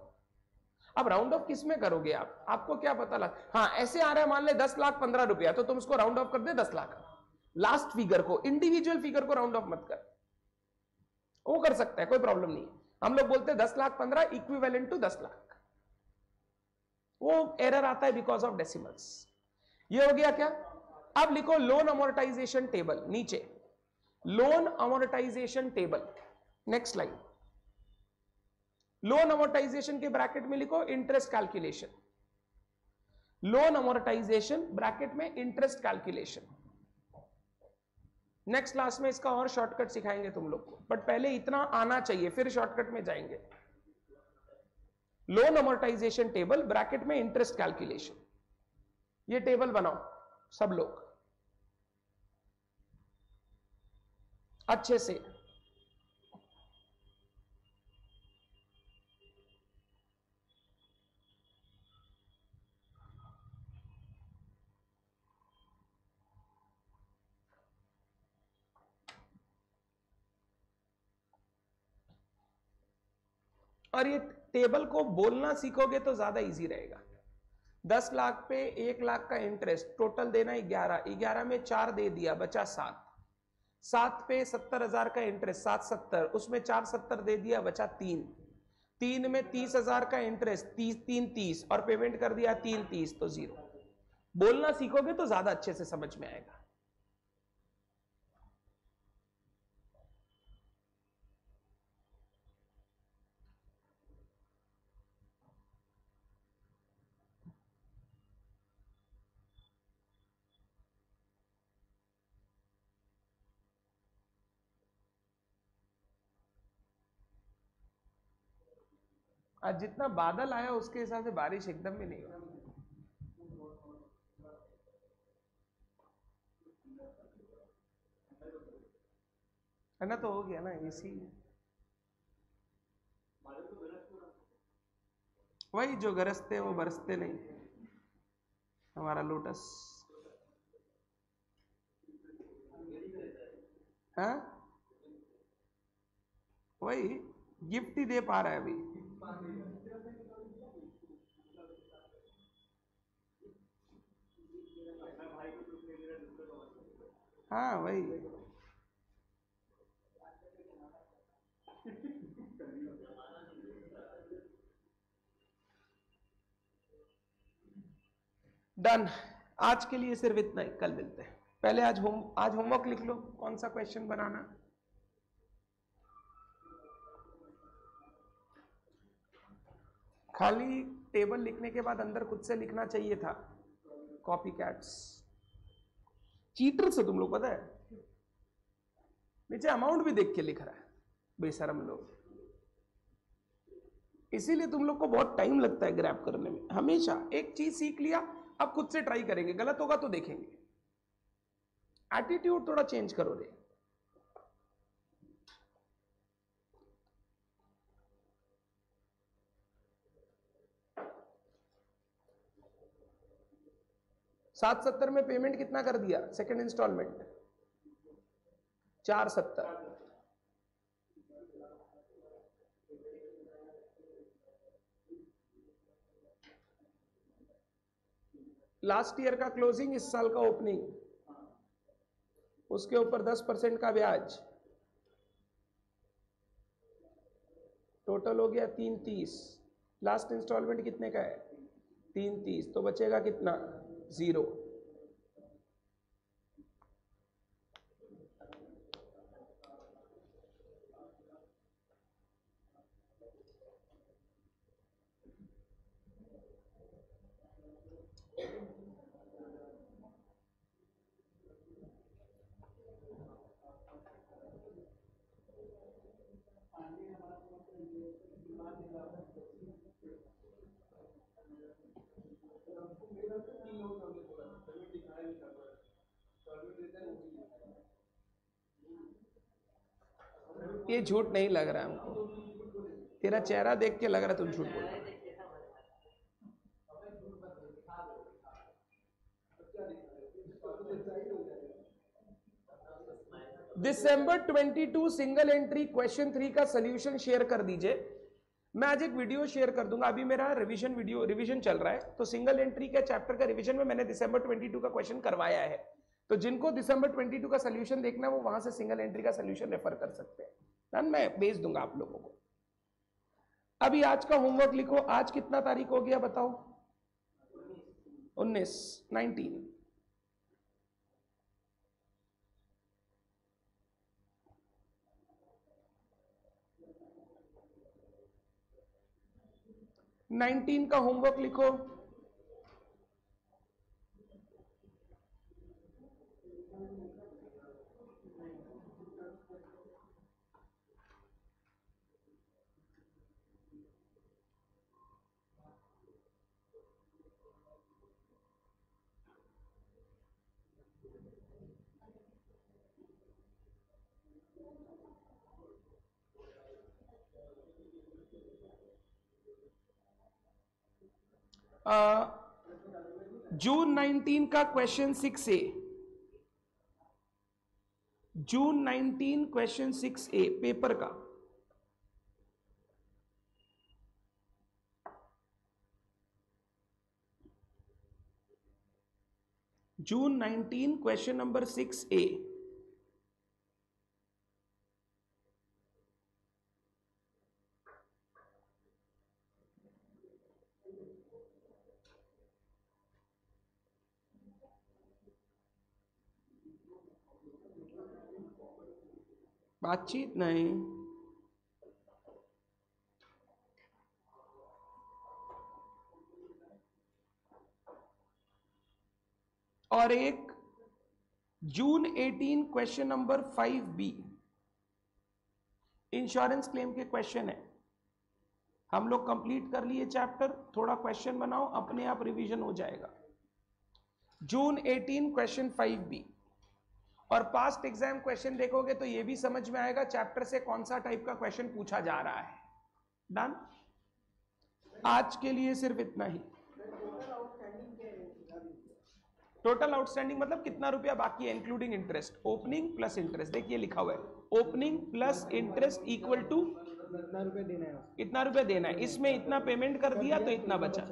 अब राउंड ऑफ किस में करोगे आप, आपको क्या पता लग, हाँ ऐसे आ रहा है, मान ले 10 लाख 15 रुपया, तो तुम उसको राउंड ऑफ कर दे 10 लाख, लास्ट फिगर को, इंडिविजुअल फिगर को राउंड ऑफ मत कर, वो कर सकता है, कोई प्रॉब्लम नहीं है। हम लोग बोलते हैं 10 लाख 15 इक्विवेलेंट टू 10 लाख। वो एरर आता है बिकॉज ऑफ डेसिमल्स। ये हो गया क्या? अब लिखो लोन अमोर्टाइजेशन टेबल नीचे, loan amortisation table, next line. Loan amortisation के ब्रैकेट में लिखो interest calculation, loan amortisation bracket में इंटरेस्ट कैलकुलेशन। नेक्स्ट क्लास में इसका और शॉर्टकट सिखाएंगे तुम लोग को, बट पहले इतना आना चाहिए, फिर शॉर्टकट में जाएंगे। लोन अमोर्टाइजेशन टेबल ब्रैकेट में इंटरेस्ट कैलकुलेशन, ये टेबल बनाओ सब लोग अच्छे से। और ये टेबल को बोलना सीखोगे तो ज्यादा इजी रहेगा। 10 लाख पे 1 लाख का इंटरेस्ट, टोटल देना 11, 11 में 4 दे दिया, बचा 7, 7 पे 70,000 का इंटरेस्ट, 7 70, उसमें 4 70 दे दिया, बचा 3, 3 में 30,000 का इंटरेस्ट, 30 3 30 और पेमेंट कर दिया 3 30, तो 0। बोलना सीखोगे तो ज्यादा अच्छे से समझ में आएगा। आज जितना बादल आया उसके हिसाब से बारिश एकदम भी नहीं हुआ। है ना, तो हो गया ना एसी। वही जो गरजते वो बरसते नहीं, हमारा लोटस। हाँ वही गिफ्ट ही दे पा रहा है अभी। हाँ वही। डन, आज के लिए सिर्फ इतना ही, कल मिलते हैं। पहले आज होमवर्क लिख लो, कौन सा क्वेश्चन बनाना। खाली टेबल लिखने के बाद अंदर खुद से लिखना चाहिए था। कॉपी कैट्स, चीटर से तुम लोग, पता है नीचे अमाउंट भी देख के लिख रहा है, बेशरम लोग। इसीलिए तुम लोग को बहुत टाइम लगता है ग्रैब करने में। हमेशा एक चीज सीख लिया, अब खुद से ट्राई करेंगे, गलत होगा तो देखेंगे। एटीट्यूड थोड़ा चेंज करो रे। $770 में पेमेंट कितना कर दिया? Second instalment 470। लास्ट ईयर का क्लोजिंग, इस साल का ओपनिंग, उसके ऊपर 10% का ब्याज, टोटल हो गया 330। लास्ट इंस्टॉलमेंट कितने का है? 330, तो बचेगा कितना? 0। ये झूठ नहीं लग रहा है हमको, तेरा चेहरा देख के लग रहा है तुम झूठ बोल रहे हो। दिसंबर 22 सिंगल एंट्री क्वेश्चन 3 का सॉल्यूशन शेयर कर दीजिए। मैं आज एक वीडियो शेयर कर दूंगा, अभी मेरा रिवीजन चल रहा है, तो सिंगल एंट्री के चैप्टर का रिवीजन में मैंने दिसंबर 22 का क्वेश्चन करवाया है। तो जिनको दिसंबर 22 का सॉल्यूशन देखना है वो वहां से सिंगल एंट्री का सॉल्यूशन रेफर कर सकते हैं, मैं भेज दूंगा आप लोगों को। अभी आज का होमवर्क लिखो। आज कितना तारीख हो गया बताओ? 19 19 19 का होमवर्क लिखो। जून 19 का क्वेश्चन 6A, जून 19 क्वेश्चन 6A पेपर का। जून 19 क्वेश्चन नंबर 6A। बातचीत नहीं। और एक जून 18 question number 5B insurance claim के क्वेश्चन है। हम लोग कंप्लीट कर लिए चैप्टर, थोड़ा क्वेश्चन बनाओ, अपने आप रिवीजन हो जाएगा। जून 18 क्वेश्चन 5B। और पास्ट एग्जाम क्वेश्चन देखोगे तो ये भी समझ में आएगा चैप्टर से कौन सा टाइप का क्वेश्चन पूछा जा रहा है। डन। आज के लिए सिर्फ इतना ही। टोटल आउटस्टैंडिंग मतलब कितना रुपया बाकी है including interest, opening plus interest. देखिए लिखा हुआ है opening plus interest equal to इतना रुपया देना है, इतना रुपया देना है। इसमें इतना पेमेंट कर दिया तो इतना बचा।